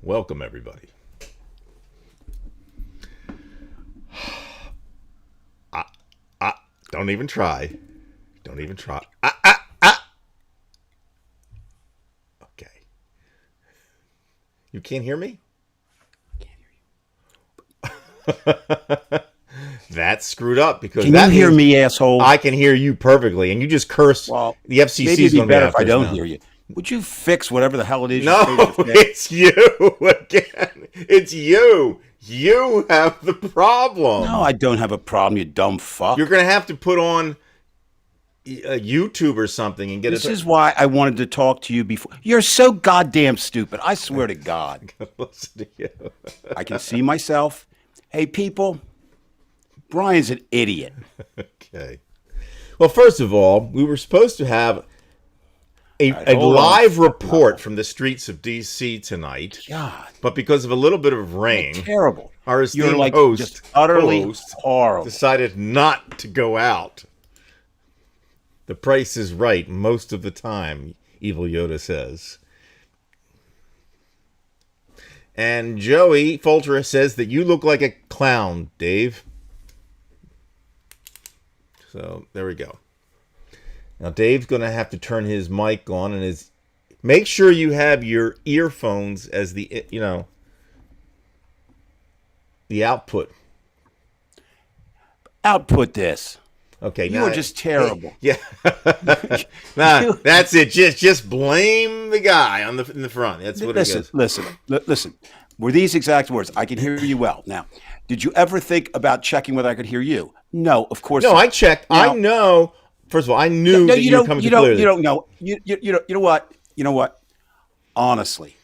Welcome, everybody. Don't even try. Don't even try. Okay. You can't hear me? I can't hear you. That's screwed up because Can that you hear means me, asshole? I can hear you perfectly, and you just cursed. Well, The FCC maybe is it'd be going to be better if I after us don't now. hear you. Would you fix whatever the hell it is you're No, supposed to fix? it's you again. It's you. You have the problem. No, I don't have a problem, you dumb fuck. You're going to have to put on a YouTube or something and get This it. is why I wanted to talk to you before. You're so goddamn stupid. I swear to God. Listen to you. I can see myself. Hey, people, Brian's an idiot. Okay. Well, first of all, we were supposed to have a live report from the streets of D.C. tonight. God. But because of a little bit of rain, Terrible. our esteemed You're like host, just utterly co-host horrible. decided not to go out. The price is right most of the time, Evil Yoda says. And Joey Folter says that you look like a clown, Dave. So there we go. Now Dave's going to have to turn his mic on and his. Make sure you have your earphones as the the output. Output this. Okay, You are just terrible. Yeah, nah, that's it. Just blame the guy in the front. That's what it is. Listen. Were these exact words? I can hear you well. Now, did you ever think about checking whether I could hear you? No, of course No, not. I checked. Now, I know. First of all, I knew that you were coming through clearly. You don't know. You know what? You know what? Honestly,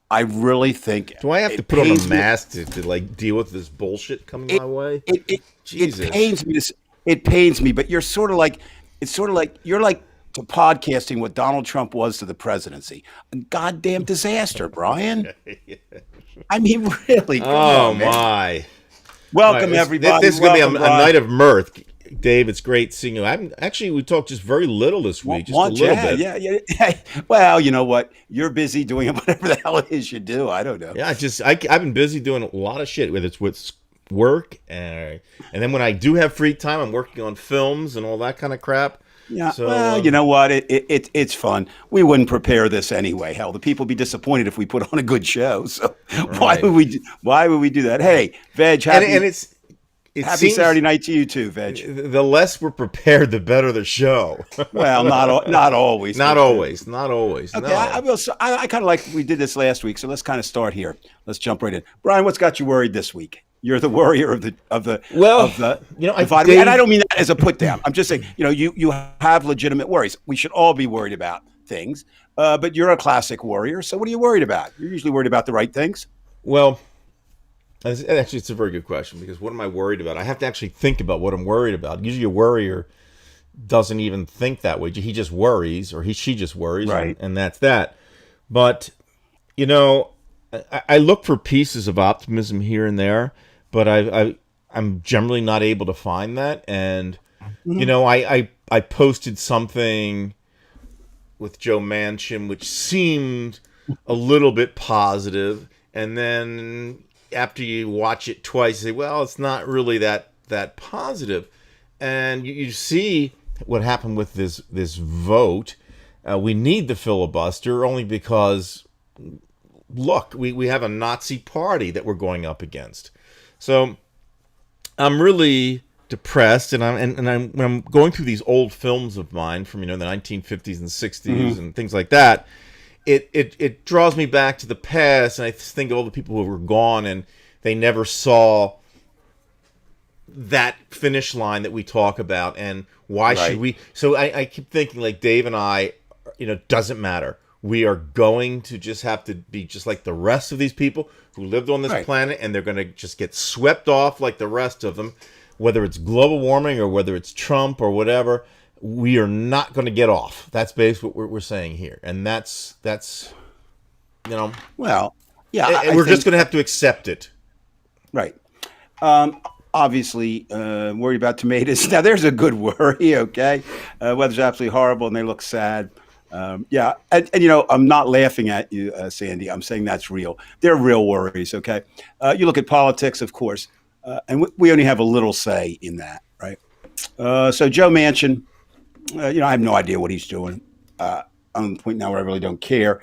I really think. Do I have to put on a mask to like deal with this bullshit coming my way? Jesus. It pains me. It pains me, but you're sort of like you're like to podcasting what Donald Trump was to the presidency. A goddamn disaster, Brian. I mean, really. Come on, man. My. Welcome, everybody. This is going to be a night of mirth. Dave, it's great seeing you. We talked just very little this week, just a little bit. Yeah. Well, you know what? You're busy doing whatever the hell it is you do. I don't know. Yeah, I've been busy doing a lot of shit, whether it's with work and then when I do have free time, I'm working on films and all that kind of crap. Yeah. So, well, you know what? It's fun. We wouldn't prepare this anyway. Hell, the people would be disappointed if we put on a good show. So why would we do that? Hey, Veg, happy happy Saturday night to you too, Veg. The less we're prepared, the better the show. Well, not always. Not always. Okay, no. I kind of like we did this last week, so let's kind of start here. Let's jump right in. Brian, what's got you worried this week? You're the worrier of the and I don't mean that as a put down. I'm just saying, you have legitimate worries. We should all be worried about things, but you're a classic worrier. So what are you worried about? You're usually worried about the right things. Well, actually, it's a very good question because what am I worried about? I have to actually think about what I'm worried about. Usually, a worrier doesn't even think that way. He just worries, or she just worries, right? And that's that. But I look for pieces of optimism here and there. But I'm generally not able to find that. And, I posted something with Joe Manchin, which seemed a little bit positive. And then after you watch it twice, you say, well, it's not really that positive. And you see what happened with this vote. We need the filibuster only because, look, we have a Nazi party that we're going up against. So I'm really depressed, and when I'm going through these old films of mine from the 1950s and 60s and things like that, it draws me back to the past, and I think of all the people who were gone and they never saw that finish line that we talk about, and why should we? So I keep thinking, like Dave and I, doesn't matter. We are going to just have to be just like the rest of these people who lived on this planet, and they're going to just get swept off like the rest of them, whether it's global warming or whether it's Trump or whatever. We are not going to get off. That's basically what we're saying here, and that's Well, yeah, we're just going to have to accept it. Right. Obviously, worried about tomatoes. Now, there's a good worry. Okay, weather's absolutely horrible, and they look sad. Yeah, and I'm not laughing at you, Sandy. I'm saying that's real. They're real worries. Okay, you look at politics, of course, and we only have a little say in that, right? So Joe Manchin, I have no idea what he's doing. I'm the point now where I really don't care.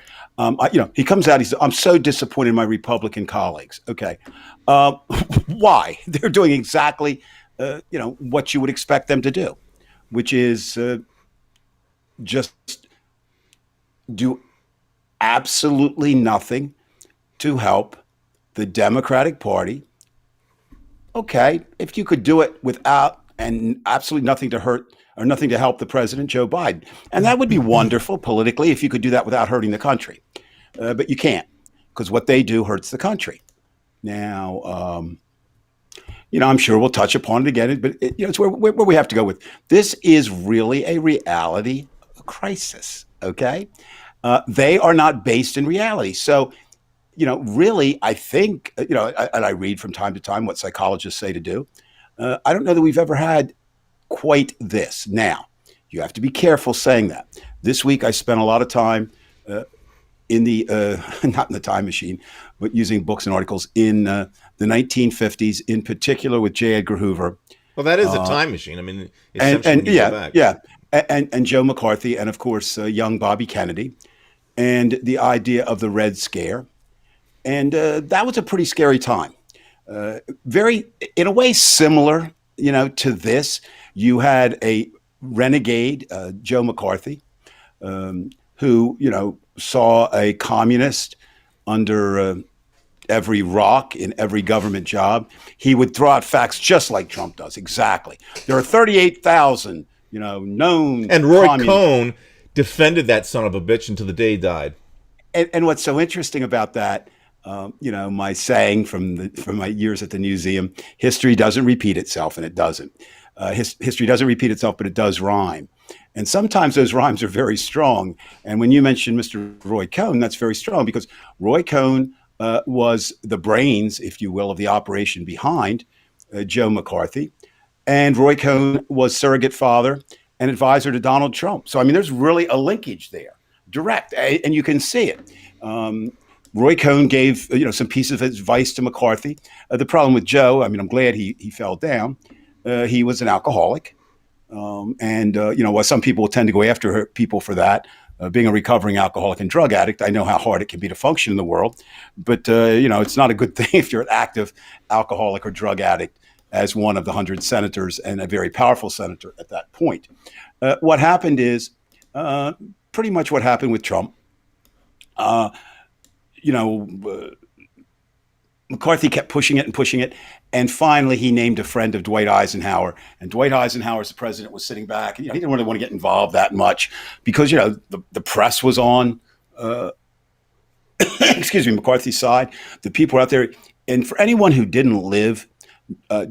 He comes out. I'm so disappointed in my Republican colleagues. Okay, uh, why? They're doing exactly, what you would expect them to do, which is just do absolutely nothing to help the Democratic Party. Okay, if you could do it without and absolutely nothing to hurt or nothing to help the president, Joe Biden. And that would be wonderful politically if you could do that without hurting the country. But you can't, because what they do hurts the country. Now, I'm sure we'll touch upon it again, but it's where we have to go with. This is really a reality crisis, okay? They are not based in reality. So, really, I think, and I read from time to time what psychologists say to do. I don't know that we've ever had quite this. Now, you have to be careful saying that. This week, I spent a lot of time in the, not in the time machine, but using books and articles in the 1950s, in particular with J. Edgar Hoover. Well, that is a time machine. I mean, essentially, And when you go yeah, back. yeah. And Joe McCarthy, and of course, young Bobby Kennedy, and the idea of the Red Scare. And that was a pretty scary time. Very, in a way, similar, to this. You had a renegade, Joe McCarthy, who, saw a communist under every rock in every government job. He would throw out facts just like Trump does. Exactly. There are 38,000, known And Roy communists. Cohn defended that son of a bitch until the day he died. And what's so interesting about that, my saying from my years at the museum, history doesn't repeat itself, and it doesn't. History doesn't repeat itself, but it does rhyme. And sometimes those rhymes are very strong. And when you mention Mr. Roy Cohn, that's very strong because Roy Cohn was the brains, if you will, of the operation behind Joe McCarthy. And Roy Cohn was surrogate father and advisor to Donald Trump. So, I mean, there's really a linkage there, direct, and you can see it. Roy Cohn gave some pieces of advice to McCarthy. The problem with Joe, I mean, I'm glad he fell down. He was an alcoholic, and while some people tend to go after people for that, being a recovering alcoholic and drug addict, I know how hard it can be to function in the world. But it's not a good thing if you're an active alcoholic or drug addict, as one of the 100 senators and a very powerful senator at that point. What happened is pretty much what happened with Trump. McCarthy kept pushing it and pushing it. And finally, he named a friend of Dwight Eisenhower. And Dwight Eisenhower, as the president, was sitting back. And, he didn't really want to get involved that much because, the press was on, McCarthy's side. The people were out there. And for anyone who didn't live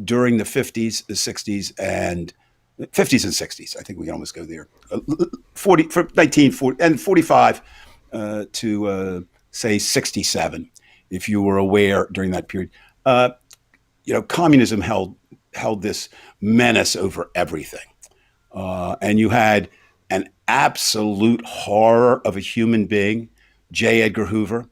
during the 50s, the 60s, and 50s and 60s, I think we can almost go there, 1940 and 45 to say 67, if you were aware during that period. Communism held this menace over everything. And you had an absolute horror of a human being, J. Edgar Hoover,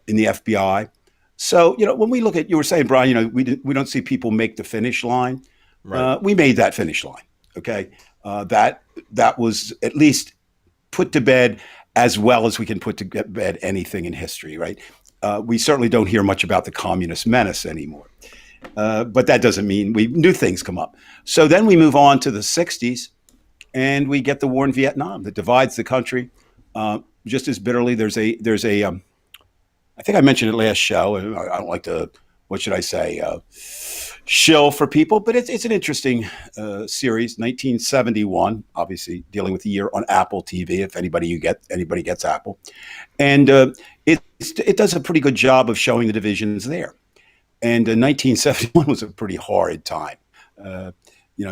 in the FBI. So, when we look at, you were saying, Brian, we don't see people make the finish line. Right. We made that finish line. Okay. That was at least put to bed as well as we can put to bed anything in history, right? We certainly don't hear much about the communist menace anymore. But that doesn't mean new things come up. So then we move on to the 60s and we get the war in Vietnam that divides the country just as bitterly. There's a I think I mentioned it last show. I don't like to, what should I say, shill for people, but it's an interesting series. 1971, obviously dealing with the year on Apple TV. If anybody gets Apple, and it does a pretty good job of showing the divisions there. And 1971 was a pretty horrid time.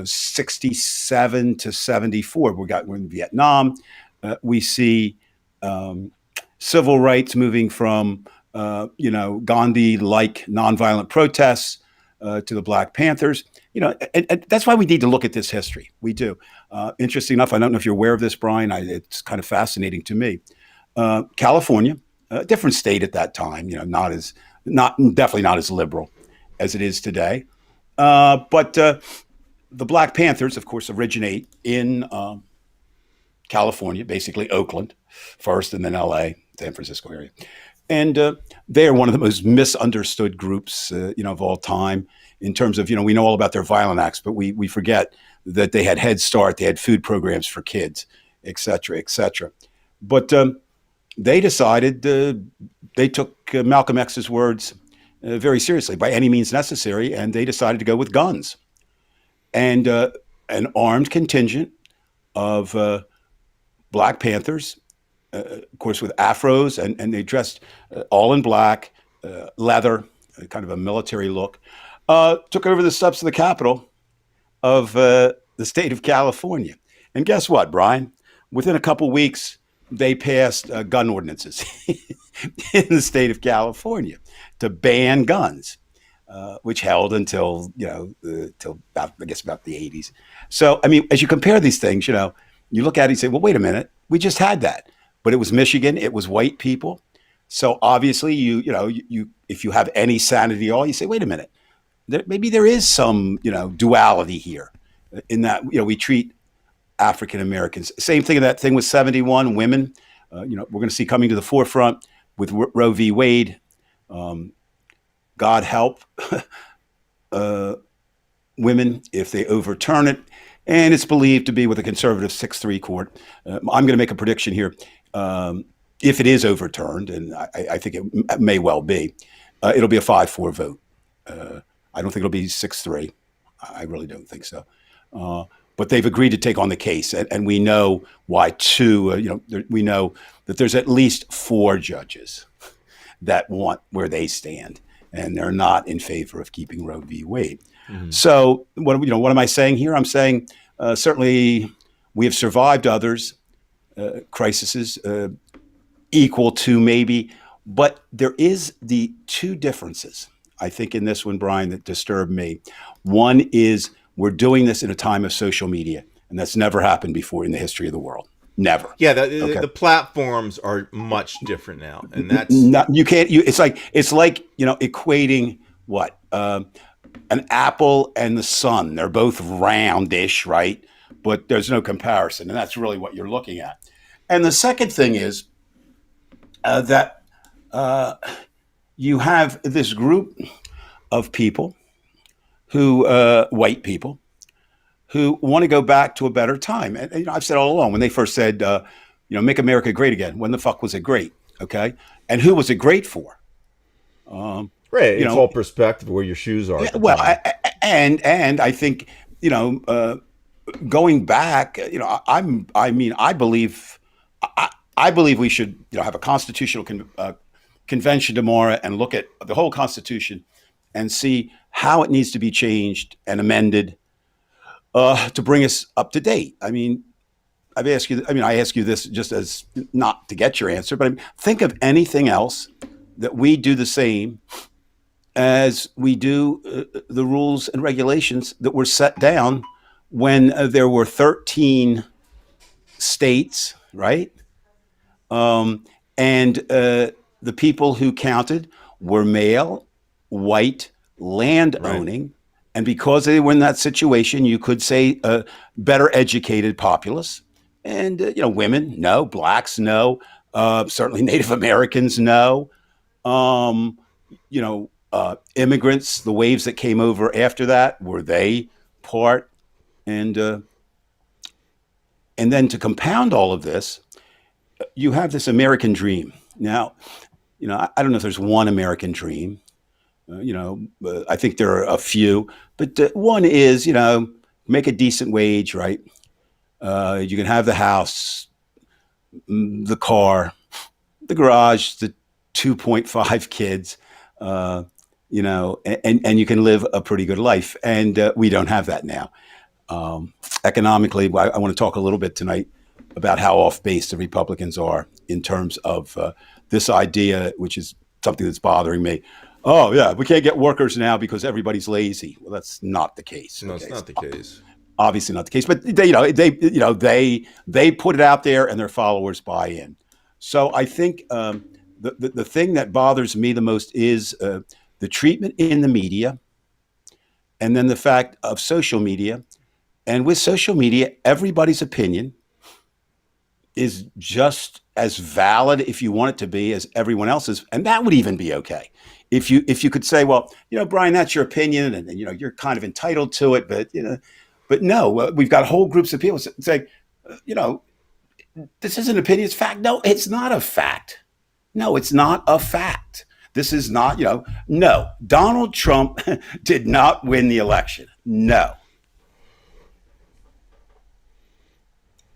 67 to 74, we're in Vietnam. We see civil rights moving from Gandhi-like nonviolent protests to the Black Panthers. And that's why we need to look at this history. We do. Interesting enough, I don't know if you're aware of this, Brian. It's kind of fascinating to me. California, a different state at that time. Definitely not as liberal as it is today. But the Black Panthers, of course, originate in California, basically Oakland first, and then L.A., San Francisco area. And they are one of the most misunderstood groups, of all time in terms of, we know all about their violent acts, but we forget that they had Head Start, they had food programs for kids, et cetera, et cetera. But they decided, they took Malcolm X's words very seriously, by any means necessary, and they decided to go with guns. And an armed contingent of Black Panthers, of course, with afros, and they dressed all in black, leather, kind of a military look, took over the steps of the Capitol of the state of California. And guess what, Brian? Within a couple weeks, they passed gun ordinances in the state of California to ban guns, which held until till about the 80s. So, I mean, as you compare these things, you look at it and say, well, wait a minute, we just had that. But it was Michigan, it was white people. So obviously, you if you have any sanity at all, you say, wait a minute, maybe there is some duality here, in that we treat African Americans. Same thing. That thing with 71 women. We're going to see coming to the forefront with Roe v. Wade. God help women if they overturn it. And it's believed to be with a conservative 6-3 court. I'm going to make a prediction here. If it is overturned, and I think it may well be, it'll be a 5-4 vote. I don't think it'll be 6-3. I really don't think so. But they've agreed to take on the case, and we know why two. We know that there's at least 4 judges that want where they stand, and they're not in favor of keeping Roe v. Wade. Mm-hmm. So what am I saying here? I'm saying certainly we have survived others crises equal to maybe, but there is the 2 differences, I think, in this one, Brian, that disturbed me. One is we're doing this in a time of social media, and that's never happened before in the history of the world. Never. Yeah, the platforms are much different now, and that's you can't. It's like equating what an apple and the sun. They're both roundish, right? But there's no comparison, and that's really what you're looking at. And the second thing is that you have this group of people who, white people, who want to go back to a better time. And I've said all along, when they first said, make America great again, when the fuck was it great? Okay. And who was it great for? Right. It's all perspective where your shoes are. Well, and I think, going back, I believe we should, have a constitutional convention tomorrow and look at the whole Constitution and see how it needs to be changed and amended to bring us up to date. I mean, I ask you this just as not to get your answer, but think of anything else that we do the same as we do the rules and regulations that were set down when there were 13 states, right? And the people who counted were male, white, land owning. Right. And because they were in that situation, you could say better educated populace. And, women, no. Blacks, no. Certainly Native Americans, no. Immigrants, the waves that came over after that, were they part? And then to compound all of this, you have this American dream. Now, I don't know if there's one American dream. I think there are a few, but one is, make a decent wage, right? You can have the house, the car, the garage, the 2.5 kids, and you can live a pretty good life. And we don't have that now. Economically, I want to talk a little bit tonight about how off base the Republicans are in terms of this idea, which is something that's bothering me, Oh yeah, we can't get workers now because everybody's lazy. Well, that's not the case. No, Okay, it's not the case. obviously not the case. But they put it out there, and their followers buy in. So I think the thing that bothers me the most is the treatment in the media, and then the fact of social media. And with social media, everybody's opinion is just as valid, if you want it to be, as everyone else's, and that would even be okay if you could say, well, Brian, that's your opinion, and you're kind of entitled to it, but no, we've got whole groups of people saying, you know, this is an opinion, it's fact. No, it's not a fact. No, it's not a fact. This is not, no, Donald Trump did not win the election. No.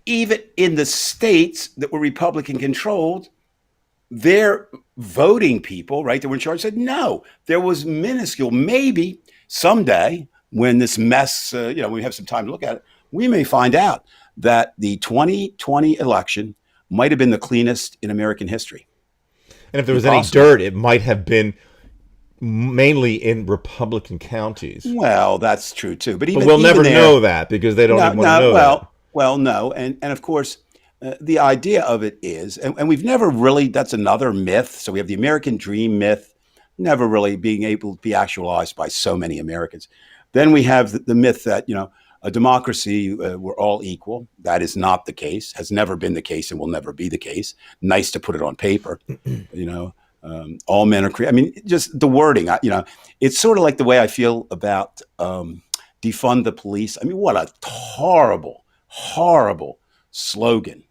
Even in the states that were Republican controlled, their voting people, right, that were in charge said no. There was minuscule. Maybe someday when this mess, we have some time to look at it, we may find out that the 2020 election might have been the cleanest in American history. And if there was any dirt, it might have been mainly in Republican counties. Well, that's true too. But we'll never know that because they don't even want to know that. Well, no. And of course, the idea of it is, and we've never really, that's another myth. So we have the American dream myth, never really being able to be actualized by so many Americans. Then we have the myth that, a democracy, we're all equal. That is not the case, has never been the case, and will never be the case. Nice to put it on paper, all men are created. I mean, just the wording, it's sort of like the way I feel about defund the police. I mean, what a horrible slogan.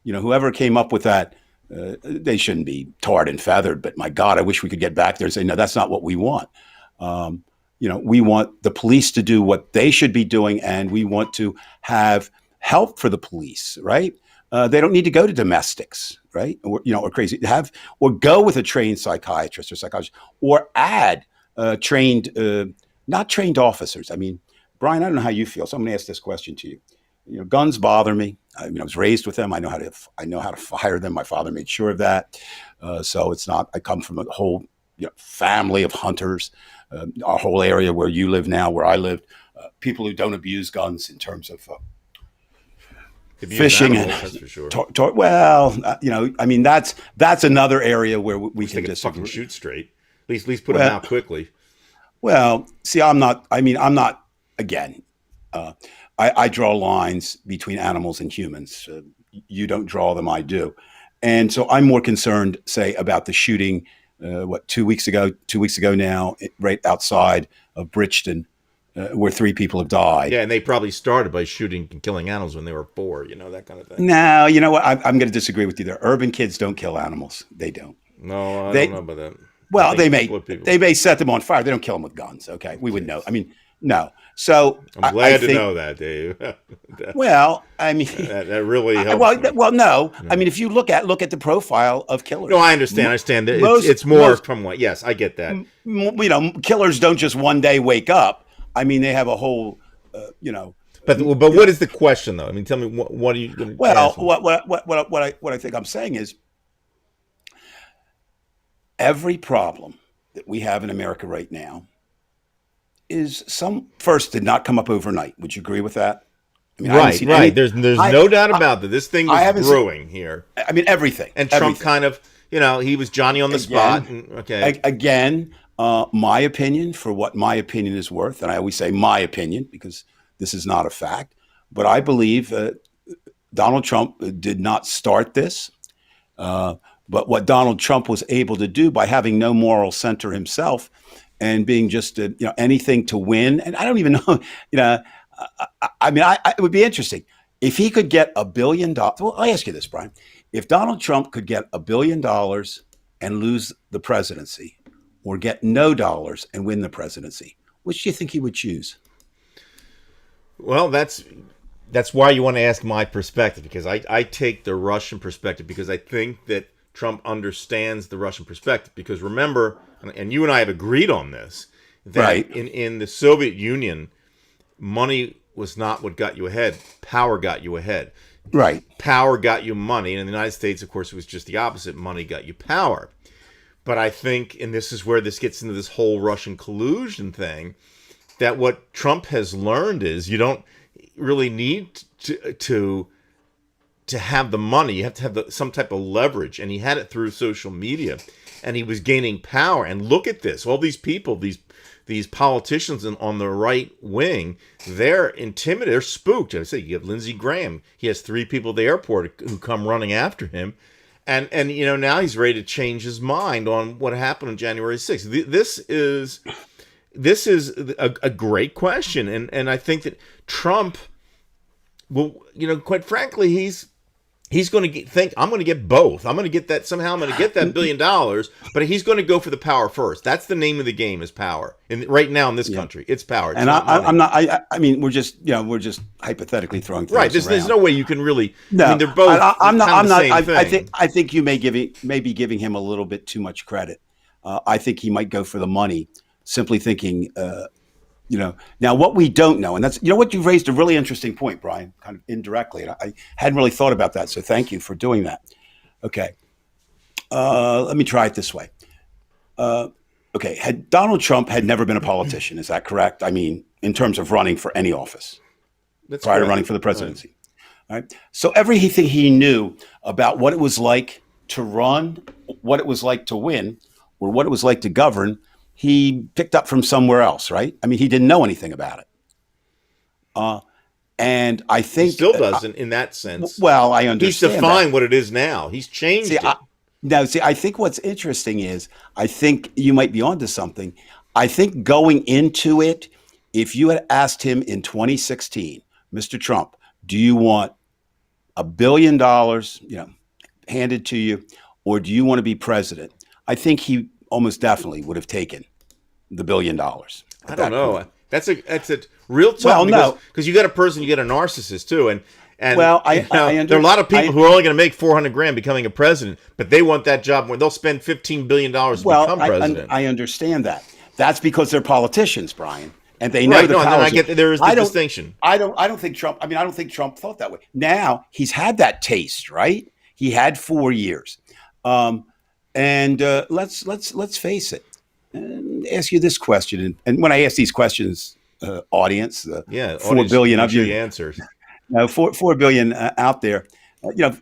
Whoever came up with that, they shouldn't be tarred and feathered, but my God, I wish we could get back there and say, no, that's not what we want. We want the police to do what they should be doing, and we want to have help for the police, right? They don't need to go to domestics, right? Or crazy or go with a trained psychiatrist or psychologist, or add not trained officers. I mean, Brian, I don't know how you feel, so I'm going to ask this question to you. Guns bother me. I was raised with them. I know how to fire them. My father made sure of that. So it's not. I come from a whole family of hunters. Our whole area where you live now, where I lived, people who don't abuse guns in terms of fishing. Animals, that's for sure. I mean that's another area where we can just fucking shoot straight. At least put them out quickly. Well, see, I'm not. Again, I draw lines between animals and humans. You don't draw them, I do. And so I'm more concerned, say, about the shooting, 2 weeks ago now, right outside of Bridgeton, where 3 people have died. Yeah, and they probably started by shooting and killing animals when they were 4, that kind of thing. No, you know what? I'm going to disagree with you there. Urban kids don't kill animals. They don't. No, I don't know about that. Well, they may set them on fire. They don't kill them with guns. Okay, we would know. I mean, no. So I'm glad to know that, Dave. Well, I mean, that really helps. Well, no. I mean, if you look at the profile of killers. No, I understand. It's more from what. Yes, I get that. Killers don't just one day wake up. I mean, they have a whole, But what is the question though? I mean, tell me what are you going to? Well, what I think I'm saying is, every problem that we have in America right now did not come up overnight. Would you agree with that? I mean, right. There's no doubt about that. This thing is brewing here. I mean, everything. And Trump kind of, he was Johnny on the spot. Again, my opinion, for what my opinion is worth, and I always say my opinion because this is not a fact, but I believe Donald Trump did not start this. But what Donald Trump was able to do by having no moral center himself and being just anything to win, and I don't even know, it would be interesting if he could get $1 billion. Well, I'll ask you this, Brian: if Donald Trump could get $1 billion and lose the presidency, or get no dollars and win the presidency, which do you think he would choose? Well, that's why you want to ask my perspective, because I take the Russian perspective, because I think that Trump understands the Russian perspective. Because remember, and you and I have agreed on this, that right. in the Soviet Union, money was not what got you ahead. Power got you ahead. Right. Power got you money. And in the United States, of course, it was just the opposite. Money got you power. But I think, and this is where this gets into this whole Russian collusion thing, that what Trump has learned is you don't really need to have the money. You have to have some type of leverage, and he had it through social media, and he was gaining power. And look at this: all these people, these politicians on the right wing, they're intimidated, they're spooked. I say, you have Lindsey Graham. He has 3 people at the airport who come running after him, and now he's ready to change his mind on what happened on January 6th. This is a great question, and I think that Trump, well, quite frankly, he's going to think, I'm going to get both. I'm going to get that somehow. I'm going to get that $1 billion, but he's going to go for the power first. That's the name of the game, is power. And right now in this country, it's power. It's I'm not. I mean, we're just hypothetically throwing things right. There's no way you can really. No, I mean, they're both. I'm not. I thing. think you may be giving him a little bit too much credit. I think he might go for the money, simply thinking. Now what we don't know, and that's, what you've raised a really interesting point, Brian, kind of indirectly. And I hadn't really thought about that. So thank you for doing that. Okay. Let me try it this way. Okay. Donald Trump had never been a politician. Is that correct? I mean, in terms of running for any office prior to running for the presidency. Right. All right. So everything he knew about what it was like to run, what it was like to win, or what it was like to govern, he picked up from somewhere else, right? I mean, he didn't know anything about it. And I think he still doesn't, in that sense. Well, I understand. He's defined what it is now. He's changed it. I think what's interesting is, I think you might be onto something. I think going into it, if you had asked him in 2016, Mr. Trump, do you want $1 billion, handed to you, or do you want to be president? I think he almost definitely would have taken the $1 billion. I don't know. Point. That's a real tough. Well, because you got a person, you get a narcissist too, and well, I there are a lot of people who are only going to make $400,000 becoming a president, but they want that job where they'll spend $15 billion to become president. I understand that. That's because they're politicians, Brian, and they know the powers. I get that there is the distinction. I don't think Trump. I don't think Trump thought that way. Now he's had that taste, right? He had 4 years. And let's face it. And ask you this question, and when I ask these questions, audience, 4 billion of you answers. 4 billion out there.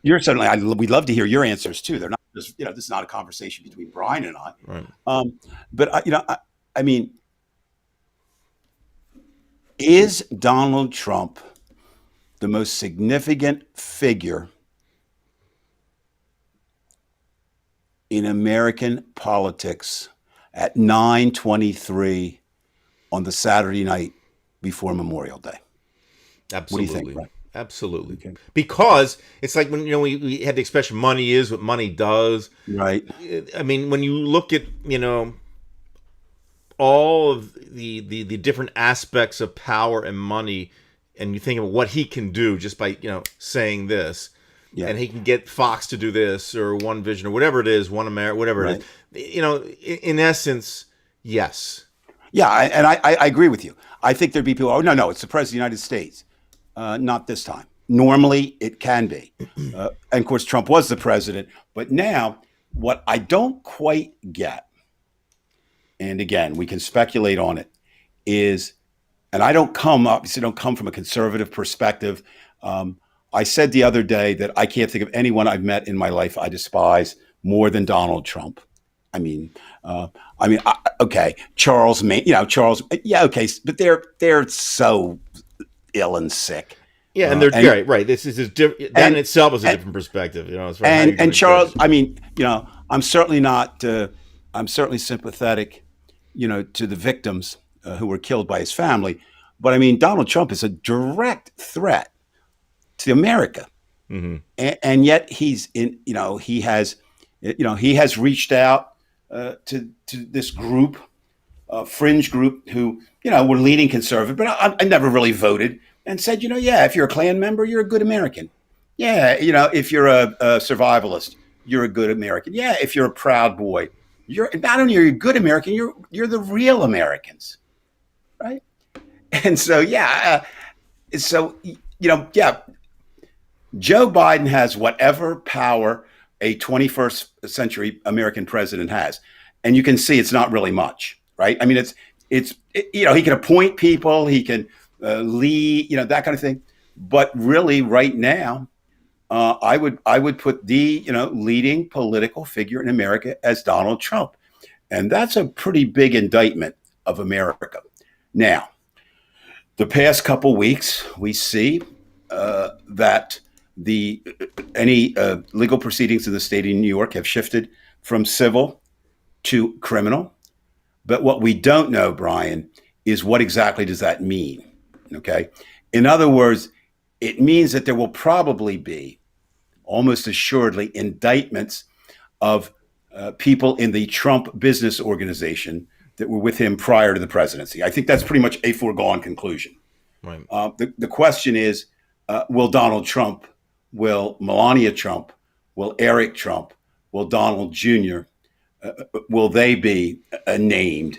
You're certainly. We'd love to hear your answers too. They're not just. This is not a conversation between Brian and I. Right. But I mean, is Donald Trump the most significant figure in American politics at 9:23 on the Saturday night before Memorial Day? Absolutely. What do you think, Brian? Absolutely. Okay. Because it's like when we had the expression money is what money does. Right. I mean, when you look at, all of the different aspects of power and money, and you think of what he can do just by, saying this. Yeah. And he can get Fox to do this, or One Vision, or whatever it is, One America, whatever it is. In essence, yes. Yeah, and I agree with you. I think there'd be people, no, it's the President of the United States. Not this time. Normally, it can be. And, of course, Trump was the president. But now, what I don't quite get, and again, we can speculate on it, is, and I don't come from a conservative perspective. I said the other day that I can't think of anyone I've met in my life I despise more than Donald Trump. Okay, Charles, but they're so ill and sick. Yeah, and they're right. This is that in itself is a different perspective. As far as and Charles, I'm certainly not. I'm certainly sympathetic, to the victims who were killed by his family. But Donald Trump is a direct threat to America, and yet he's in. He has reached out to this group, fringe group who were leaning conservative, but I never really voted, and said, if you're a Klan member, you're a good American. Yeah, if you're a survivalist, you're a good American. Yeah, if you're a Proud Boy, you're not only are you a good American, you're the real Americans, right? And so Joe Biden has whatever power a 21st century American president has. And you can see it's not really much, right? I mean, he can appoint people, he can lead, that kind of thing. But really, right now, I would put the leading political figure in America as Donald Trump, and that's a pretty big indictment of America. Now, the past couple weeks, we see that any legal proceedings in the state of New York have shifted from civil to criminal. But what we don't know, Brian, is what exactly does that mean? Okay. In other words, it means that there will probably be, almost assuredly, indictments of people in the Trump business organization that were with him prior to the presidency. I think that's pretty much a foregone conclusion. Right. The question is, will Donald Trump, will Melania Trump, will Eric Trump, will Donald Jr., will they be named,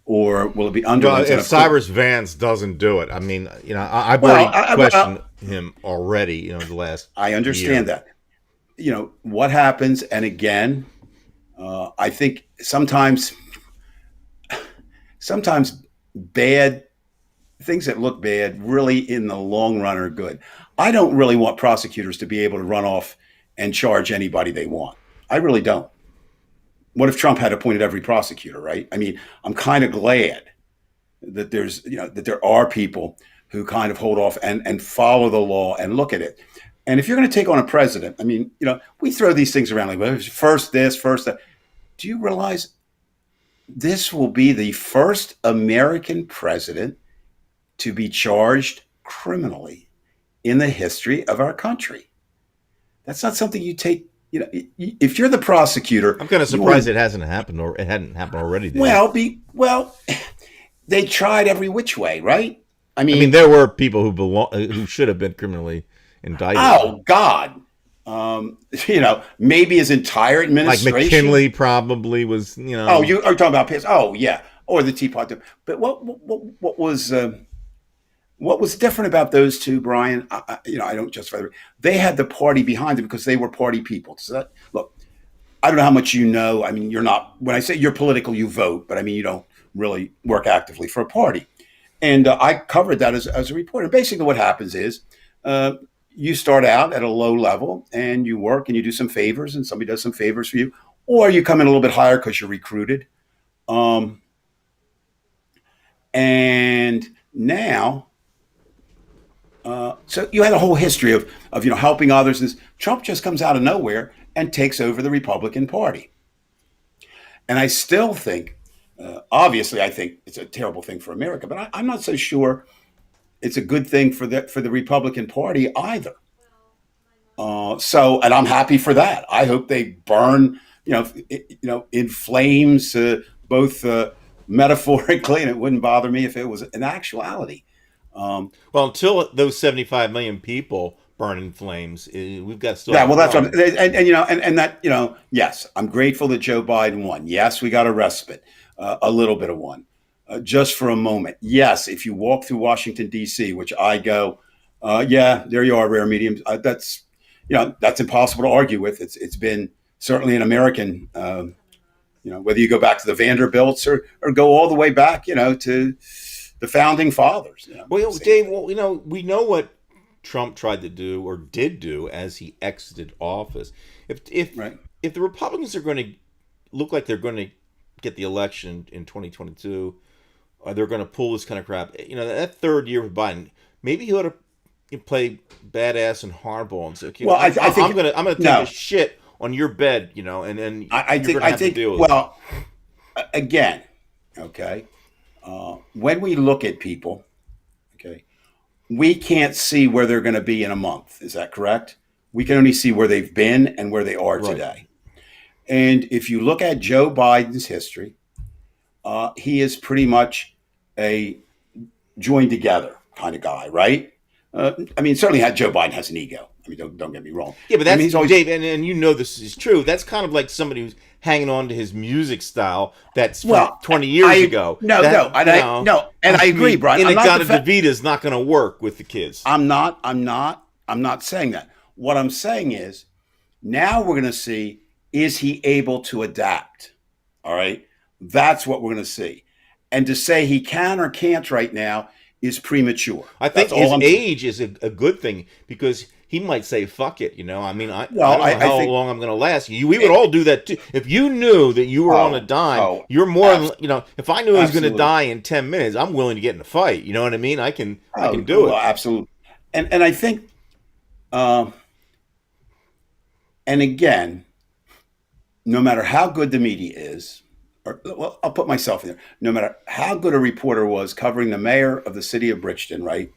or will it be underlings? Well, if Cyrus Vance doesn't do it, I mean, I've already questioned him already. The last. I understand year. that. What happens, and again, I think sometimes bad things that look bad really in the long run are good. I don't really want prosecutors to be able to run off and charge anybody they want. I really don't. What if Trump had appointed every prosecutor, right? I mean, I'm kind of glad that that there are people who kind of hold off and follow the law and look at it. And if you're going to take on a president, I mean, we throw these things around like first this, first that. Do you realize this will be the first American president to be charged criminally in the history of our country? That's not something you take. If you're the prosecutor, I'm kind of surprised it hasn't happened, or it hadn't happened already. Well, they tried every which way, right? I mean, there were people who should have been criminally indicted. Oh God, maybe his entire administration. Like McKinley probably was. Oh, you are talking about Pierce? Oh yeah, or the Tea Party. But what was different about those two, Brian? I don't justify it. They had the party behind them because they were party people. So look, I don't know how much you know. I mean, you're not. When I say you're political, you vote, but I mean you don't really work actively for a party. And I covered that as a reporter. Basically, what happens is you start out at a low level and you work and you do some favors, and somebody does some favors for you, or you come in a little bit higher because you're recruited. And now. So you had a whole history of helping others. And Trump just comes out of nowhere and takes over the Republican Party. And I still think, obviously, I think it's a terrible thing for America, but I'm not so sure it's a good thing for the Republican Party either. And I'm happy for that. I hope they burn, in flames, both metaphorically, and it wouldn't bother me if it was an actuality. Well, until those 75 million people burn in flames, we've got still. Yeah, well, that's what and that yes, I'm grateful that Joe Biden won. Yes, we got a respite, a little bit of one, just for a moment. Yes, if you walk through Washington D.C., which I go, yeah, there you are, rare mediums. That's impossible to argue with. It's been certainly an American. Whether you go back to the Vanderbilts or go all the way back, to the founding fathers. Well, Dave, we know what Trump tried to do or did do as he exited office. If the Republicans are going to look like they're going to get the election in 2022, or they're going to pull this kind of crap, that third year with Biden, maybe he ought to play badass and hardball and say, okay, well, I think I'm going to take a shit on your bed, and then I think deal with it. Again, okay. When we look at people, okay, we can't see where they're going to be in a month. Is that correct? We can only see where they've been and where they are today. And if you look at Joe Biden's history, he is pretty much a joined together kind of guy, right? Certainly Joe Biden has an ego. Don't get me wrong. Yeah, but that's he's always, Dave, and this is true. That's kind of like somebody who's hanging on to his music style that's from 20 years ago. I agree, Brian. Inagata-Davida is not going to work with the kids. I'm not saying that. What I'm saying is, Now we're going to see, is he able to adapt? All right. That's what we're going to see. And to say he can or can't right now is premature. I That's think all his I'm saying. age is a good thing because he might say "fuck it." I mean, I Well, don't know I how think, long I'm going to last. We would all do that too. If you knew that you were on a oh, dime, oh, you're more. abs- If I knew I was going to absolutely. die in 10 minutes, I'm willing to get in a fight. You know what I mean? I Oh, can do well, it. absolutely. And I think, um, and again, no matter how good the media is, or well, I'll put myself in there. No matter how good a reporter was covering the mayor of the city of Bridgeton, right,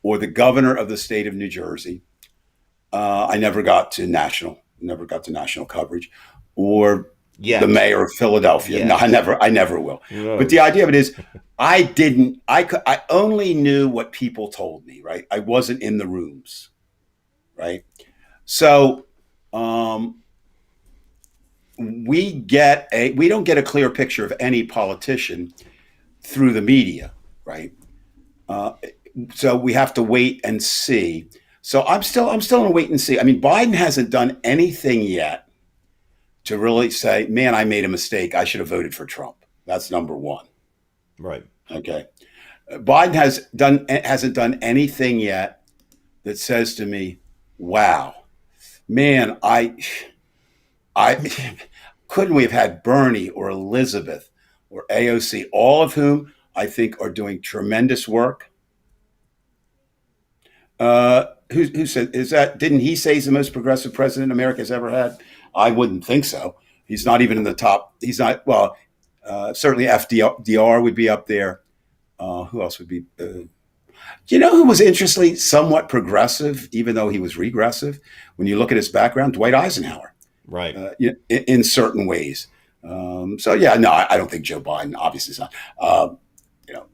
or the governor of the state of New Jersey, I never got to national coverage, or the Yet, mayor of Philadelphia. No, yet. I never will. Who But the knows? idea of it is, I only knew what people told me, right? I wasn't in the rooms, right? So, um, we don't get a clear picture of any politician through the media, right? Uh, so we have to wait and see. So I'm still in a wait and see. I mean, Biden hasn't done anything yet to really say, "Man, I made a mistake. I should have voted for Trump." That's number one. Right. Okay, Biden hasn't done anything yet that says to me, "Wow, man, I couldn't we have had Bernie or Elizabeth or AOC, all of whom I think are doing tremendous work." Who said is that? Didn't he say he's the most progressive president America's ever had? I wouldn't think so. He's not even in the top. He's not. Well, certainly FDR would be up there. Who else would be? Do you know who was interestingly somewhat progressive, even though he was regressive? When you look at his background, Dwight Eisenhower, Right. in certain ways. So yeah, no, I don't think Joe Biden. Obviously, is not. You know,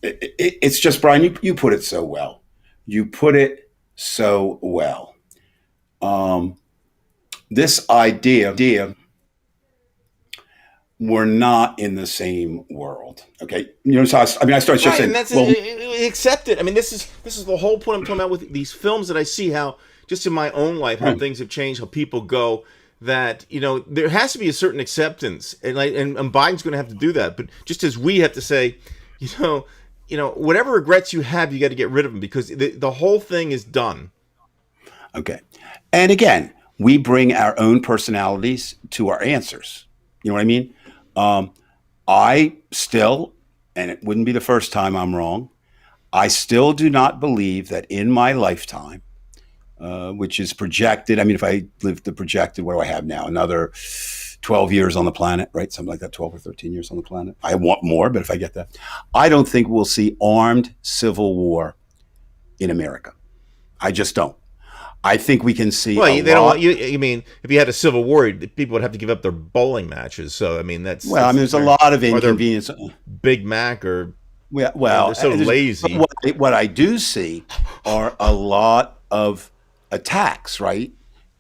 it's just Brian. You put it so well. You put it so well. Um, this idea we're not in the same world. Okay, so I started just Right, and saying, that's well, accept it. I mean, this is the whole point I'm talking about with these films that I see how just in my own life how right, things have changed, how people go. That there has to be a certain acceptance, and Biden's going to have to do that. But just as we have to say, you know, whatever regrets you have, you got to get rid of them because the whole thing is done. okay, and again, we bring our own personalities to our answers. You know what I mean? Um, I still, and it wouldn't be the first time I'm wrong. I still do not believe that in my lifetime, which is projected. I mean, if I live the projected, what do I have now? Another 12 years on the planet, right? Something like that, 12 or 13 years on the planet. I want more, but if I get that, I don't think we'll see armed civil war in America. I just don't. I think we can see Well, a they don't want lot. you. I mean, if you had a civil war, people would have to give up their bowling matches. So I mean, Well, I mean, there's a lot of or their inconvenience. Big Mac, or Well, they're so but lazy. what I do see are a lot of attacks, right?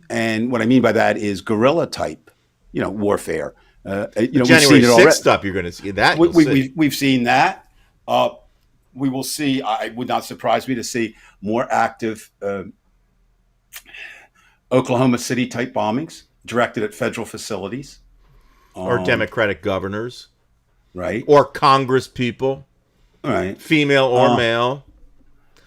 And what I mean by that is guerrilla type, warfare. The We've January seen it 6th already. stuff, you're going to see that. We, You'll we, see. we've seen that. We will see. I would not surprise me to see more active Oklahoma City type bombings directed at federal facilities. Or Um, Democratic governors, right, or Congress people, right, female or uh, male.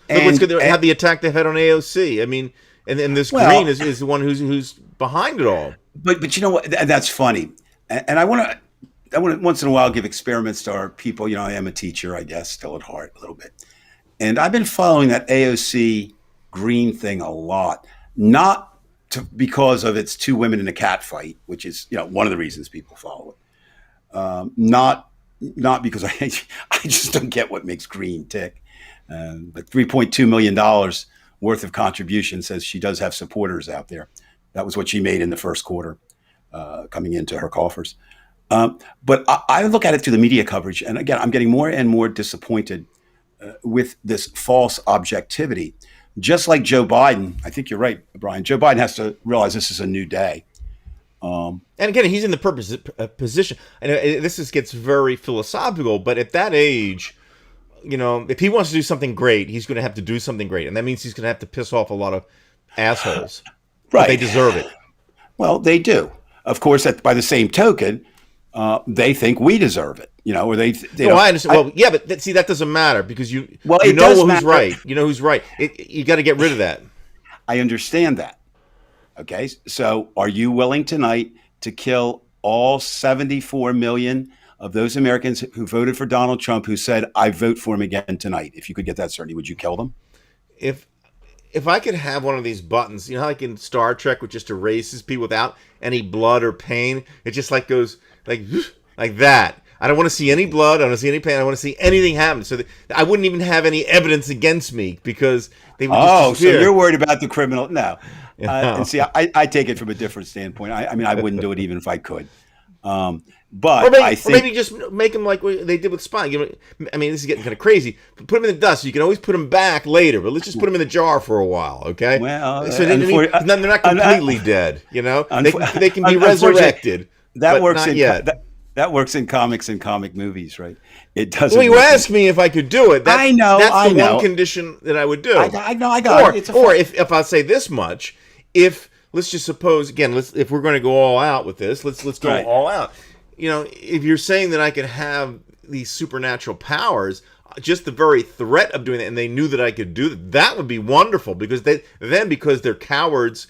Look what's going to and have the attack they had on AOC. I mean, and this Green well, is the one who's behind it all. but you know what? That's funny, and I want to once in a while give experiments to our people. I am a teacher, I guess, still at heart a little bit, and I've been following that AOC Green thing a lot, not because of its two women in a cat fight, which is one of the reasons people follow it. Not because I just don't get what makes Green tick. But $3.2 million worth of contribution says she does have supporters out there. That was what she made in the first quarter, coming into her coffers. But I look at it through the media coverage, and again, I'm getting more and more disappointed with this false objectivity. Just like Joe Biden, I think you're right, Brian. Joe Biden has to realize this is a new day. And again, he's in the position. And gets very philosophical, but at that age, if he wants to do something great, he's going to have to do something great, and that means he's going to have to piss off a lot of assholes, but they Right. deserve it. Well, they do. Of course, by the same token, they think we deserve it. Or No, I understand. Well, yeah, but see, that doesn't matter because Well, you it know does who's matter. right. You know who's right. You got to get rid of that. I understand that. Okay, so are you willing tonight to kill all 74 million of those Americans who voted for Donald Trump who said, I vote for him again tonight? If you could get that certainty, would you kill them? If if I could have one of these buttons, you know, like in Star Trek, which just erases people without any blood or pain. It just like goes like like that. I don't want to see any blood. I don't want to see any pain. I don't want to see anything happen. So I wouldn't even have any evidence against me because they would just Oh, so disappear. you're worried about the criminal? No. You know? And see, I take it from a different standpoint. I mean, I wouldn't do it even if I could. Or But maybe, I or maybe think, just make them like what they did with Spine. I mean, this is getting kind of crazy. Put them in the dust. You can always put them back later, but let's just put them in the jar for a while, okay? well, So then, they're not completely dead. You know, they can be resurrected, that but works not in yet. that works in comics and comic movies, right? It Well, doesn't you work. asked me if I could do it. I know, That's I the know. one condition that I would do. I know, I got it. Or if I say this much, if let's just suppose again, if we're going to go all out with this, let's go Right. all out. You know, if you're saying that I could have these supernatural powers, just the very threat of doing that, and they knew that I could do that would be wonderful because because they're cowards,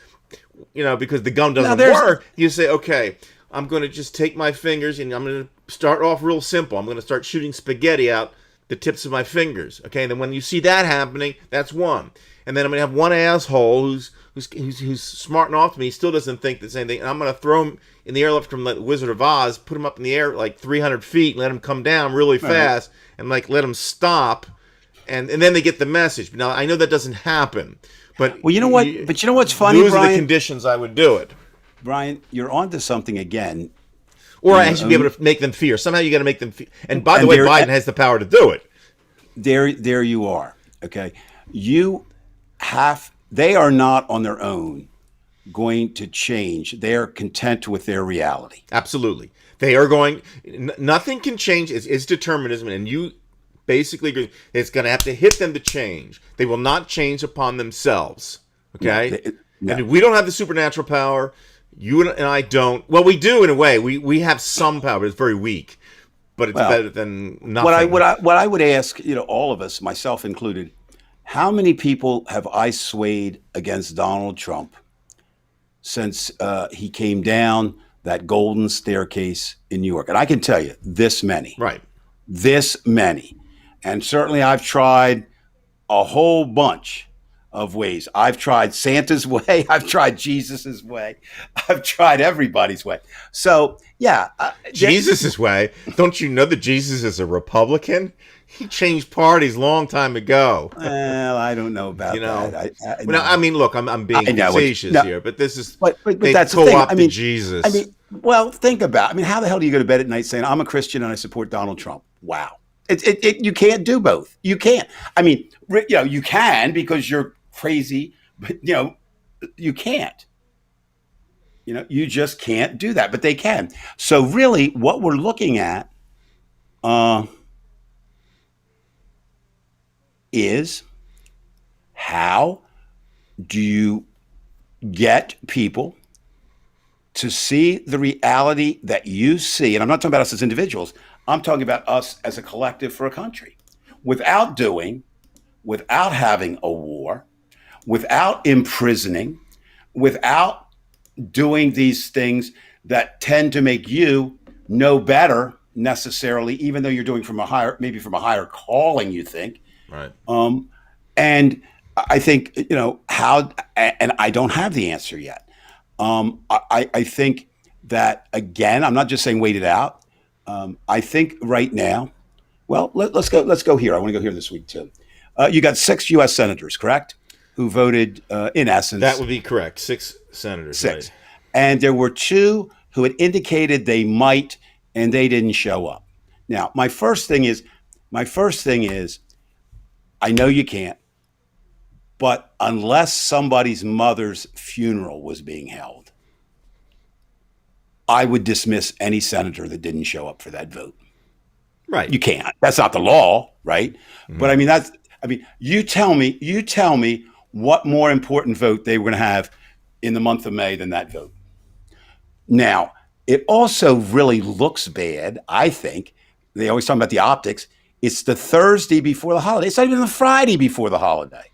you know, because the gun doesn't work. You say, okay, I'm going to just take my fingers and I'm going to start off real simple. I'm going to start shooting spaghetti out the tips of my fingers. Okay, and then when you see that happening, that's one. And then I'm going to have one asshole who's smart enough to me. He still doesn't think the same thing. And I'm going to throw him in the airlift from the Wizard of Oz, put him up in the air like 300 feet, and let him come down really fast, and like let him stop, and then they get the message. Now I know that doesn't happen, but Well, you know what? But you know what's funny, those are the Brian? conditions I would do it. Brian, you're onto something again. Or I should be able to make them fear. Somehow you got to make them fear. And by the And way, Biden has the power to do it. There you are. Okay, they are not on their own going to change. They are content with their reality. Absolutely. They are going, nothing can change. It's determinism. And you basically agree. It's going to have to hit them to change. They will not change upon themselves. Okay? No. And we don't have the supernatural power. You and I don't. Well, we do in a way. We have some power, but it's very weak. But it's better than nothing. What I would ask, all of us, myself included, how many people have I swayed against Donald Trump since he came down that golden staircase in New York? And I can tell you this many. Right. This many. And certainly I've tried a whole bunch of ways. I've tried Santa's way. I've tried Jesus's way. I've tried everybody's way. So, yeah. Jesus' way? Don't you know that Jesus is a Republican? He changed parties long time ago. Well, I don't know about that. I mean, look, I'm being facetious here, but this is but they that's the thing. I mean, Jesus. Well, think about. How the hell do you go to bed at night saying I'm a Christian and I support Donald Trump? Wow, you can't do both. You can't. You can because you're crazy, but you can't. You just can't do that. But they can. So really, what we're looking at, is how do you get people to see the reality that you see? And I'm not talking about us as individuals. I'm talking about us as a collective for a country without having a war, without imprisoning, without doing these things that tend to make you know better necessarily, even though you're doing from a higher calling, you think. Right. And I think, how, and I don't have the answer yet. I think that, again, I'm not just saying wait it out. I think right now, well, let's go here. I want to go here this week too. You got 6 U.S. senators, correct? Who voted, in essence. That would be correct. 6 senators. 6. Right. And there were 2 who had indicated they might, and they didn't show up. Now, my first thing is, I know you can't, but unless somebody's mother's funeral was being held, I would dismiss any senator that didn't show up for that vote. Right. You can't. That's not the law, right? Mm-hmm. But you tell me what more important vote they were going to have in the month of May than that vote. Now, it also really looks bad, I think. They always talk about the optics. It's the Thursday before the holiday. It's not even the Friday before the holiday,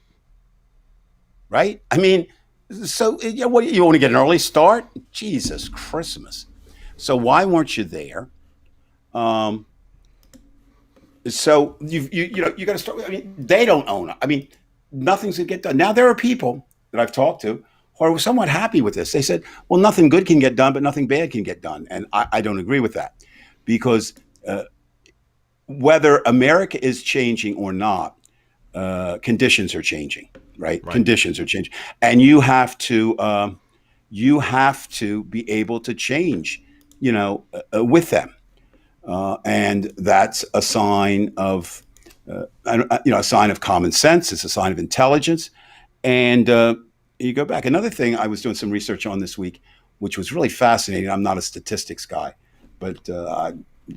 right? I mean, so yeah, what you want to get an early start? Jesus Christmas! So why weren't you there? Um, so you got to start. I mean, they don't own it. I mean, nothing's gonna get done. Now there are people that I've talked to who are somewhat happy with this. They said, "Well, nothing good can get done, but nothing bad can get done," and I don't agree with that because whether America is changing or not, conditions are changing. Right? Right. Conditions are changing, and you have to be able to change. With them. And that's a sign of, a sign of common sense. It's a sign of intelligence. And you go back. Another thing I was doing some research on this week, which was really fascinating. I'm not a statistics guy, but I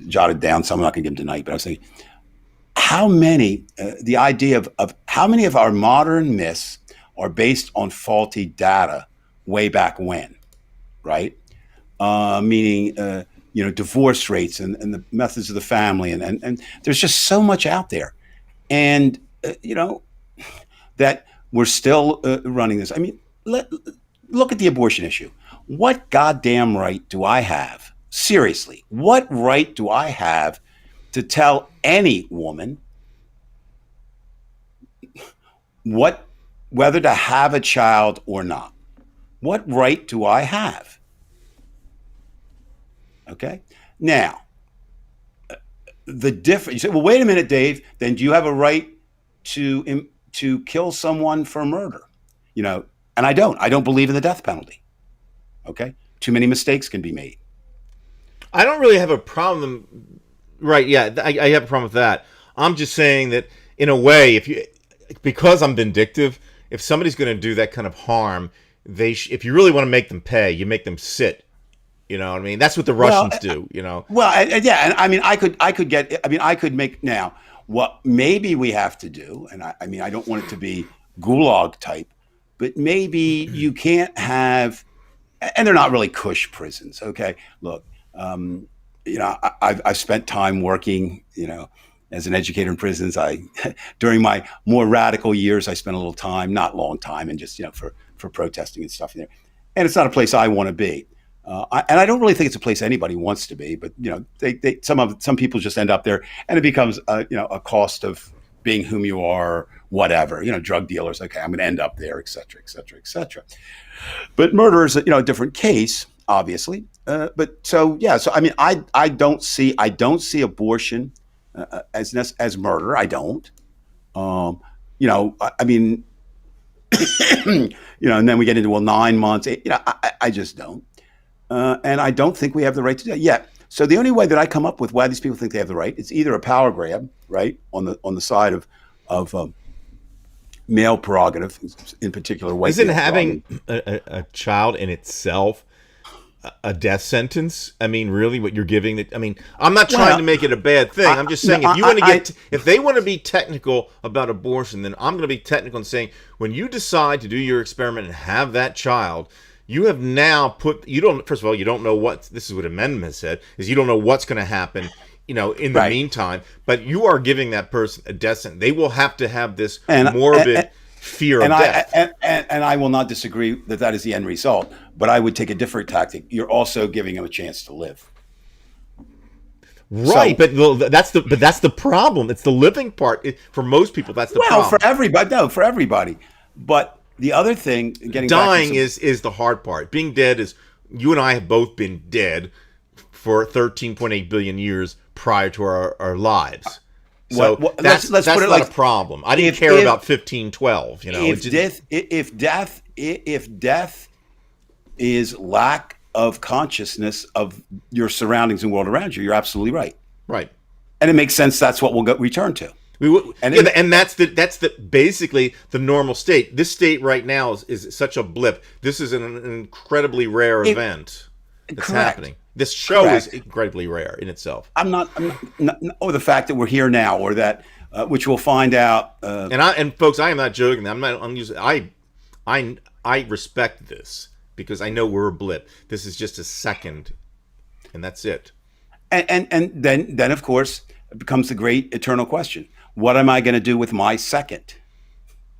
jotted down some. I'm not going to give them tonight. But I was thinking, the idea of how many of our modern myths are based on faulty data way back when, right? Meaning, divorce rates and the methods of the family. And there's just so much out there. And, that we're still running this. I mean, look at the abortion issue. What goddamn right do I have? Seriously, what right do I have to tell any woman whether to have a child or not? What right do I have? Okay. Now, the difference. You say, "Well, wait a minute, Dave. Then do you have a right to kill someone for murder?" And I don't. I don't believe in the death penalty. Okay. Too many mistakes can be made. I don't really have a problem. Right? Yeah, I have a problem with that. I'm just saying that in a way, because I'm vindictive, if somebody's going to do that kind of harm, if you really want to make them pay, you make them sit. You know what I mean? That's what the Russians do. Yeah, and I mean, I could make now what maybe we have to do, and I mean, I don't want it to be gulag type, but maybe you can't have, and they're not really cush prisons. Okay, look, I've spent time working, as an educator in prisons. During my more radical years, I spent a little time, not long time, and just for protesting and stuff there, and it's not a place I want to be. And I don't really think it's a place anybody wants to be, but some people just end up there, and it becomes a cost of being whom you are, whatever. Drug dealers. Okay, I'm going to end up there, et cetera, et cetera, et cetera. But murder is a different case, obviously. But so yeah, so I mean, I don't see abortion as murder. I don't. I mean, and then we get into 9 months. I just don't. And I don't think we have the right to do that yet. So the only way that I come up with why these people think they have the right, it's either a power grab, right, on the side of male prerogative, in particular white. Isn't having a child in itself a death sentence? I mean, really, what you're giving? I mean, I'm not trying to make it a bad thing. I'm just saying, if you want to if they want to be technical about abortion, then I'm going to be technical and saying, when you decide to do your experiment and have that child, you have now first of all, you don't know this is what amendment has said, is you don't know what's going to happen, in the meantime, but you are giving that person a death sentence. They will have to have this morbid fear of death. And I will not disagree that is the end result, but I would take a different tactic. You're also giving them a chance to live. Right, but that's the problem. It's the living part. For most people, that's the problem. Well, for everybody. No, for everybody. But the other thing, dying is the hard part. Being dead is, you and I have both been dead for 13.8 billion years prior to our lives. So that's not a problem. I didn't care about 1512. If death is lack of consciousness of your surroundings and world around you, you're absolutely right. Right, and it makes sense. That's what we'll return to. And that's basically the normal state. This state right now is such a blip. This is an incredibly rare event that's happening. This show is incredibly rare in itself. I'm not or the fact that we're here now, or that which we'll find out. And folks, I am not joking. I respect this. because I know we're a blip. This is just a second, and that's it. And then of course it becomes the great eternal question: what am I going to do with my second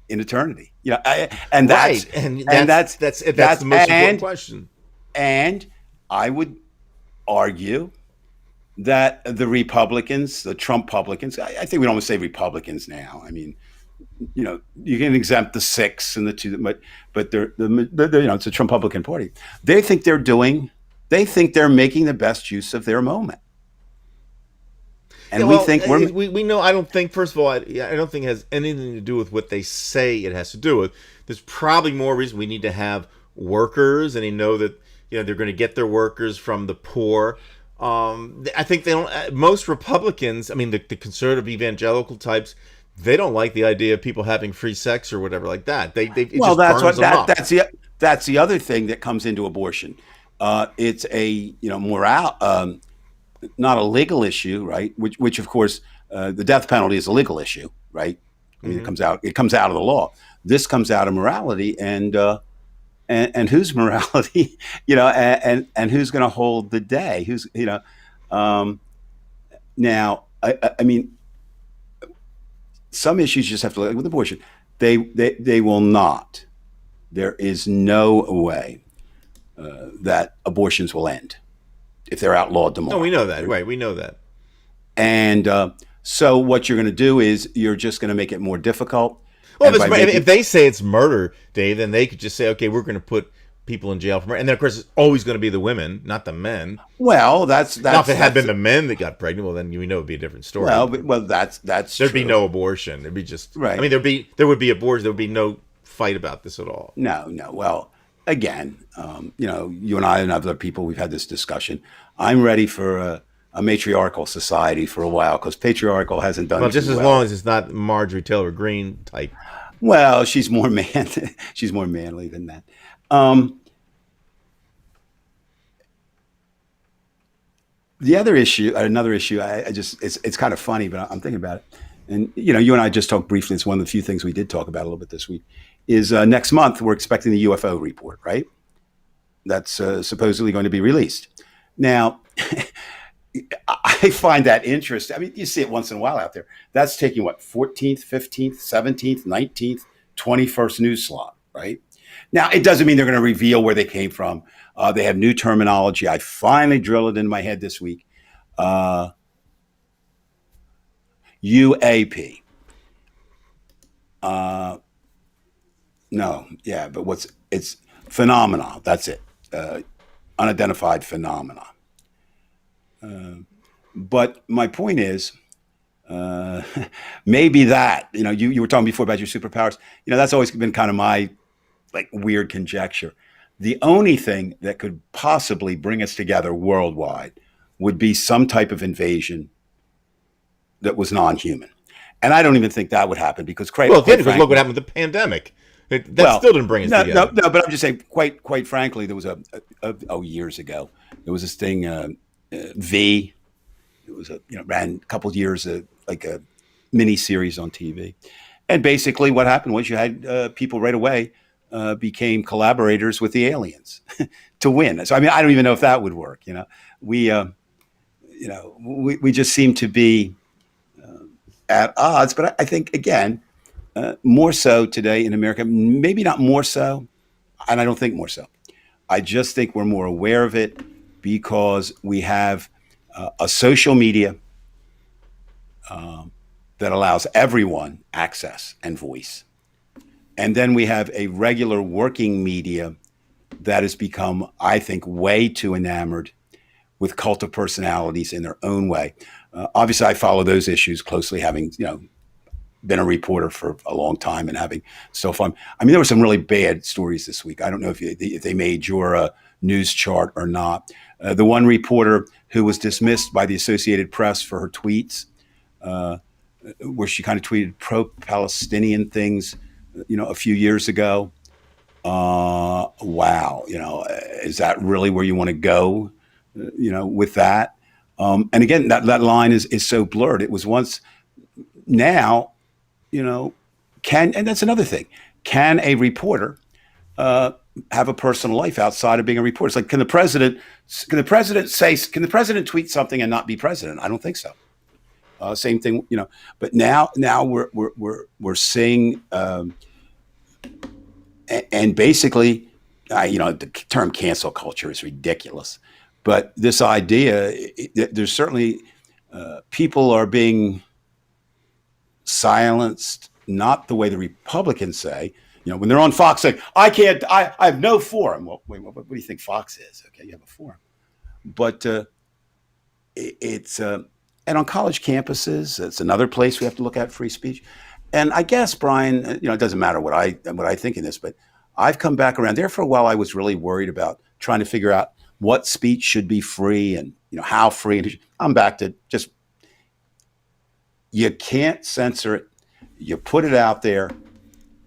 in eternity? And Right, and that's that's the most important question. and I would argue that the Republicans, the Trump publicans, I think we don't want to say Republicans now. I mean, you can exempt the six and the two, but it's a Trump Republican Party. They think they're making the best use of their moment, Yeah, and we well, think we're we know. I don't think. First of all, I don't think it has anything to do with what they say it has to do with. There's probably more reason we need to have workers, and they know that they're going to get their workers from the poor. I think they don't. Most Republicans, I mean, the conservative evangelical types, they don't like the idea of people having free sex or whatever like that. It well. just burns them up. That's the other thing that comes into abortion. It's a morale. Not a legal issue, right? Which of course, the death penalty is a legal issue, right? I mean, it comes out of the law. This comes out of morality, and whose morality, and who's going to hold the day? Now, I mean, some issues you just have to look with abortion. They will not. There is no way that abortions will end if they're outlawed tomorrow. No, we know that, right? We know that. And so what you're going to do is you're just going to make it more difficult. Well, if they say it's murder, Dave, then they could just say, okay, we're going to put people in jail for murder. And then, of course, it's always going to be the women, not the men. Well, that's now, if it had been the men that got pregnant, well, then we know it would be a different story. Well, that's there'd true. be no abortion. There'd be just right. I mean, there would be abortion. There would be no fight about this at all. No. Well, again, you and I and other people, we've had this discussion. I'm ready for a matriarchal society for a while because patriarchal hasn't done. Well, just as long as it's not Marjorie Taylor Greene type. Well, she's more she's more manly than that. The other issue, another issue, it's kind of funny, but I'm thinking about it. And you and I just talked briefly. It's one of the few things we did talk about a little bit this week. Is next month we're expecting the UFO report, right? That's supposedly going to be released. Now, I find that interesting. I mean, you see it once in a while out there. That's taking what, 14th, 15th, 17th, 19th, 21st news slot, right? Now, it doesn't mean they're going to reveal where they came from. They have new terminology. I finally drilled it into my head this week. UAP. No, yeah, but it's phenomena. That's it. Unidentified phenomena. But my point is, maybe that, you were talking before about your superpowers. That's always been kind of my weird conjecture. The only thing that could possibly bring us together worldwide would be some type of invasion that was non-human. And I don't even think that would happen because look what happened with the pandemic. Still didn't bring us together. No, but I'm just saying, quite frankly, there was years ago, there was this thing, V. It was ran a couple of years, like a mini series on TV. And basically what happened was you had people right away became collaborators with the aliens to win. So, I mean, I don't even know if that would work. We just seem to be at odds. But I think, again, more so today in America, maybe not more so, and I don't think more so. I just think we're more aware of it because we have a social media that allows everyone access and voice. And then we have a regular working media that has become, I think, way too enamored with cult of personalities in their own way. Obviously, I follow those issues closely, having been a reporter for a long time and having still fun. I mean, there were some really bad stories this week. I don't know if they made your news chart or not. The one reporter who was dismissed by the Associated Press for her tweets, where she kind of tweeted pro-Palestinian things, a few years ago. Wow, is that really where you want to go, with that? And again, that line is so blurred. It was once. Now, and that's another thing. Can a reporter have a personal life outside of being a reporter. It's like, can the president tweet something and not be president? I don't think so. Same thing, But now we're seeing, and basically, the term cancel culture is ridiculous. But this idea, there's certainly people are being silenced, not the way the Republicans say. When they're on Fox saying, I have no forum. Well, wait, what do you think Fox is? Okay, you have a forum. But it's and on college campuses, it's another place we have to look at free speech. And I guess, Brian, it doesn't matter what I think in this, but I've come back around. There for a while, I was really worried about trying to figure out what speech should be free and how free. And I'm back to just, you can't censor it. You put it out there,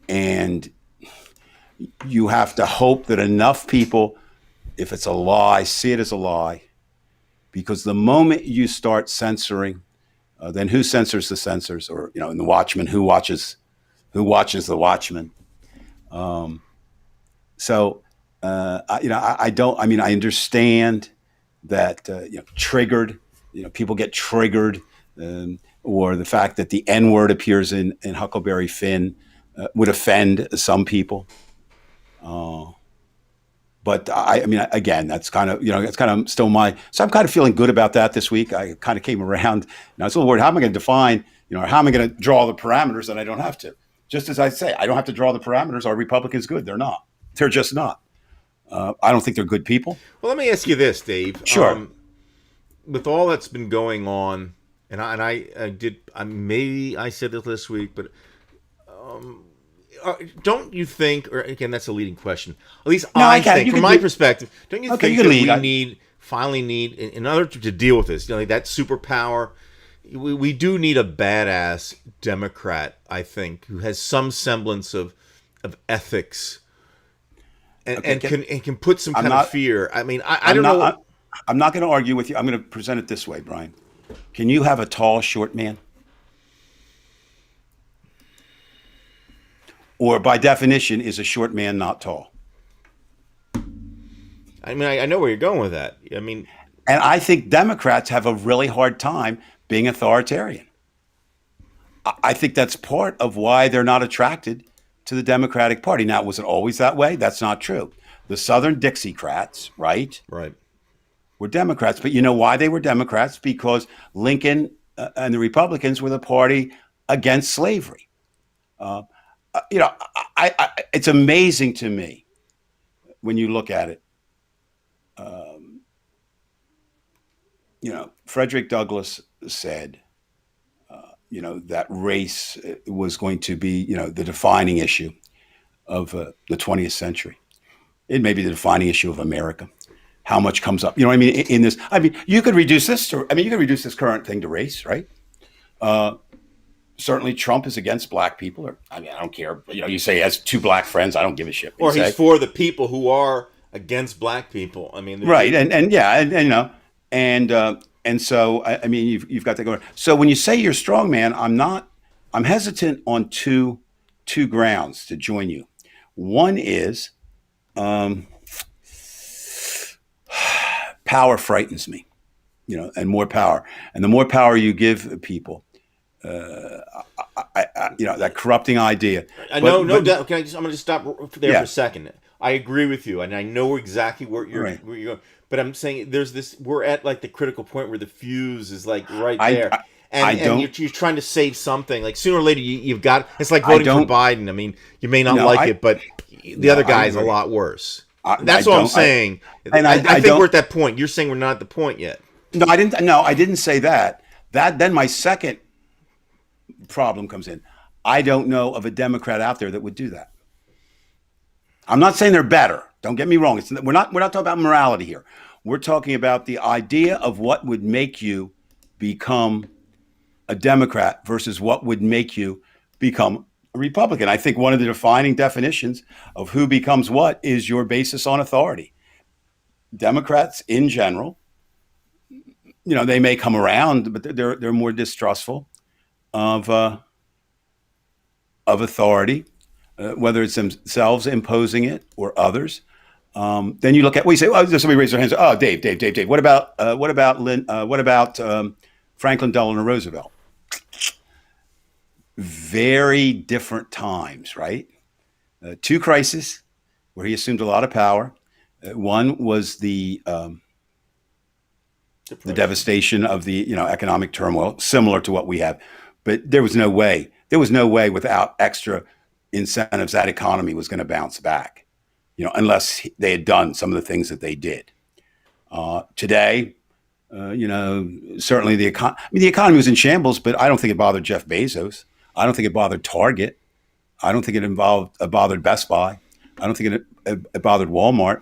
and you have to hope that enough people, if it's a lie, see it as a lie. Because the moment you start censoring, then who censors the censors? Or in the Watchmen, who watches the Watchmen? So I don't. I mean, I understand that triggered. People get triggered, or the fact that the N word appears in Huckleberry Finn would offend some people. But I mean, again, that's kind of, it's kind of still so I'm kind of feeling good about that this week. I kind of came around. I was a little worried, how am I going to define, or how am I going to draw the parameters that I don't have to? Just as I say, I don't have to draw the parameters. Are Republicans good? They're not. They're just not. I don't think they're good people. Well, let me ask you this, Dave. Sure. With all that's been going on, maybe I said this week, but don't you think, or again, that's a leading question. At least I think, from my perspective, don't you think that we finally need, in order to deal with this, like that superpower, we do need a badass Democrat, I think, who has some semblance of ethics and can put some kind of fear. I mean, I don't know. I'm not going to argue with you. I'm going to present it this way, Brian. Can you have a tall, short man? Or by definition, is a short man not tall? I mean, I know where you're going with that. I mean, and I think Democrats have a really hard time being authoritarian. I think that's part of why they're not attracted to the Democratic Party. Now, was it always that way? That's not true. The Southern Dixiecrats, right, were Democrats. But you know why they were Democrats? Because Lincoln and the Republicans were the party against slavery. It's amazing to me when you look at it. Frederick Douglass said, that race was going to be, the defining issue of the 20th century. It may be the defining issue of America. How much comes up? You know what I mean? In this, you could reduce this this current thing to race, right? Certainly Trump is against black people. I don't care. You say he has 2 black friends. I don't give a shit. Or he's for the people who are against black people. I mean, right. And so, you've got to go. So when you say you're strong man, I'm hesitant on two grounds to join you. One is, power frightens me, and more power. And the more power you give people, that corrupting idea. I'm going to stop there for a second. I agree with you, and I know exactly where you're going. But I'm saying there's this. We're at like the critical point where the fuse is like right there, and you're trying to save something. Like sooner or later, you've got. It's like voting for Biden. I mean, you may not like it, but the other guy is a lot worse. That's what I'm saying. I think we're at that point. You're saying we're not at the point yet. No, I didn't. No, I didn't say that. Then my second problem comes in. I don't know of a Democrat out there that would do that. I'm not saying they're better. Don't get me wrong. We're not talking about morality here. We're talking about the idea of what would make you become a Democrat versus what would make you become a Republican. I think one of the defining definitions of who becomes what is your basis on authority. Democrats in general, they may come around, but they're more distrustful of authority. whether it's themselves imposing it or others. Then you look at, well, you say, oh, somebody raise their hands. Oh, Dave. What about Franklin Delano Roosevelt? Very different times, right? Two crises where he assumed a lot of power. One was the devastation of the economic turmoil, similar to what we have, but there was no way. There was no way without extra incentives that economy was going to bounce back, unless they had done some of the things that they did. Today, certainly the economy was in shambles, but I don't think it bothered Jeff Bezos. I don't think it bothered Target. I don't think it bothered Best Buy. I don't think it bothered Walmart.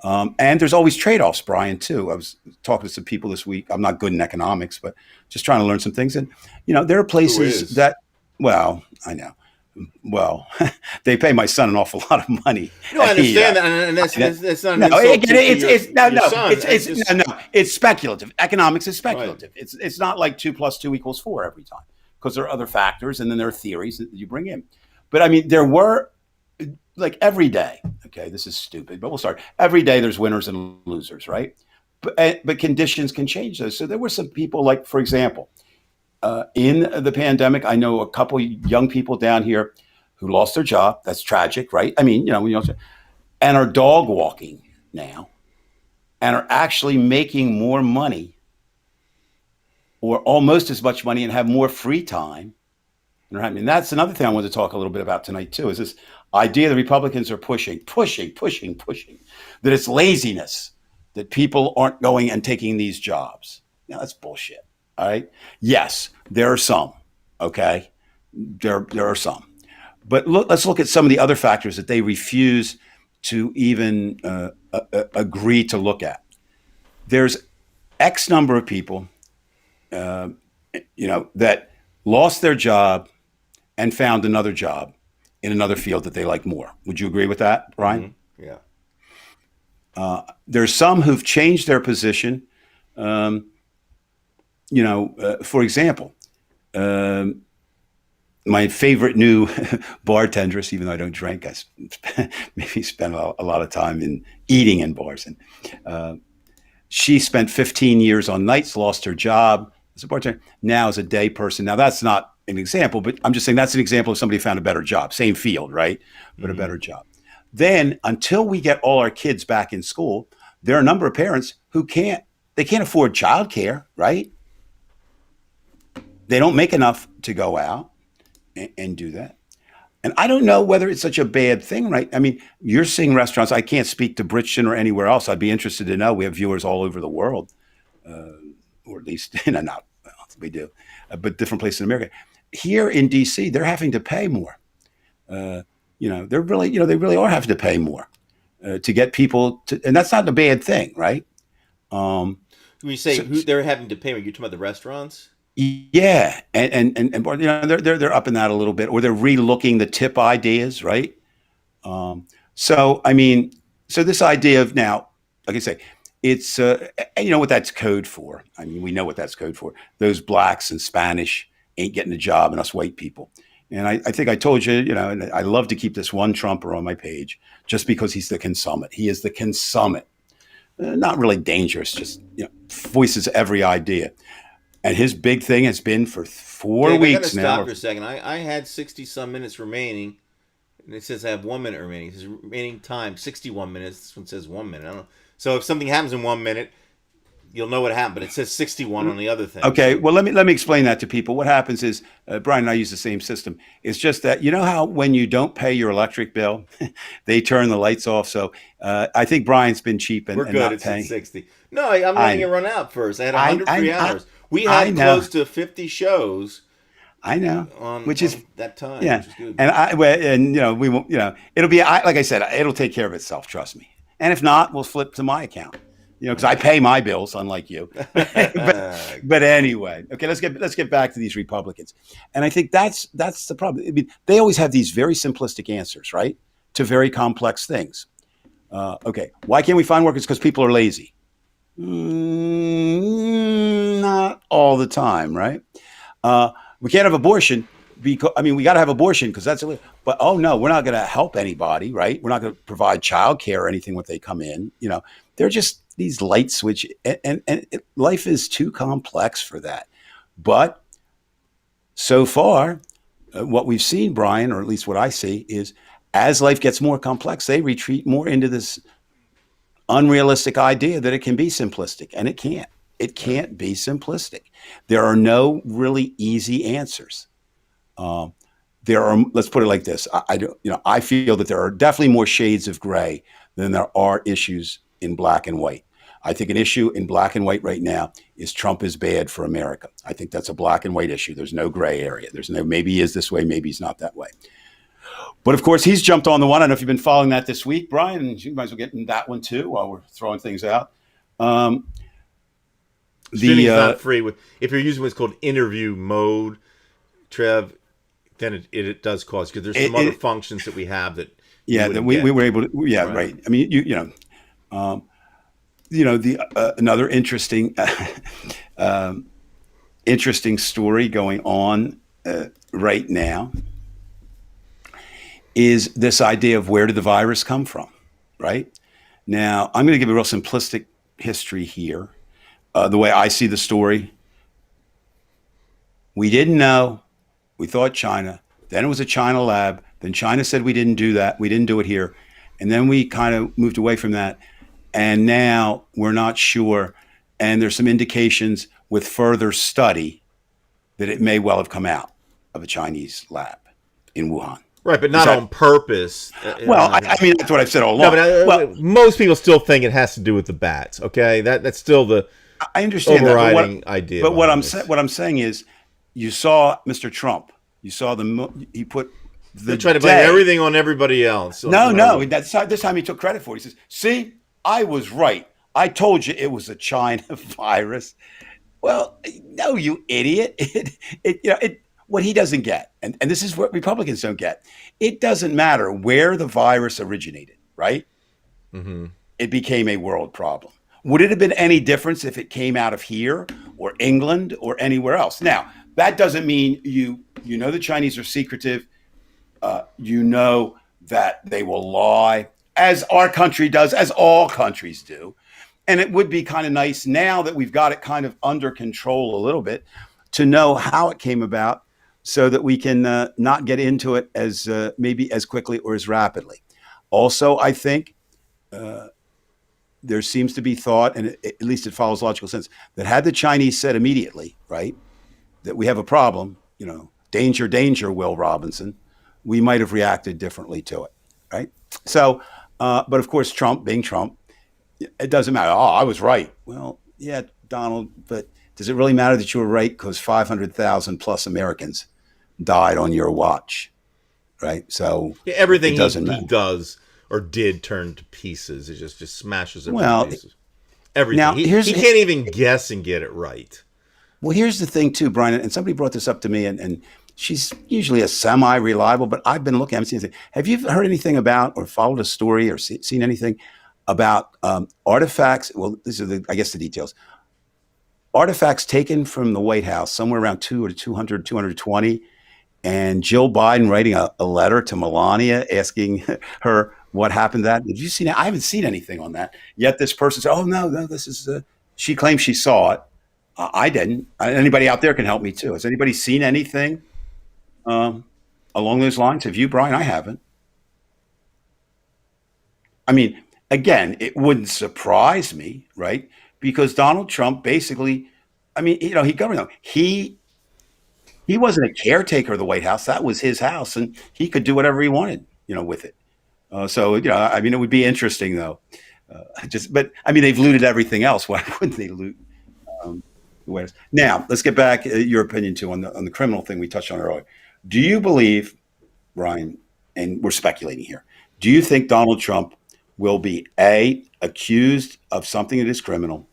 And there's always trade-offs, Brian, too. I was talking to some people this week. I'm not good in economics, but just trying to learn some things. And, there are places that, well, I know. Well, they pay my son an awful lot of money. No, I understand that, and that's not an insult it's speculative. Economics is speculative. Right. It's not like 2 + 2 = 4 every time, because there are other factors, and then there are theories that you bring in. But there were, like, every day. Okay, this is stupid, but we'll start. Every day there's winners and losers, right? But conditions can change those. So there were some people, like, for example, in the pandemic, I know a couple young people down here who lost their job. That's tragic, right? And are dog walking now and are actually making more money, or almost as much money, and have more free time. And that's another thing I want to talk a little bit about tonight, too, is this idea the Republicans are pushing, that it's laziness that people aren't going and taking these jobs. Now, that's bullshit. All right. Yes, there are some. Okay. There are some. But let's look at some of the other factors that they refuse to even agree to look at. There's X number of people, that lost their job and found another job in another field that they like more. Would you agree with that, Brian? Mm-hmm. Yeah. There's some who've changed their position. For example, my favorite new bartendress, even though I don't drink, I maybe spend a lot of time in eating in bars. And she spent 15 years on nights, lost her job as a bartender, now as a day person. Now, that's not an example, but I'm just saying that's an example of somebody who found a better job, same field, right? But a better job. Then, until we get all our kids back in school, there are a number of parents who can't afford childcare, right? They don't make enough to go out and do that. And I don't know whether it's such a bad thing, right? You're seeing restaurants. I can't speak to Bridgeton or anywhere else. I'd be interested to know. We have viewers all over the world, or at least, not we do, but different places in America. Here in D.C., they're having to pay more. They really are having to pay more to get people to, and that's not a bad thing, right? When you say they're having to pay, are you talking about the restaurants? Yeah, and they're upping that a little bit, or they're relooking the tip ideas, right? So this idea of now, like I say, it's what that's code for. We know what that's code for. Those blacks and Spanish ain't getting a job, and us white people. And I think I told you, and I love to keep this one Trumper on my page just because he's the consummate. He is the consummate. Not really dangerous, just voices every idea. And his big thing has been for 4 weeks now. Stop for a second. I had 60-some minutes remaining, and it says I have 1 minute remaining. It says remaining time 61 minutes. This one says 1 minute. I don't know. So if something happens in 1 minute, you'll know what happened. But it says 61 on the other thing. Okay. Well, let me explain that to people. What happens is Brian and I use the same system. It's just that how when you don't pay your electric bill, they turn the lights off. So I think Brian's been cheap and we're good. Not it's paying. 60. No, I'm letting it run out first. I had 103 hours. We had close to 50 shows. I know, which is that time. Yeah, which is good. And we won't. It'll be like I said. It'll take care of itself. Trust me. And if not, we'll flip to my account. Because I pay my bills, unlike you. but anyway, okay. Let's get back to these Republicans. And I think that's the problem. They always have these very simplistic answers, right, to very complex things. Okay, why can't we find workers? Because people are lazy. Not all the time, right? We can't have abortion because I mean, we got to have abortion because that's illegal. But oh no, we're not going to help anybody, right? We're not going to provide child care or anything when they come in. They're just these light switch, and life is too complex for that. But so far, what we've seen, Brian, or at least what I see, is as life gets more complex, they retreat more into this unrealistic idea that it can be simplistic, and it can't. It can't be simplistic. There are no really easy answers. Um, there are. Let's put it like this. I feel that there are definitely more shades of gray than there are issues in black and white. I think an issue in black and white right now is Trump is bad for America. I think that's a black and white issue. There's no gray area. There's no maybe he is this way, maybe he's not that way. But of course, he's jumped on the one. I don't know if you've been following that this week, Brian. And you might as well get in that one too while we're throwing things out. Um, Streaming's the not free. If you're using what's called interview mode, Trev, then it does cost, because there's some other functions that we have that that we were able to. Yeah, right. I mean, another interesting interesting story going on right now is this idea of where did the virus come from, right? Now, I'm going to give a real simplistic history here. The way I see the story, we didn't know. We thought China. Then it was a China lab. Then China said we didn't do that. We didn't do it here. And then we kind of moved away from that. And now we're not sure. And there's some indications with further study that it may well have come out of a Chinese lab in Wuhan. Right, but not on purpose. Well, I mean, that's what I've said all along. No, but most people still think it has to do with the bats. Okay, that's still the I understand overriding idea. But what I'm saying is, you saw Mr. Trump. You saw he put they try to blame everything on everybody else. No. This time he took credit for it. He says, "See, I was right. I told you it was a China virus." Well, no, you idiot. What he doesn't get, and this is what Republicans don't get, it doesn't matter where the virus originated, right? Mm-hmm. It became a world problem. Would it have been any difference if it came out of here or England or anywhere else? Now, that doesn't mean you know the Chinese are secretive. You know that they will lie, as our country does, as all countries do. And it would be kind of nice now that we've got it kind of under control a little bit to know how it came about, so that we can not get into it as maybe as quickly or as rapidly. Also, I think there seems to be thought, and at least it follows logical sense, that had the Chinese said immediately, right, that we have a problem, danger, danger, Will Robinson, we might have reacted differently to it, right? So, but of course, Trump, being Trump, it doesn't matter. Oh, I was right. Well, yeah, Donald, but does it really matter that you were right? Because 500,000 plus Americans died on your watch, right? So everything he does or did turn to pieces. It just smashes it to pieces. Everything. Now, he can't even guess and get it right. Well, here's the thing too, Brian, and somebody brought this up to me, and she's usually a semi-reliable, but I've been looking, I haven't seen anything. Have you heard anything about or followed a story or seen anything about artifacts? Well, these are I guess the details. Artifacts taken from the White House, somewhere around 200, 220, and Jill Biden writing a letter to Melania asking her what happened to that. Did you see that? I haven't seen anything on that. Yet this person said, oh, no, this is, she claims she saw it. I didn't. Anybody out there can help me too. Has anybody seen anything along those lines? Have you, Brian? I haven't. I mean, again, it wouldn't surprise me, right? Because Donald Trump basically, I mean, he governed them. He wasn't a caretaker of the White House. That was his house, and he could do whatever he wanted, with it. So, I mean, it would be interesting though. But I mean, they've looted everything else. Why wouldn't they loot the White House? Now, let's get back your opinion too on the criminal thing we touched on earlier. Do you believe, Brian, and we're speculating here, do you think Donald Trump will be accused of something that is criminal,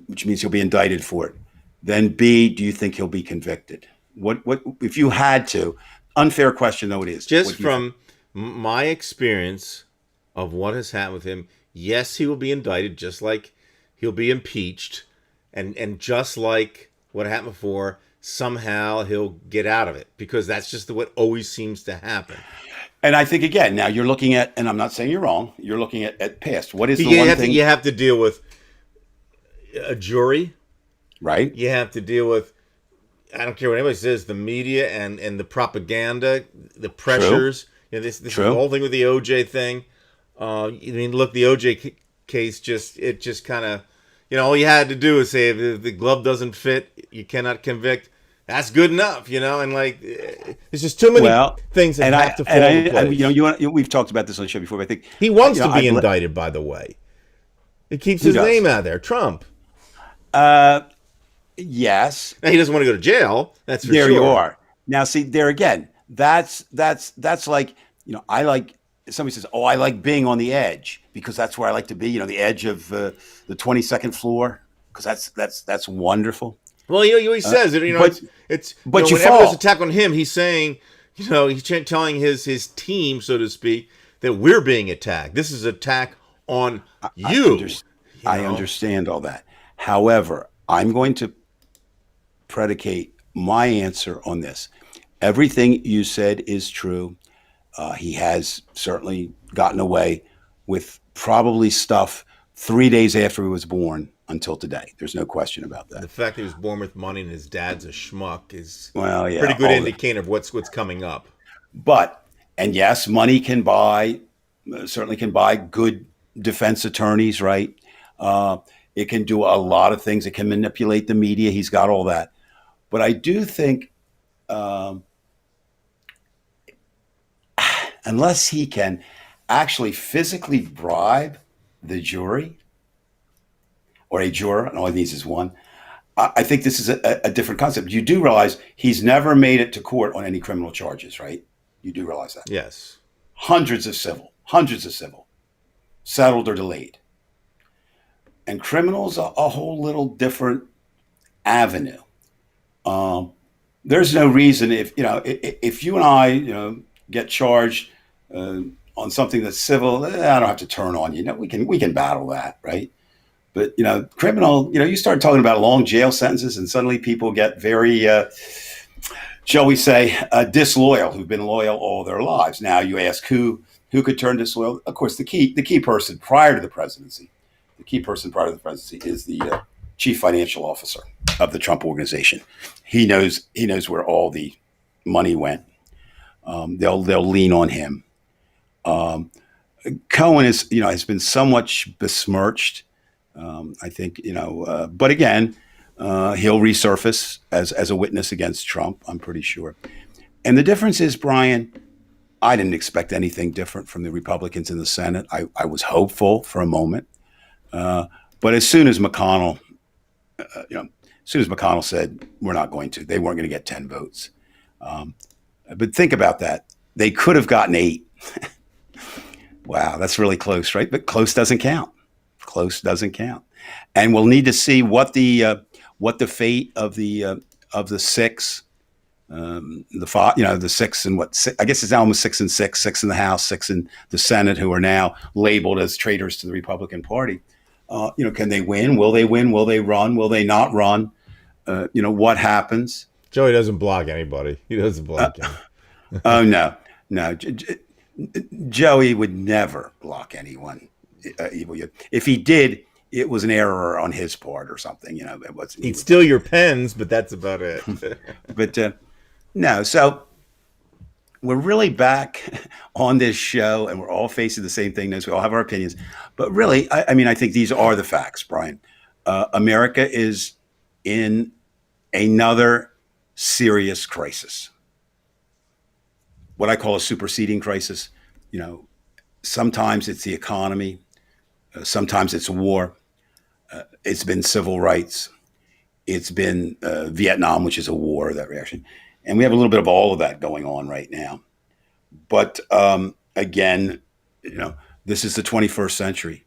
which means he'll be indicted for it? Then B, do you think he'll be convicted? What if you had to? Unfair question though it is. Just from my experience of what has happened with him, yes, he will be indicted, just like he'll be impeached, and just like what happened before, somehow he'll get out of it, because that's just what always seems to happen. And I think, again, now you're looking at, and I'm not saying you're wrong, you're looking at past. What is the You one have to, thing? you have to deal with a jury. Right? You have to deal with, I don't care what anybody says, the media and the propaganda, the True. pressures. This is the True. whole thing with the OJ thing. I mean, look, the OJ case just kind of, all you had to do is say, if the glove doesn't fit, you cannot convict. That's good enough, and like, there's just too many Well, things that and have to fall into place. we've talked about this on the show before, but I think, He wants to I be indicted, by the way. It keeps who his does? name out there, Trump. Yes. Now, he doesn't want to go to jail. That's for There you sure. are. Now, see, there again, that's like, I like, somebody says, oh, I like being on the edge because that's where I like to be, the edge of the 22nd floor, because that's wonderful. Well, he says it. but It's but you whenever there's fall. attack on him, he's saying, he's telling his team, so to speak, that we're being attacked. This is an attack on you. I understand all that. However, I'm going to predicate my answer on this. Everything you said is true. He has certainly gotten away with probably stuff 3 days after he was born until today. There's no question about The that. fact that he was born with money and his dad's a schmuck is Well, pretty yeah, good indicator of what's coming up. but and yes, money can buy certainly can buy good defense attorneys, right? It can do a lot of things. It can manipulate the media. He's got all that. But I do think, unless he can actually physically bribe the jury or a juror, and all he needs is one, I think this is a different concept. You do realize he's never made it to court on any criminal charges, right? You do realize that. Yes. Hundreds of civil, settled or delayed. And criminals, a whole little different avenue. There's no reason if you and I get charged on something that's civil, I don't have to turn on you. We can battle that, right? But criminal, you start talking about long jail sentences, and suddenly people get very, shall we say, disloyal, who've been loyal all their lives. Now you ask who could turn disloyal. Of course, the key person prior to the presidency is the chief financial officer of the Trump organization. He knows where all the money went. They'll lean on him. Cohen has been somewhat besmirched. I think but again, he'll resurface as a witness against Trump, I'm pretty sure. And the difference is, Brian, I didn't expect anything different from the Republicans in the Senate. I was hopeful for a moment, but as soon as McConnell said we're not going to, they weren't going to get 10 votes. But think about that. They could have gotten 8. Wow, that's really close, right? But close doesn't count. Close doesn't count. And we'll need to see what the fate of the 6, the 5, the 6 and what 6, I guess it's now almost 6 and 6, 6 in the House, 6 in the Senate, who are now labeled as traitors to the Republican Party. Can they win? Will they win? Will they run? Will they not run? What happens? Joey doesn't block anybody. He doesn't block him. Oh, no. Joey would never block anyone. If he did, it was an error on his part or something. It wasn't. He'd steal your pens, but that's about it. But no. So we're really back on this show, and we're all facing the same thing. We all have our opinions, but really, I think these are the facts, Brian. America is in another serious crisis. What I call a superseding crisis. Sometimes it's the economy. Sometimes it's war. It's been civil rights. It's been Vietnam, which is a war, that reaction. And we have a little bit of all of that going on right now. But again, this is the 21st century.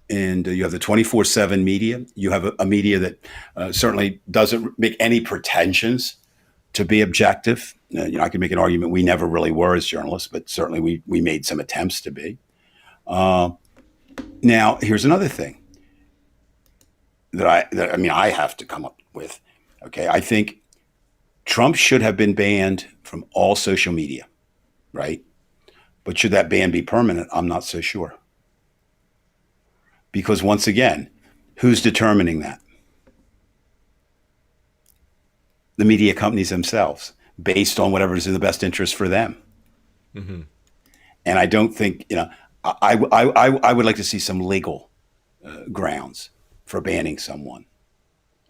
And you have the 24/7 media. You have a media that certainly doesn't make any pretensions to be objective. I can make an argument we never really were as journalists, but certainly we made some attempts to be. Now, here's another thing that I have to come up with. Okay, I think Trump should have been banned from all social media, right? But should that ban be permanent? I'm not so sure. Because once again, who's determining that? The media companies themselves, based on whatever is in the best interest for them. Mm-hmm. And I don't think, I would like to see some legal grounds for banning someone.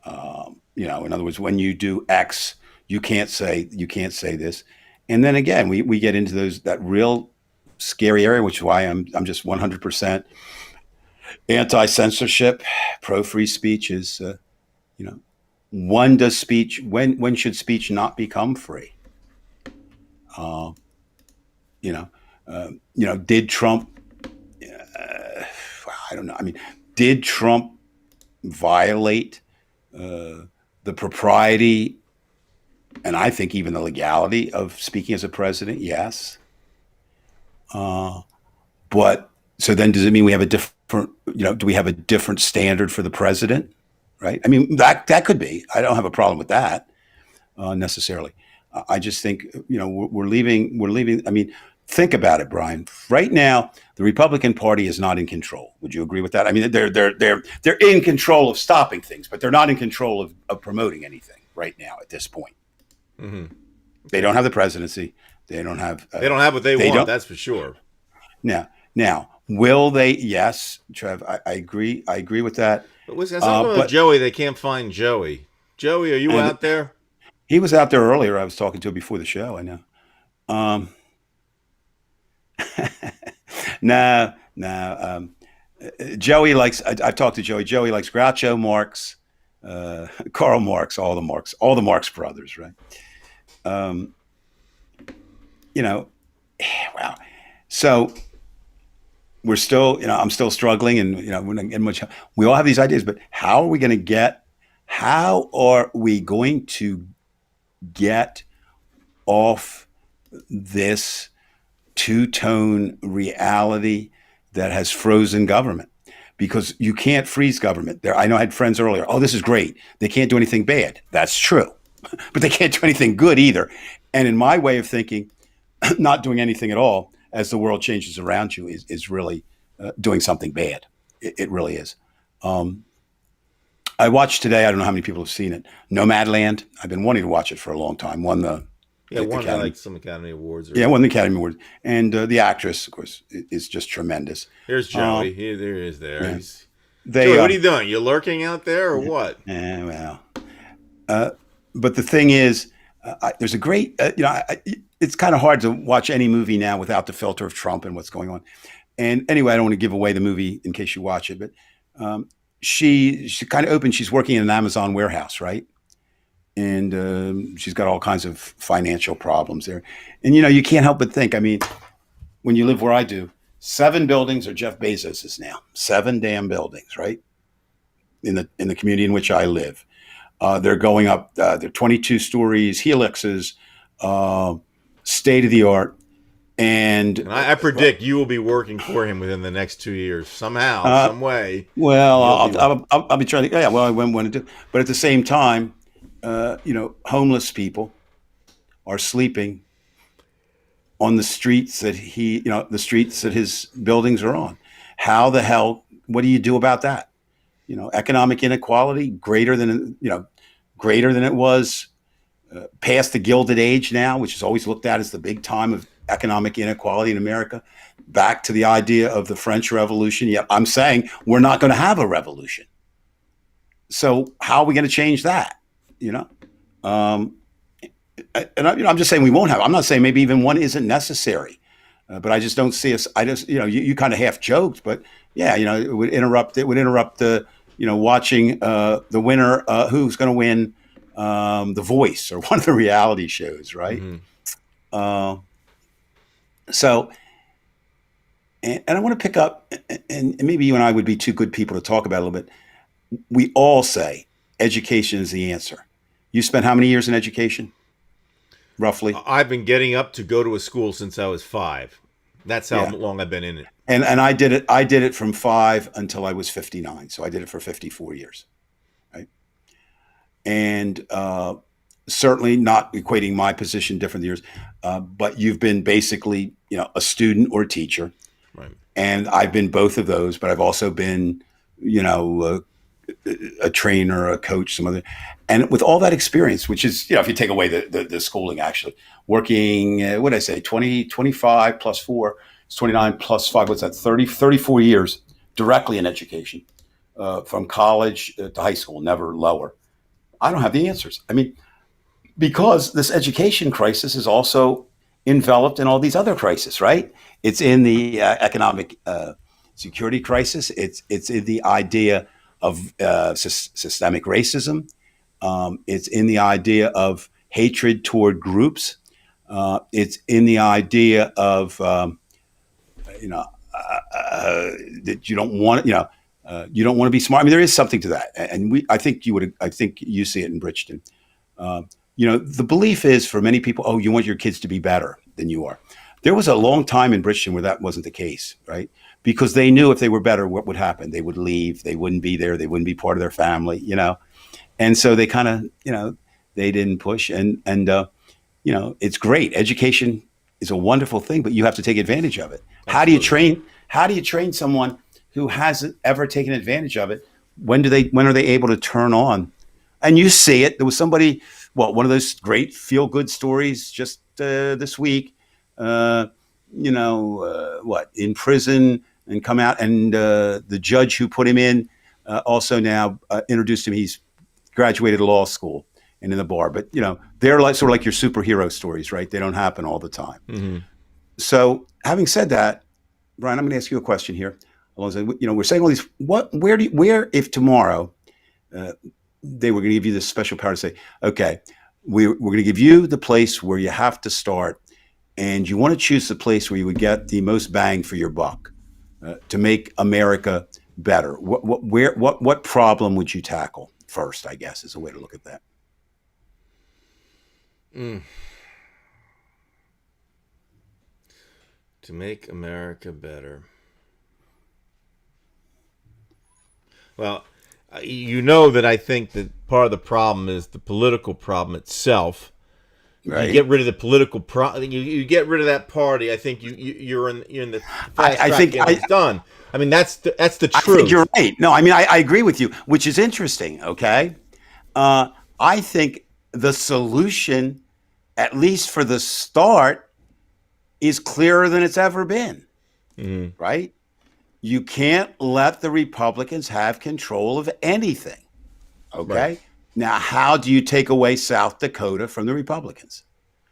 In other words, when you do X, you can't say this. And then again, we get into that real scary area, which is why I'm just 100% anti-censorship, pro-free speech is, when does speech, when should speech not become free? Uh, you know, did Trump, I don't know. I mean, did Trump violate the propriety and I think even the legality of speaking as a president? Yes. But so then does it mean we have a different, do we have a different standard for the president? Right. I mean, that could be. I don't have a problem with that necessarily. I just think, we're leaving. I mean, think about it, Brian. Right now, the Republican Party is not in control. Would you agree with that? I mean, they're in control of stopping things, but they're not in control of promoting anything right now at this point. Mm-hmm. They don't have the presidency. They don't have. They don't have what they want. Don't. That's for sure. Now, will they? Yes, Trev. I agree. I agree with that. But listen, with Joey, they can't find Joey. Joey, are you out there? He was out there earlier. I was talking to him before the show. I know. No. Joey likes. I've talked to Joey. Joey likes Groucho Marx, Karl Marx, all the Marx brothers, right? Wow. So we're still, I'm still struggling, and we're not getting much. We all have these ideas, but how are we going to get off this two-tone reality that has frozen government? Because you can't freeze government. I know I had friends earlier. Oh, this is great. They can't do anything bad. That's true, but they can't do anything good either. And in my way of thinking, not doing anything at all as the world changes around you is really doing something bad. It really is. I watched today. I don't know how many people have seen it. Nomadland. I've been wanting to watch it for a long time. Won the some Academy Awards. Won the Academy Awards. And the actress, of course, is just tremendous. Here's Joey. There he is. There. Yeah. Joey, what are you doing? You lurking out there or what? Well. But the thing is, there's a great. It's kind of hard to watch any movie now without the filter of Trump and what's going on. And anyway, I don't want to give away the movie in case you watch it, but she kind of opened. She's working in an Amazon warehouse, right? And she's got all kinds of financial problems there. And you can't help but think. I mean, when you live where I do, 7 buildings are Jeff Bezos's now. 7 damn buildings, right? In the community in which I live, they're going up. They're 22 stories, helixes, state of the art. And I predict you will be working for him within the next 2 years somehow, some way. Well, I'll be trying to. Yeah, well, I wouldn't want to do. But at the same time, homeless people are sleeping on the streets that the streets that his buildings are on. How the hell? What do you do about that? Economic inequality greater than it was past the Gilded Age now, which is always looked at as the big time of economic inequality in America, back to the idea of the French Revolution. Yet I'm saying we're not going to have a revolution. So how are we going to change that? I'm just saying we won't have. I'm not saying maybe even one isn't necessary, but I just don't see us. I just, you kind of half joked, but yeah, it would interrupt the, watching the winner, who's going to win The Voice or one of the reality shows, right? Mm-hmm. So, and I want to pick up, and maybe you and I would be two good people to talk about it a little bit. We all say education is the answer. You spent how many years in education, roughly? I've been getting up to go to a school since I was 5. That's how long I've been in it. And I did it from 5 until I was 59. So I did it for 54 years, right? and certainly not equating my position different than yours, but you've been basically, a student or a teacher, Right. and I've been both of those, but I've also been, a trainer, a coach, some other, and with all that experience, which is, if you take away the schooling, actually working, what did I say, 25 plus 4, it's 29 plus 5, what's that, 34 years directly in education, from college to high school, never lower. I don't have the answers. I mean, because this education crisis is also enveloped in all these other crises, right? It's in the economic security crisis. It's in the idea of systemic racism. It's in the idea of hatred toward groups. It's in the idea of that you don't want you don't want to be smart. I mean, there is something to that, and I think you see it in Bridgeton. The belief is for many people, oh, you want your kids to be better than you are. There was a long time in Bridgeton where that wasn't the case, right? Because they knew if they were better, what would happen? They would leave. They wouldn't be there. They wouldn't be part of their family, And so they kind of, they didn't push. And it's great. Education is a wonderful thing, but you have to take advantage of it. Absolutely. How do you train someone who hasn't ever taken advantage of it? When are they able to turn on? And you see it. There was somebody, one of those great feel-good stories just this week, in prison and come out. And the judge who put him in also now introduced him. He's graduated law school and in the bar. But, they're sort of like your superhero stories, right? They don't happen all the time. Mm-hmm. So having said that, Brian, I'm going to ask you a question here. We're saying all these, where if tomorrow they were going to give you this special power to say, okay, we're going to give you the place where you have to start, and you want to choose the place where you would get the most bang for your buck to make America better. What problem would you tackle first? I guess is a way to look at that. To make America better. Well, that I think that part of the problem is the political problem itself. Right. You get rid of the political problem. You get rid of that party. I think you're in the fast track. It's done. I mean, that's the truth. I think you're right. No, I mean, I agree with you, which is interesting. Okay, I think the solution, at least for the start, is clearer than it's ever been. Mm-hmm. Right? You can't let the Republicans have control of anything. Okay. Right. Now, how do you take away South Dakota from the Republicans?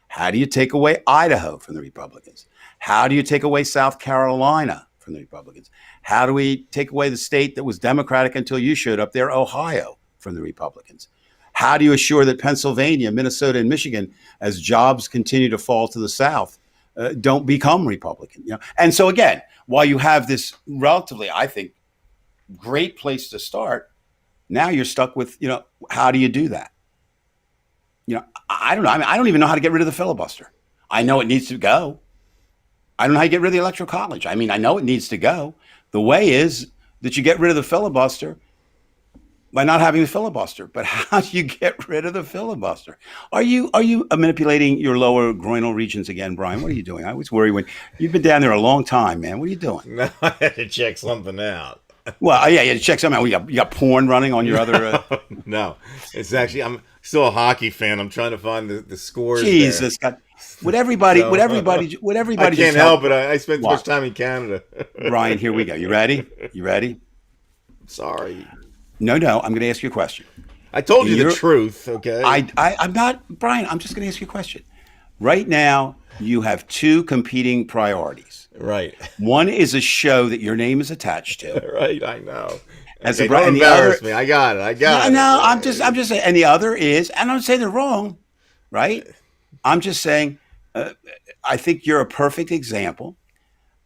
How do you take away Idaho from the Republicans? How do you take away South Carolina from the Republicans? How do we take away the state that was Democratic until you showed up there, Ohio, from the Republicans? How do you assure that Pennsylvania, Minnesota, and Michigan, as jobs continue to fall to the South, don't become Republican? And so again, while you have this relatively, I think, great place to start, now you're stuck with, how do you do that? I don't know. I mean, I don't even know how to get rid of the filibuster. I know it needs to go. I don't know how you get rid of the Electoral College. I mean, I know it needs to go. The way is that you get rid of the filibuster by not having the filibuster. But how do you get rid of the filibuster? Are you manipulating your lower groinal regions again, Brian? What are you doing? I always worry when you've been down there a long time, man. What are you doing? No, I had to check something out. Well, yeah, you had to check something out. You got porn running on your other. No, it's actually I'm still a hockey fan. I'm trying to find the scores. Jesus, God. Would everybody? I can't help it. I spent too much time in Canada. Brian, here we go. You ready? Sorry. No. I'm going to ask you a question. I told you the truth. Okay. I'm not, Brian. I'm just going to ask you a question. Right now, you have two competing priorities. Right. One is a show that your name is attached to. Right. I know. Don't embarrass me. I got it. No. I'm just saying. And the other is, and I'm saying they're wrong, right? I'm just saying. I think you're a perfect example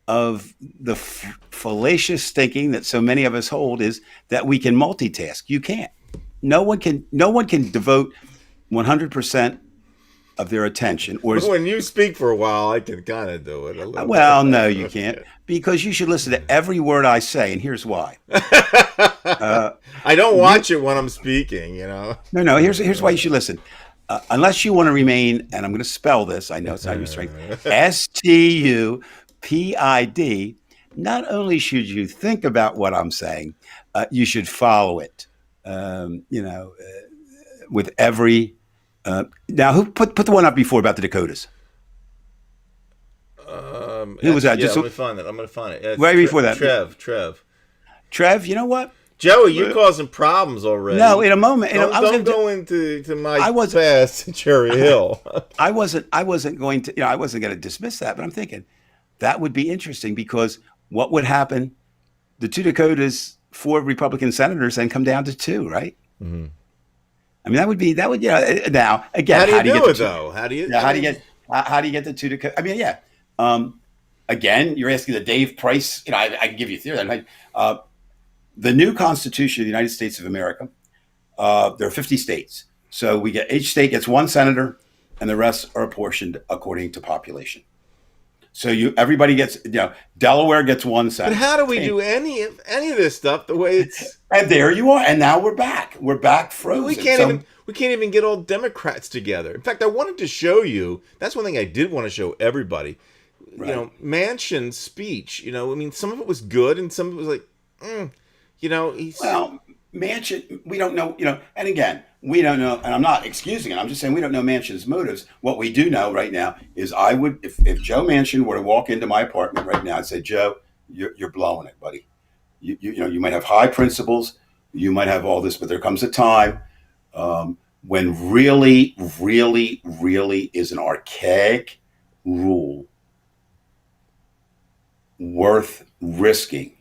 of the fallacious thinking that so many of us hold is that we can multitask. You can't. No one can devote 100% of their attention. Or when you speak for a while, I can kind of do it a little bit. No, you can't. Because you should listen to every word I say, and here's why. I don't You watch it when I'm speaking. no. Here's why you should listen. Unless you want to remain, and I'm going to spell this. I know it's not your strength. Stupid. Not only should you think about what I'm saying, you should follow it. With every. Now, who put the one up before about the Dakotas? Who was that? Yeah, Just I'm gonna find it. Yeah, it's right before that. Trev. Trev, you know what? Joey, you're causing problems already. No, in a moment. Don't go into my I was past Cherry Hill. I wasn't going to. I wasn't going to dismiss that, but I'm thinking that would be interesting because what would happen? The two Dakotas, 4 Republican senators, then come down to 2, right? Mm-hmm. I mean, that would. Now again, How do you do it though? How do you get the 2 Dakotas? I mean, yeah. Again, you're asking the Dave Price. I can give you a theory. Right? The new Constitution of the United States of America. There are 50 states, so each state gets 1 senator, and the rest are apportioned according to population. So everybody gets. Delaware gets 1 senator. But how do we do any of this stuff the way it's? And there you are. And now we're back. We're back frozen. We can't even get all Democrats together. In fact, I wanted to show you. That's one thing I did want to show everybody. Right. Manchin's speech. I mean, some of it was good, and some of it was like, Well, Manchin, we don't know. And again, we don't know. And I'm not excusing it. I'm just saying we don't know Manchin's motives. What we do know right now is I would, if Joe Manchin were to walk into my apartment right now, I'd say, Joe, you're blowing it, buddy. You might have high principles, you might have all this, but there comes a time when really, really, really is an archaic rule worth risking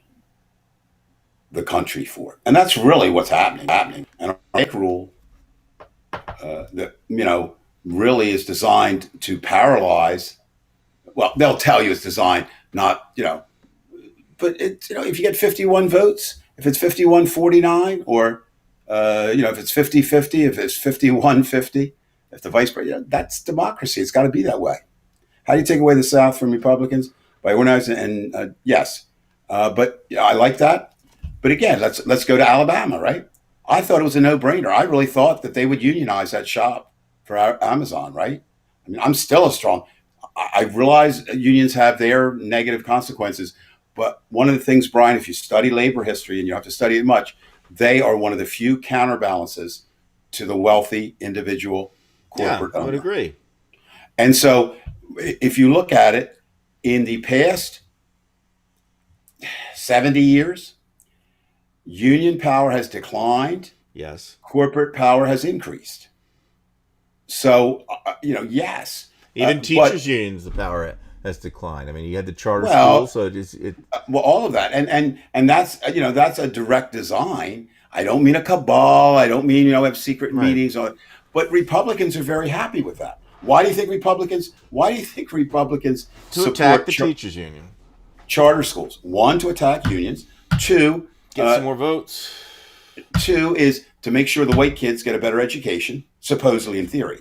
the country for. And that's really what's happening. An archaic rule that, really is designed to paralyze. Well, they'll tell you it's designed not, but it's, if you get 51 votes, if it's 51-49, or, if it's 50-50, if it's 51-50, if the vice president, that's democracy. It's got to be that way. How do you take away the South from Republicans? By organizing, and yes. But I like that. But again, let's go to Alabama, right? I thought it was a no-brainer. I really thought that they would unionize that shop for Amazon, right? I mean, I'm still I realize unions have their negative consequences, but one of the things, Brian, if you study labor history, and you have to study it much, they are one of the few counterbalances to the wealthy individual corporate owner. I would agree. And so if you look at it, in the past 70 years, union power has declined. Yes. Corporate power has increased. So, yes. Even teachers' unions, the power has declined. I mean, you had the charter schools, so well, all of that, and that's that's a direct design. I don't mean a cabal. I don't mean have secret meetings, but Republicans are very happy with that. Why do you think Republicans to attack the teachers' union, charter schools? 1, to attack unions. 2, get some more votes. 2 is to make sure the white kids get a better education, supposedly in theory.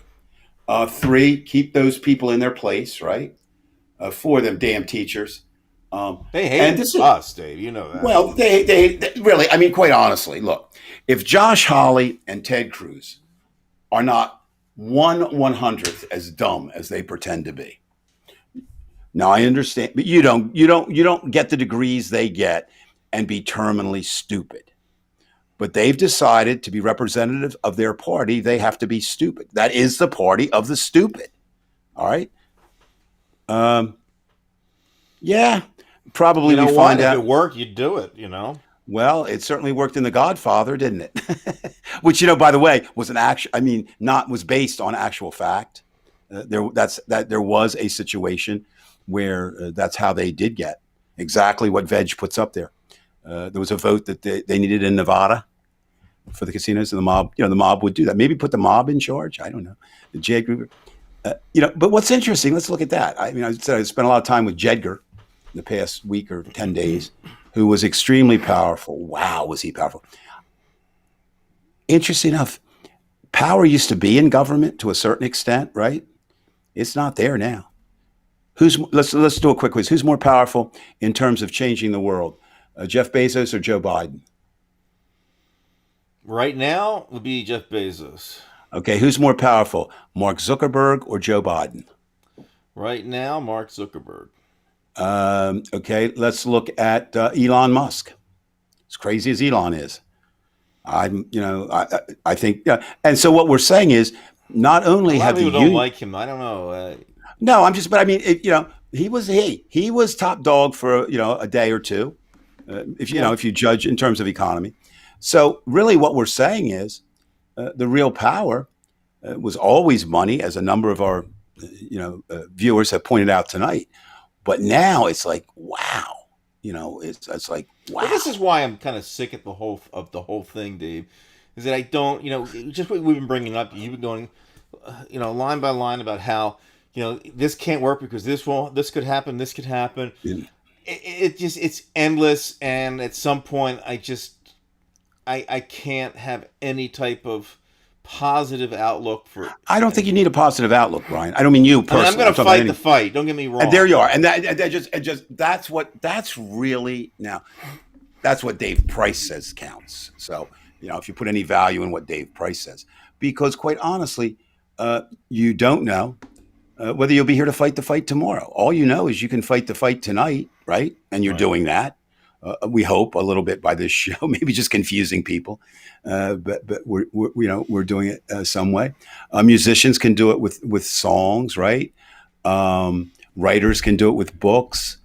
3, keep those people in their place, right? 4, them damn teachers. They hate us, Dave. You know that. Well, they really. I mean, quite honestly, look. If Josh Hawley and Ted Cruz are not 1/100th as dumb as they pretend to be, now I understand, but you don't get the degrees they get and be terminally stupid. But they've decided to be representative of their party. They have to be stupid. That is the party of the stupid. All right. Yeah, probably we find out. If it worked, you'd do it. Well, it certainly worked in The Godfather, didn't it? Which, by the way, was was based on actual fact. There was a situation where that's how they did get exactly what Veg puts up there. There was a vote that they needed in Nevada for the casinos, and the mob, the mob would do that. Maybe put the mob in charge. I don't know. The J group, But what's interesting? Let's look at that. I mean, I spent a lot of time with Jedgar in the past week or 10 days, who was extremely powerful. Wow, was he powerful? Interesting enough, power used to be in government to a certain extent, right? It's not there now. Let's do a quick quiz. Who's more powerful in terms of changing the world? Jeff Bezos or Joe Biden? Right now would be Jeff Bezos. Okay, who's more powerful, Mark Zuckerberg or Joe Biden? Right now, Mark Zuckerberg. Okay, let's look at Elon Musk. As crazy as Elon is, I think, yeah. And so what we're saying is, not A only lot of have the people don't union. like him. I don't know. No, I'm just, but I mean, he was top dog for a day or two, if Yeah. if you judge in terms of economy. So really, what we're saying is the real power was always money, as a number of our viewers have pointed out tonight. But now it's like, wow, it's like, Well, wow. this is why I'm kind of sick at the whole thing, Dave. Is that I don't, just what we've been bringing up. You've been going, line by line about how, this can't work because this won't. This could happen. This could happen. It just it's endless, and at some point, I can't have any type of positive outlook I for don't think you anything. need a positive outlook, Brian. I don't mean you I mean, I'm personally. going I'm to talking about fight the any. fight. Don't get me And there wrong. you are. And that just that's really now that's what Dave Price says counts. So if you put any value in what Dave Price says, because quite honestly, you don't know whether you'll be here to fight the fight tomorrow. All you know is you can fight the fight tonight, right? And you're Right. doing that. We hope a little bit by this show, maybe just confusing people, but we're doing it some way. Musicians can do it with songs, right? Writers can do it with books.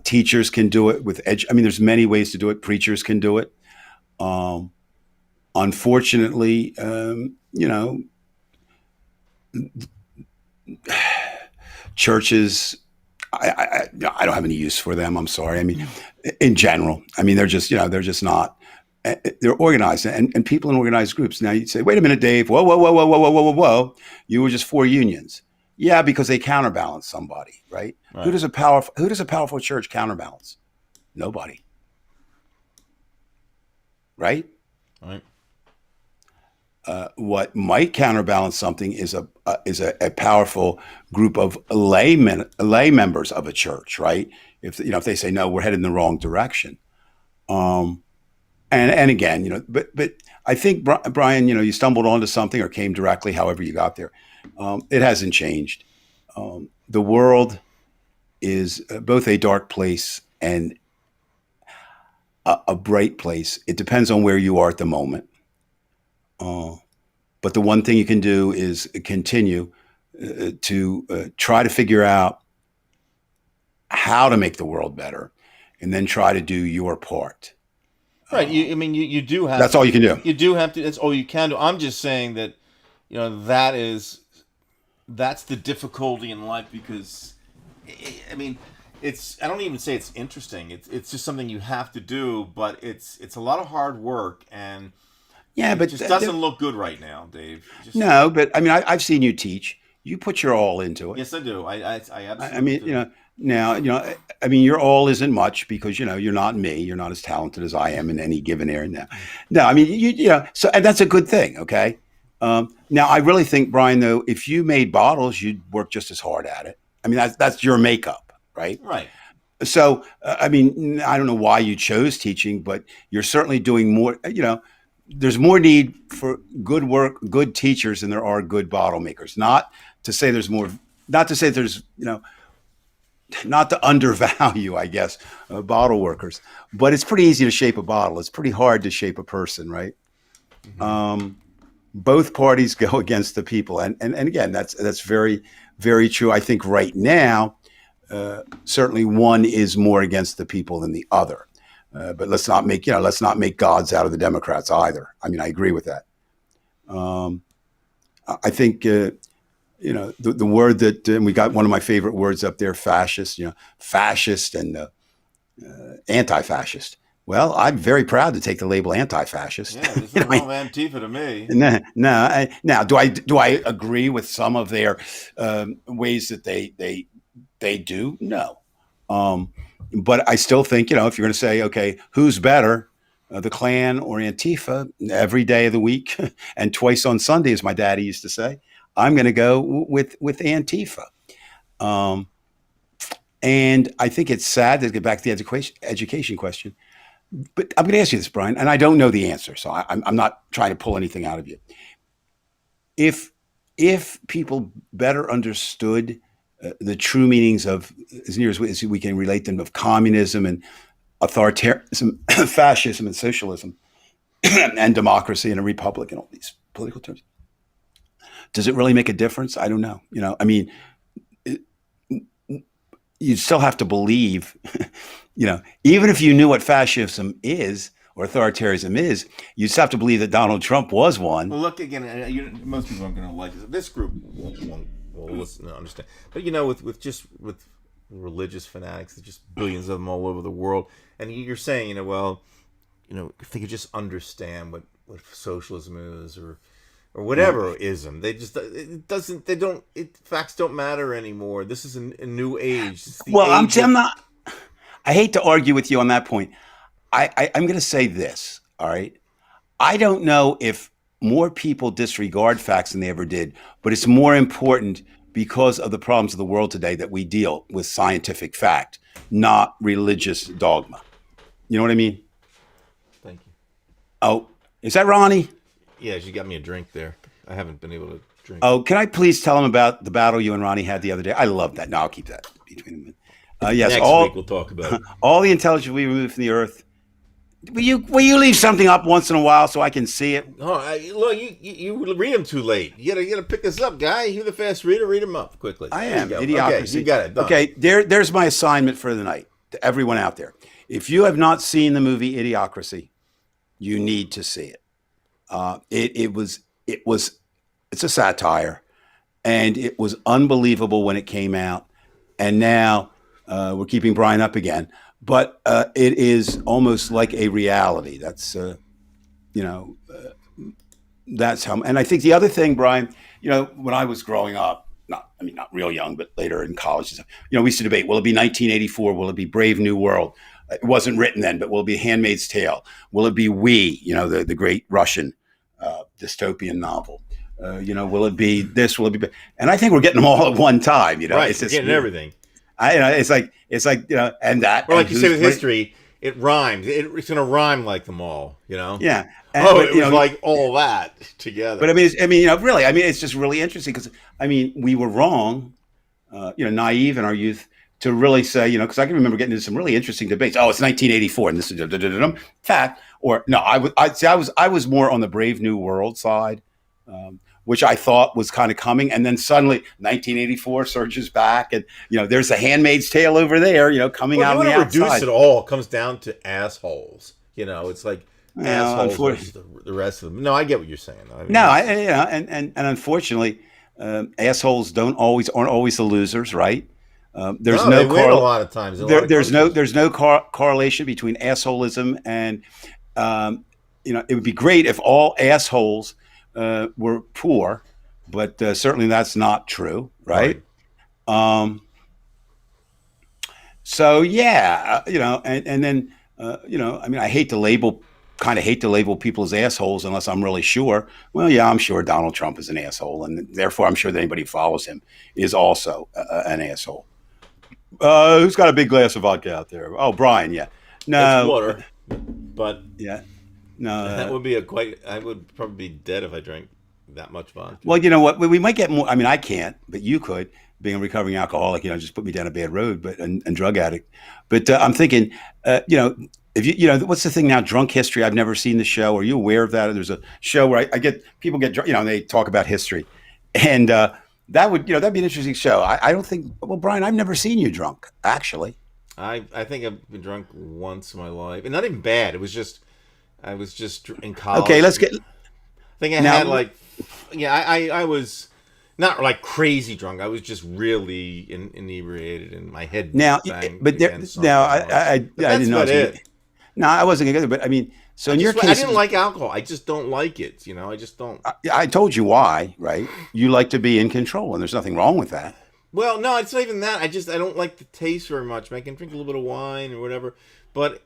Teachers can do it with I mean, there's many ways to do it. Preachers can do it. Um, Unfortunately, churches. I don't have any use for them. I'm sorry. I mean, in general, I mean, they're just not. They're organized, and people in organized groups. Now you'd say, wait a minute, Dave. Whoa, whoa, whoa, whoa, whoa, whoa, whoa, whoa. You were just for unions. Yeah, because they counterbalance somebody, right? Right. Who does a powerful church counterbalance? Nobody, right? Right. What might counterbalance something is a powerful group of lay members of a church, right? If they say no, we're headed in the wrong direction. Um, and again, but I think Brian, you stumbled onto something or came directly, however you got there. It hasn't changed. The world is both a dark place and a bright place. It depends on where you are at the moment. Uh, but the one thing you can do is continue to try to figure out how to make the world better, and then try to do your part. Right. I mean, you do have That's all you can do. you do have to. That's all you can do. I'm just saying that, that's the difficulty in life because, I mean, I don't even say it's interesting. It's just something you have to do, but it's a lot of hard work and Yeah, it but just doesn't look good right now, Dave. no, but I mean, I've seen you teach. You put your all into it. Yes, I do. I I absolutely mean, do. now, I mean, your all isn't much because you're not me. You're not as talented as I am in any given area. Now, no, I mean, so and that's a good thing. Okay. Now, I really think, Brian, though, if you made bottles, you'd work just as hard at it. I mean, that's your makeup, right? Right. So, I mean, I don't know why you chose teaching, but you're certainly doing more. There's more need for good work, good teachers than there are good bottle makers. Not to say there's more. Not to say there's not to undervalue, I guess, bottle workers, but it's pretty easy to shape a bottle. It's pretty hard to shape a person, right? Hmm. Um, both parties go against the people, and again, that's very very true. I think right now, certainly one is more against the people than the other. But let's not make gods out of the Democrats either. I mean, I agree with that. Um, I think the word that and we got one of my favorite words up there, fascist. Fascist and anti-fascist. Well, I'm very proud to take the label anti-fascist. Yeah, there's you nothing know, wrong with Antifa to me. no, no. Now, do I agree with some of their ways that they do? No. Um, but I still think, if you're going to say, okay, who's better, the Klan or Antifa, every day of the week and twice on Sunday, as my daddy used to say, I'm going to go with Antifa. Um, and I think it's sad to get back to the education question. But I'm going to ask you this, Brian, and I don't know the answer, so I'm not trying to pull anything out of you. If if people better understood the true meanings of, as near as we can relate them, of communism and authoritarianism, fascism and socialism, and democracy and a republic and all these political terms, does it really make a difference? I don't know. I mean, it, you still have to believe, even if you knew what fascism is or authoritarianism is, you still have to believe that Donald Trump was one. Well, look again. Most people aren't going to like this. This group won't listen to understand. But with religious fanatics, there's just billions of them all over the world. And you're saying, if they could just understand what socialism is or whatever ism, facts don't matter anymore. This is a new age. Well, I'm not. I hate to argue with you on that point. I'm going to say this. All right. I don't know if more people disregard facts than they ever did, but it's more important because of the problems of the world today that we deal with scientific fact, not religious dogma. You know what I mean? Thank you. Oh, is that Ronnie? Yeah, she got me a drink there. I haven't been able to drink. Oh, can I please tell him about the battle you and Ronnie had the other day? I love that. No, I'll keep that between them. Yes, next week we'll talk about it. All the intelligence we remove from the earth. Will you leave something up once in a while so I can see it? Oh, look, you read them too late. You gotta pick this up, guy. You're the fast reader. Read them up quickly. I am. Idiocracy. Okay, you got it. Done. Okay, there's my assignment for the night to everyone out there. If you have not seen the movie Idiocracy, you need to see it. It's a satire, and it was unbelievable when it came out. And now we're keeping Brian up again. But it is almost like a reality. That's that's how. And I think the other thing, Brian, when I was growing up, not real young, but later in college, we used to debate: will it be 1984? Will it be Brave New World? It wasn't written then, but will it be Handmaid's Tale? Will it be We? The great Russian dystopian novel. Will it be this? Will it be? And I think we're getting them all at one time. Right, it's just getting everything. It's like and that. Or like you say with history, it rhymes. It's going to rhyme like them all. Yeah. It was like all that together. But really, it's just really interesting because we were wrong, naive in our youth to really say, because I can remember getting into some really interesting debates. Oh, it's 1984, and this is fact. Or no, I was more on the Brave New World side. Which I thought was kind of coming, and then suddenly 1984 surges back, and there's a Handmaid's Tale over there, coming out on the outside. Reduce it all comes down to assholes. It's like assholes versus the rest of them. No, I get what you're saying. And unfortunately, assholes aren't always the losers, right? There's they win a lot of times. There's no correlation between assholism and it would be great if all assholes were poor, but certainly that's not true, right? So yeah, and then I hate to label people as assholes unless I'm really sure. Well, yeah, I'm sure Donald Trump is an asshole, and therefore I'm sure that anybody who follows him is also an asshole. Who's got a big glass of vodka out there? Oh, Brian, yeah. No, it's water, but yeah. No, that would be I would probably be dead if I drank that much vodka. Well, you know what? We might get more. I can't, but you could, being a recovering alcoholic. Just put me down a bad road, and drug addict. But I'm thinking, if what's the thing now? Drunk History. I've never seen the show. Are you aware of that? There's a show where I get people get drunk, and they talk about history, and that would that'd be an interesting show. I don't think. Well, Brian, I've never seen you drunk. Actually, I think I've been drunk once in my life, and not even bad. I was just in college. Okay, let's get. I think I had I was not like crazy drunk. I was just really inebriated, and my head banged. But I didn't know it. No, I wasn't gonna. But so in your case, I didn't like alcohol. I just don't like it. I just don't. I told you why, right? You like to be in control, and there's nothing wrong with that. Well, no, it's not even that. I don't like the taste very much. I can drink a little bit of wine or whatever, but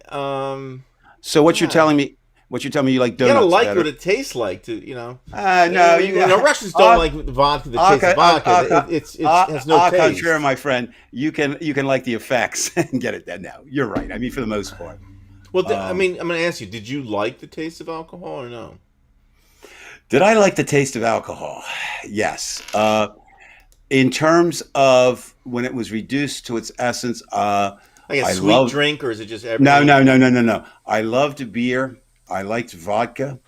So what you're telling me? You like donuts? You gotta like better. what it tastes like, No, Russians don't like vodka. The taste of vodka. It has no taste. Contrary, my friend, you can like the effects and get it. Now you're right. For the most part. Well, I mean, I'm going to ask you: did you like the taste of alcohol or no? Did I like the taste of alcohol? Yes. In terms of when it was reduced to its essence, Like a I sweet love. drink, or is it just No, everything? no, no, no, no, no. I loved beer. I liked vodka.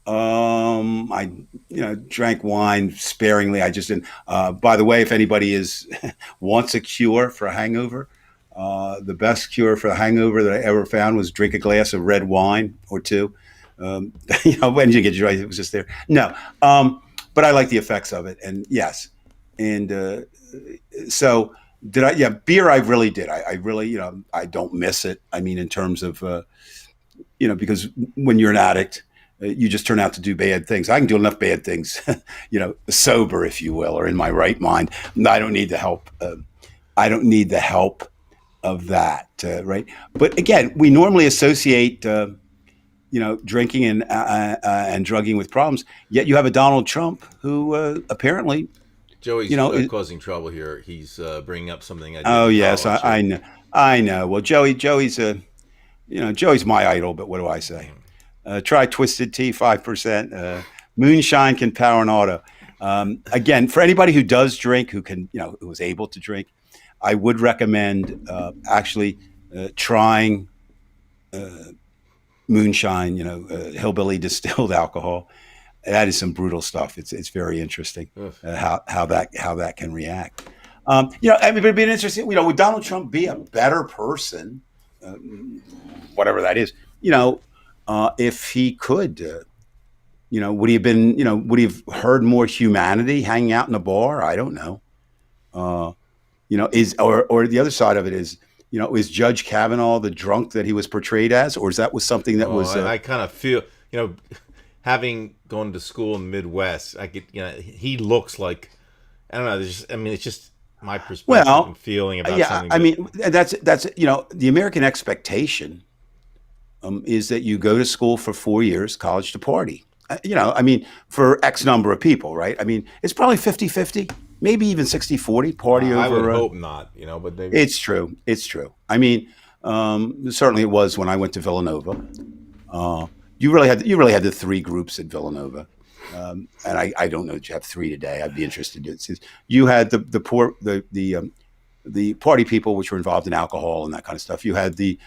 I drank wine sparingly. I just didn't. By the way, if anybody is wants a cure for a hangover, the best cure for a hangover that I ever found was drink a glass of red wine or two. When you get dry, it was just there. No, but I like the effects of it, and yes, and so did I. Yeah, beer. I really did. I really, I don't miss it. I mean, in terms of because when you're an addict, you just turn out to do bad things. I can do enough bad things, sober, if you will, or in my right mind. I don't need the help. I don't need the help of that, right? But again, we normally associate, drinking and drugging with problems. Yet you have a Donald Trump who apparently, Joey's causing trouble here. He's bringing up something I did oh in yes, college. I know, I know. Well, Joey's my idol, but what do I say? Try Twisted Tea, 5%. Moonshine can power an auto. Again, for anybody who does drink, who is able to drink, I would recommend actually trying moonshine, hillbilly distilled alcohol. That is some brutal stuff. It's very interesting how that can react. I mean, it'd be interesting. Would Donald Trump be a better person, whatever that is? If he could, would he have been? Would he have heard more humanity hanging out in a bar? I don't know. Is or the other side of it is Judge Kavanaugh the drunk that he was portrayed as, or is that was something that was? I kind of feel, having gone to school in the Midwest, I get, he looks like, I don't know. It's just my perspective and feeling about something. I mean, that's the American expectation is that you go to school for 4 years, college to party. For X number of people, right? I mean, it's probably 50-50, maybe even 60-40 party over. I would hope not, but maybe. It's true. It's true. I mean, certainly it was when I went to Villanova. You really had the three groups at Villanova. And I don't know that you have three today. I'd be interested in it. You had the party people, which were involved in alcohol and that kind of stuff. You had the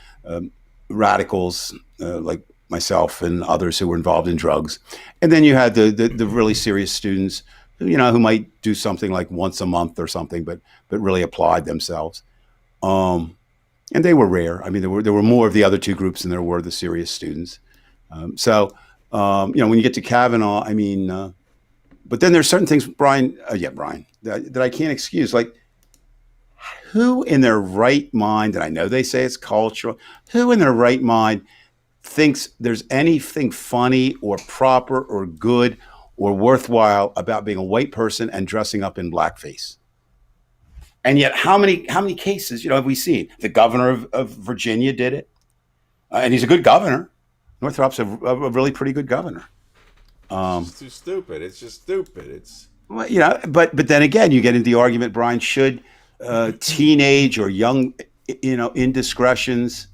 radicals like myself and others who were involved in drugs, and then you had the really serious students who might do something like once a month or something, but really applied themselves. And they were rare. I mean, there were more of the other two groups than there were the serious students. When you get to Kavanaugh, I mean, but then there's certain things, Brian, that I can't excuse. Like, who in their right mind, and I know they say it's cultural, who in their right mind thinks there's anything funny or proper or good or worthwhile about being a white person and dressing up in blackface? And yet, how many cases, have we seen? The governor of Virginia did it, and he's a good governor. Northrop's a really pretty good governor. It's too stupid. It's just stupid. It's but then again, you get into the argument, Brian. Should teenage or young, indiscretions,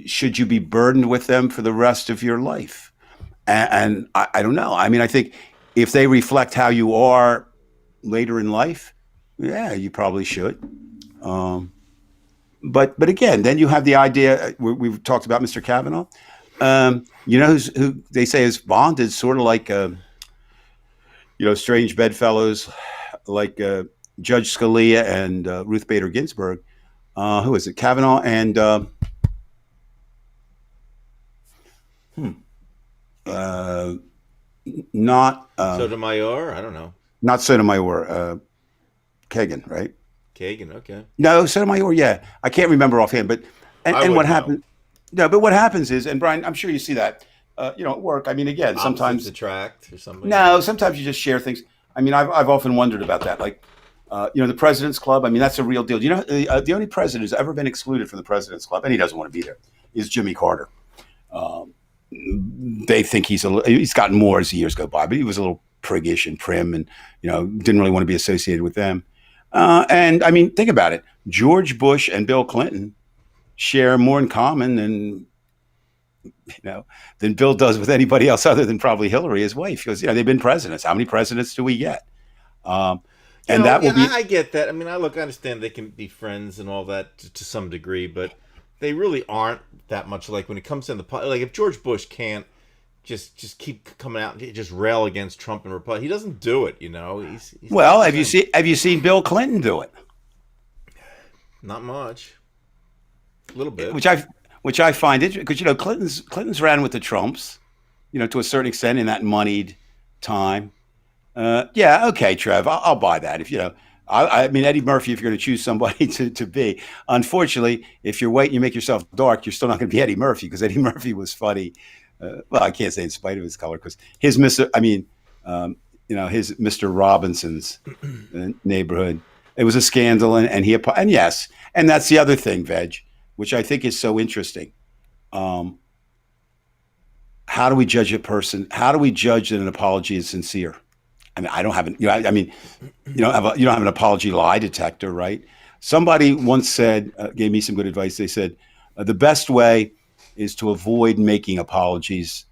should you be burdened with them for the rest of your life? And I don't know. I mean, I think if they reflect how you are later in life, yeah, you probably should. But again, then you have the idea we've talked about, Mr. Kavanaugh. Who they say is bonded, sort of like strange bedfellows, like Judge Scalia and Ruth Bader Ginsburg. Who is it? Kavanaugh and not Sotomayor. I don't know. Not Sotomayor. Kagan, right? Kagan, okay. No, Sotomayor, yeah. I can't remember offhand, but and what happened? No, but what happens is, and Brian, I'm sure you see that, at work. I mean, again, sometimes attract or something. No, sometimes you just share things. I mean, I've often wondered about that. Like, the President's Club. I mean, that's a real deal. The only president who's ever been excluded from the President's Club, and he doesn't want to be there, is Jimmy Carter. They think he's gotten more as the years go by, but he was a little priggish and prim, and didn't really want to be associated with them. And I mean, think about it. George Bush and Bill Clinton share more in common than Bill does with anybody else other than probably Hillary, his wife, because they've been presidents. How many presidents do we get? Um, and that will Yeah, be I get that. I mean, I understand they can be friends and all that to some degree, but they really aren't that much like when it comes to like if George Bush can't just keep coming out and just rail against Trump and Republic, he doesn't do it. He's not well. the Have you same. seen Have you seen Bill Clinton do it? Not much, a little bit. Which I find interesting because Clinton's ran with the Trumps, to a certain extent in that moneyed time. Yeah, okay, Trev, I'll buy that. If you know, I mean Eddie Murphy. If you're going to choose somebody to be, unfortunately, if you're white and you make yourself dark, you're still not going to be Eddie Murphy because Eddie Murphy was funny. Well, I can't say in spite of his color because his Mister, I mean, his Mister Robinson's neighborhood. It was a scandal, and yes, and that's the other thing, Veg, which I think is so interesting. Um, how do we judge a person? How do we judge that an apology is sincere? I mean, I don't have an, I mean, you don't have an apology lie detector, right? Somebody once said, gave me some good advice. They said, the best way is to avoid making apologies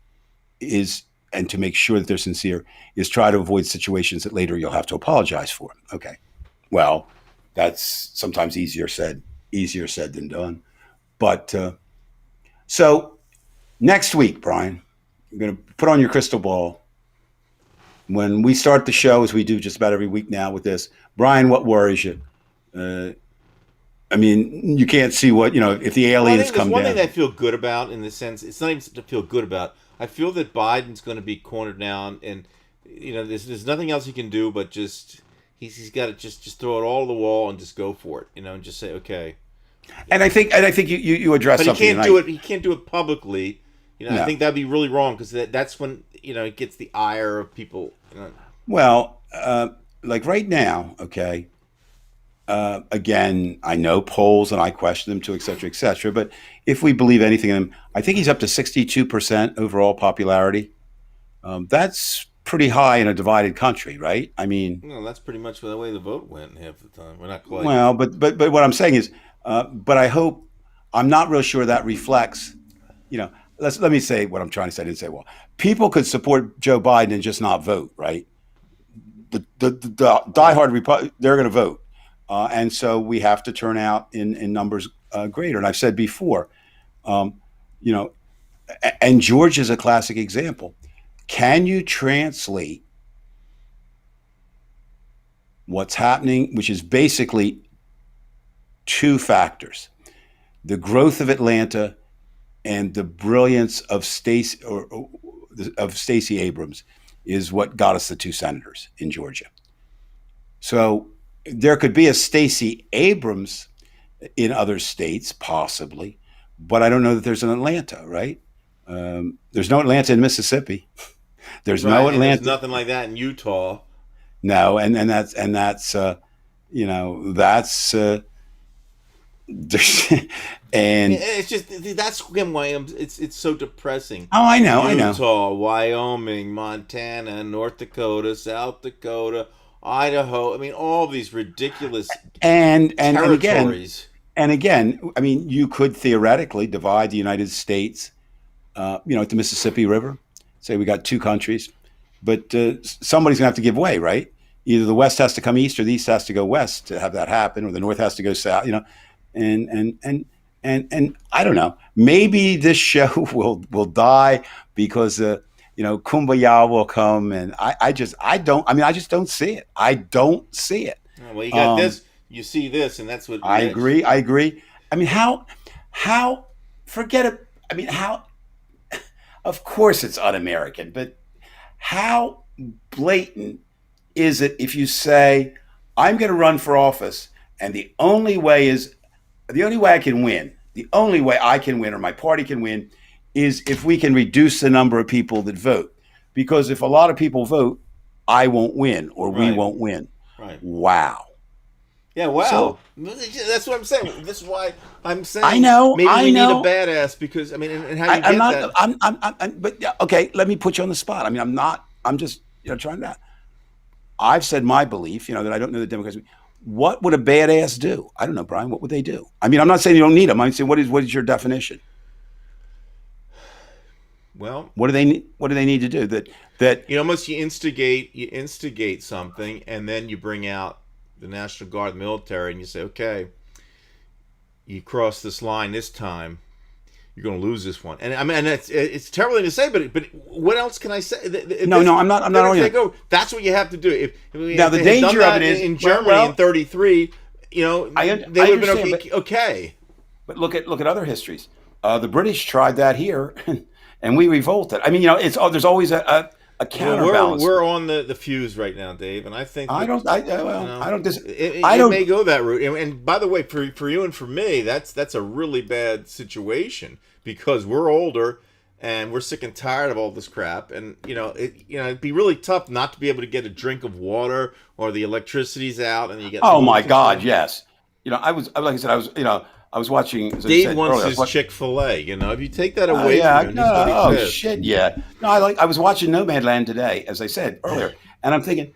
is, and to make sure that they're sincere, is try to avoid situations that later you'll have to apologize for. Okay. Well, that's sometimes easier said than done. But so next week, Brian, you're going to put on your crystal ball. When we start the show, as we do just about every week now with this, Brian, what worries you? I mean, you can't see what, if the Well, I aliens think there's come one thing down. that I feel good about in the sense it's not even to feel good about. I feel that Biden's going to be cornered now, and there's nothing else he can do but just he's got to just throw it all to the wall and just go for it, and just say okay. And I think you addressed But he something can't tonight. do it. He can't do it publicly. I No. think that'd be really wrong because that's when it gets the ire of people. Well, like right now, okay. Again, I know polls and I question them too, et cetera, et cetera. But if we believe anything in him, I think he's up to 62% overall popularity. That's pretty high in a divided country, right? I mean, That's pretty much the way the vote went half the time. We're not quite. well, but what I'm saying is, but I hope I'm not real sure that reflects. Let me say what I'm trying to say. I didn't say well. People could support Joe Biden and just not vote, right? The Right. diehard they're going to vote, and so we have to turn out in numbers greater. And I've said before, um, you know, and George is a classic example. Can you translate what's happening, which is basically two factors: the growth of Atlanta and the brilliance of Stacey Abrams is what got us the two senators in Georgia. So there could be a Stacey Abrams in other states, possibly, but I don't know that there's an Atlanta, right? There's no Atlanta in Mississippi. There's Right, no and there's Atlanta. nothing like that in Utah. No, and that's that's Yeah, and it's just that's again why it's so depressing. oh, I know, Utah, Wyoming, Montana, North Dakota, South Dakota, Idaho. I mean, all these ridiculous and again, territories. I mean, you could theoretically divide the United States, at the Mississippi River. Say we got two countries, but somebody's going to have to give way, right? Either the West has to come east, or the East has to go west to have that happen, or the North has to go south. And I don't know. Maybe this show will die because Kumbaya will come, and I don't. I mean, I just don't see it. I don't see it. Well, you got Um, this. You see this, and that's what. I Yeah, agree. I agree. I mean, how forget it. I mean, how? Of course, it's un-American, but how blatant is it if you say, "I'm going to run for office, and the only way I can win, the only way I can win, or my party can win, is if we can reduce the number of people that vote. Because if a lot of people vote, I won't win, or we right, won't win." right. Wow. Yeah, So wow. That's what I'm saying. This is why I'm I saying know, maybe I we need a know. badass because I mean, and how you I'm get not. that? But yeah, okay. Let me put you on the spot. I mean, I'm not. I'm just trying to. I've said my belief. That I don't know the Democrats. what would a badass do? I don't know, Brian. What would they do? I mean, I'm not saying you don't need them. I'm saying what is your definition? Well, What do they need? What do they need to do? That almost you instigate something, and then you bring out the National Guard, the military, and you say, okay, you cross this line this time, you're going to lose this one. And I mean, and it's terrible thing to say, but what else can I say? no, I'm not. I'm not arguing. Go, that's what you have to do. Now if the they had done danger of that it is in Germany in '33, I they would have been understand, okay. but look at other histories. The British tried that here, and we revolted. I mean, there's always a counterbalance. We're on the fuse right now, Dave, and I think that, I don't. I don't. it may go that route. And by the way, for you and for me, that's a really bad situation because we're older and we're sick and tired of all this crap. And it'd be really tough not to be able to get a drink of water or the electricity's out and you get. Oh my God, yes. I was like I said, I was watching. As Dave I said wants earlier, his Chick-fil-A. If you take that away yeah, from him, he's gonna be pissed. Shit, yeah. No, I was watching Nomadland today, as I said earlier, and I'm thinking,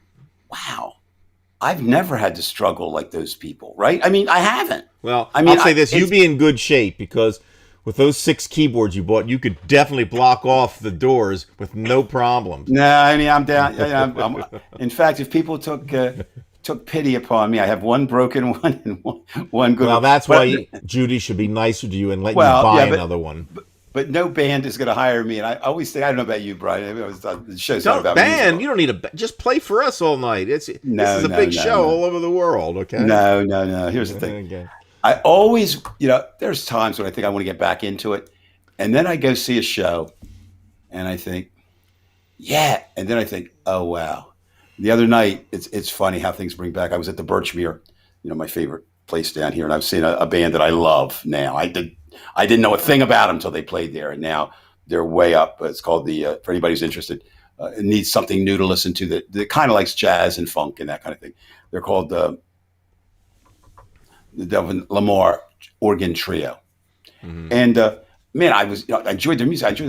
wow, I've never had to struggle like those people, right? I mean, I haven't. Well, I mean, I'll say this: you be in good shape because with those 6 keyboards you bought, you could definitely block off the doors with no problems. No, I mean, I'm down. In fact, if people took pity upon me, I have one broken one and one good. Well, that's why Judy should be nicer to you and let you buy another one. But no band is going to hire me, and I always think I don't know about you, Brian. The show's not about band. music. You don't need a just play for us all night. This is a big show all over the world. Okay. No. Here's the thing. Okay. I always, there's times when I think I want to get back into it, and then I go see a show, and I think, yeah, and then I think, oh wow. The other night, it's funny how things bring back. I was at the Birchmere, my favorite place down here, and I've seen a band that I love now. I didn't know a thing about them until they played there, and now they're way up. It's called for anybody who's interested, needs something new to listen to that kind of likes jazz and funk and that kind of thing. They're called the Delvin Lamar Organ Trio, and man, I enjoyed their music.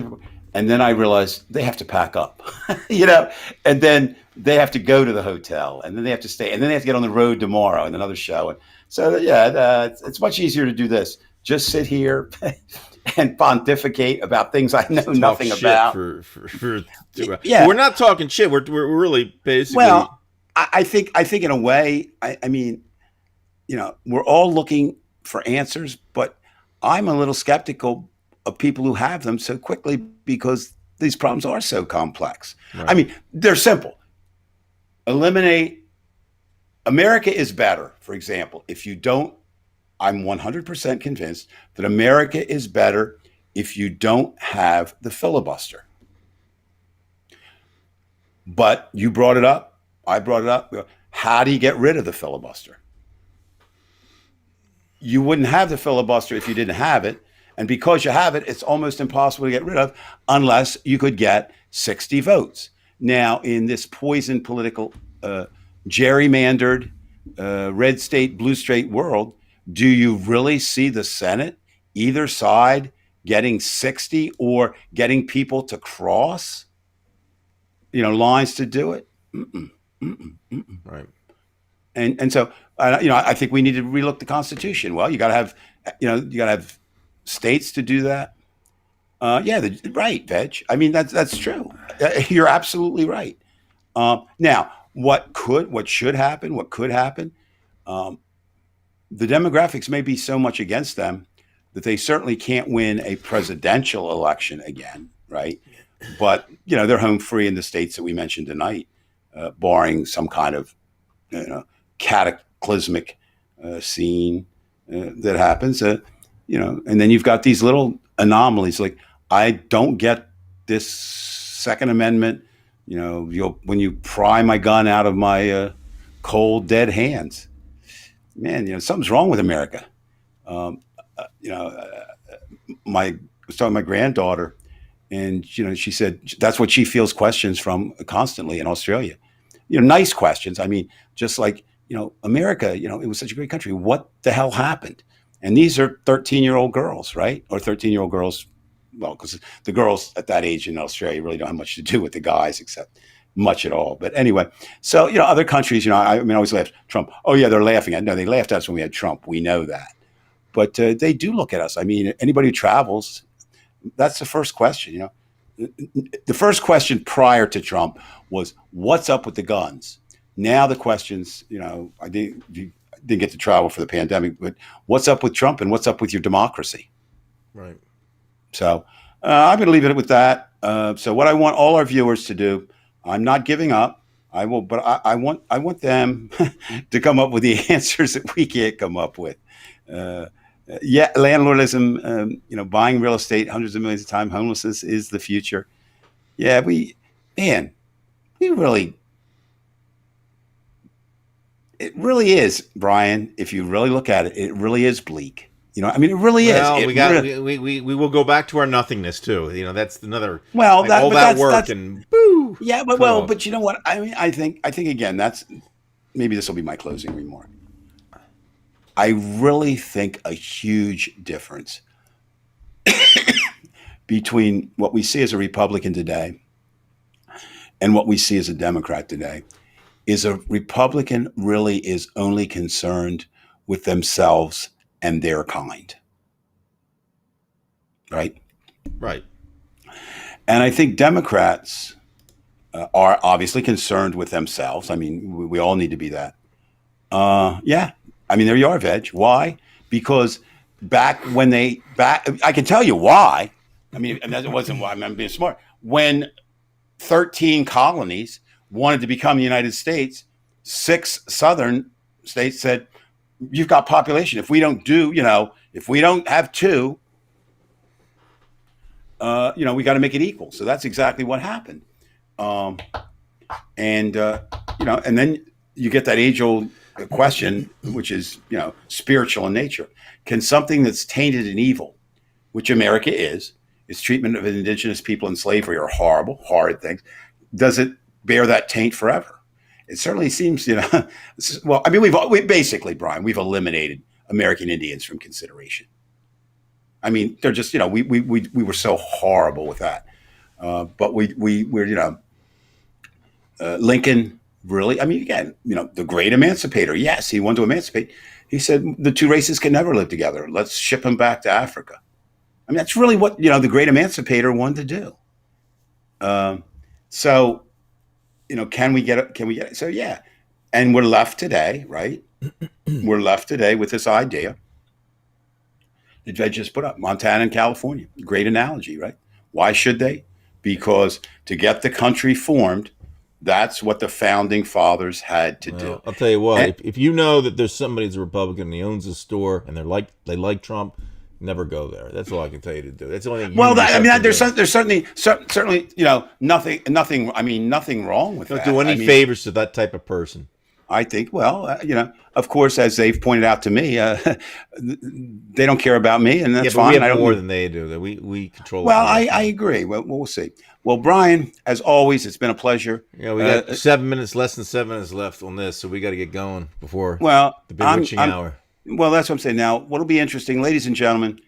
And then I realized they have to pack up, and then they have to go to the hotel, and then they have to stay, and then they have to get on the road tomorrow and another show. And so, it's much easier to do this. Just sit here and pontificate about things I know nothing about. Yeah, we're not talking shit. We're really basically. Well, I think in a way, I mean, we're all looking for answers, but I'm a little skeptical of people who have them so quickly because these problems are so complex. Right. I mean, they're simple. Eliminate. America is better, for example, if you don't. I'm 100% convinced that America is better if you don't have the filibuster. But you brought it up. I brought it up. How do you get rid of the filibuster? You wouldn't have the filibuster if you didn't have it. And because you have it, it's almost impossible to get rid of unless you could get 60 votes. Now, in this poison political, gerrymandered, red state, blue state world, do you really see the Senate, either side, getting 60 or getting people to cross, lines to do it? Right. And so, I think we need to relook the Constitution. Well, you got to have states to do that. Right, Veg. I mean, that's true. You're absolutely right. Now, what should happen? What could happen? The demographics may be so much against them that they certainly can't win a presidential election again, right? But they're home free in the states that we mentioned tonight, barring some kind of cataclysmic scene that happens. And then you've got these little anomalies like I don't get this Second Amendment. When you pry my gun out of my cold, dead hands, man, something's wrong with America. I was talking to my granddaughter, and she said that's what she feels questions from constantly in Australia. Nice questions. I mean, just like America. It was such a great country. What the hell happened? And these are 13-year-old girls, right? Or 13-year-old girls. Well, because the girls at that age in Australia really don't have much to do with the guys, except much at all. But anyway, so other countries, I mean, I always laugh. Trump. Oh yeah, they're laughing at. No, they laughed at us when we had Trump. We know that, but they do look at us. I mean, anybody who travels, that's the first question. The first question prior to Trump was, "What's up with the guns?" Now the questions, I didn't get to travel for the pandemic, but what's up with Trump and what's up with your democracy? Right. So I'm going to leave it with that. So what I want all our viewers to do, I'm not giving up. I will, but I want them to come up with the answers that we can't come up with. Yeah, landlordism, buying real estate hundreds of millions of times, homelessness is the future. Yeah, we really, it really is, Brian. If you really look at it, it really is bleak. I mean, it really is. Well, we will go back to our nothingness too. That's another. Well, all that work and boo. Yeah, but you know what? I mean, I think again, maybe this will be my closing remark. I really think a huge difference between what we see as a Republican today and what we see as a Democrat today is a Republican really is only concerned with themselves and their kind. Right? Right. And I think Democrats are obviously concerned with themselves. I mean, we all need to be that. Yeah. I mean, there you are, Veg. Why? Because I can tell you why. I mean, and that wasn't why I'm being smart. When 13 colonies wanted to become the United States, 6 southern states said, you've got population. If we don't if we don't have 2, we got to make it equal. So that's exactly what happened. And then you get that age-old question, which is, spiritual in nature. Can something that's tainted and evil, which America is, its treatment of indigenous people in slavery are horrible, horrid things, does it bear that taint forever? It certainly seems, well, I mean, we basically, Brian, we've eliminated American Indians from consideration. I mean, they're just, we were so horrible with that. But we're, Lincoln really, I mean, again, the great emancipator. Yes, he wanted to emancipate. He said the 2 races can never live together. Let's ship them back to Africa. I mean, that's really what, the great emancipator wanted to do. So, can we get it? So, yeah. And we're left today, right? We're left today with this idea that I just put up, Montana and California. Great analogy, right? Why should they? Because to get the country formed, that's what the founding fathers had to do. I'll tell you what, if you know that there's somebody who's a Republican and he owns a store and they like Trump, never go there. That's all I can tell you to do. That's the only thing. There's certainly nothing. I mean, nothing wrong with that. Don't do any favors to that type of person. I think, of course, as they've pointed out to me, they don't care about me, and that's fine. We have more than they do. We control. Well, I agree. Well, we'll see. Well, Brian, as always, it's been a pleasure. Yeah, we got less than 7 minutes left on this, so we got to get going before the big witching hour. Well, that's what I'm saying. Now, what'll be interesting, ladies and gentlemen.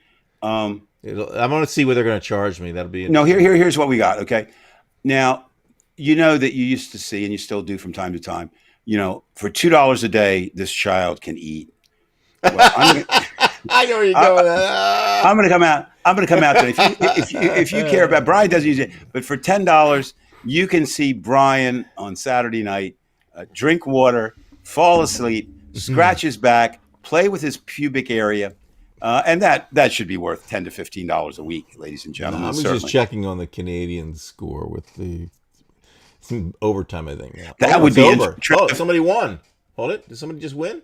I'm going to see what they're going to charge me. That'll be no. Here's what we got. Okay, now that you used to see, and you still do from time to time. For $2 a day, this child can eat. Well, I know where you're going. I'm going to come out. Today. If you care about Brian, doesn't use it, but for $10, you can see Brian on Saturday night drink water, fall asleep, scratch his back, play with his pubic area, and that should be worth $10 to $15 a week, ladies and gentlemen. I was just checking on the Canadian score with the overtime, I think. Yeah. That would be over. Somebody won. Hold it. Did somebody just win?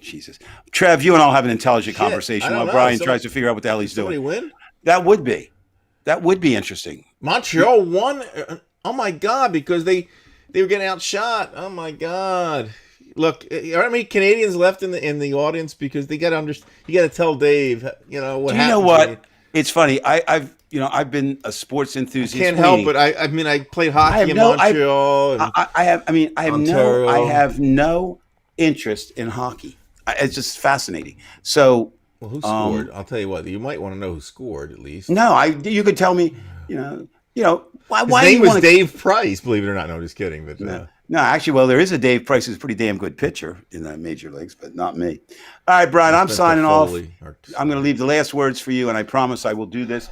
Jesus. Trev, you and I'll have an intelligent conversation while Brian tries to figure out what the hell he's doing. Somebody win? That would be interesting. Montreal won. Oh my God, because they were getting outshot. Oh my God. Look, how many Canadians left in the audience? Because they got to you got to tell Dave, what happened. You know what? It's funny. I've been a sports enthusiast. I can't help it. I played hockey in Montreal. I have no interest in hockey. It's just fascinating. So, well, who scored? I'll tell you what. You might want to know who scored at least. No, you could tell me. Why? His Why do name you was want to? Dave Price. Believe it or not. No, I'm just kidding. But No, no. Actually, well, there is a Dave Price who's a pretty damn good pitcher in the major leagues, but not me. All right, Brian, I'm Spencer signing off. Foley, I'm going to leave the last words for you, and I promise I will do this.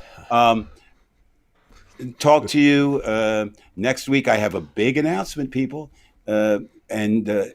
Talk to you next week. I have a big announcement, people, and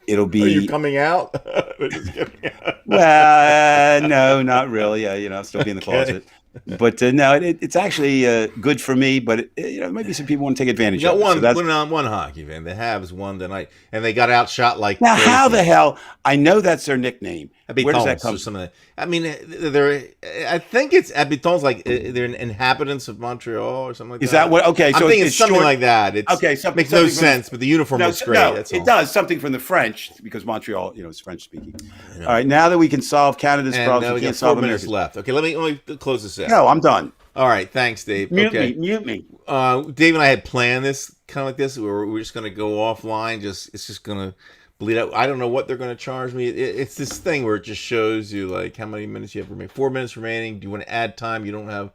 it'll be. Are you coming out? Just kidding. Well, no, not really. I'll still be in the closet. But no, it's actually good for me. But maybe some people want to take advantage We got of it. one, So that's, one hockey fan. The Habs won tonight, and they got outshot like now, crazy. how the hell? I know that's their nickname. Where does that come from? From? I mean, I think it's habitants, like they're inhabitants of Montreal or something like that. Is that what? Okay, so I think it's something short, like that. okay, makes no sense, but the uniform looks great. No, that's it all. does something from the French because Montreal, is French speaking. All right, now that we can solve Canada's problems, we we got can't 4 solve minutes America's. left. Okay, let me close this out. No, I'm done. All right, thanks, Dave. Mute okay. Mute me. Dave and I had planned this kind of like this. We're just going to go offline. It's just going to bleed out. I don't know what they're going to charge me. It's this thing where it just shows you like how many minutes you have remaining. 4 minutes remaining. Do you want to add time? You don't have,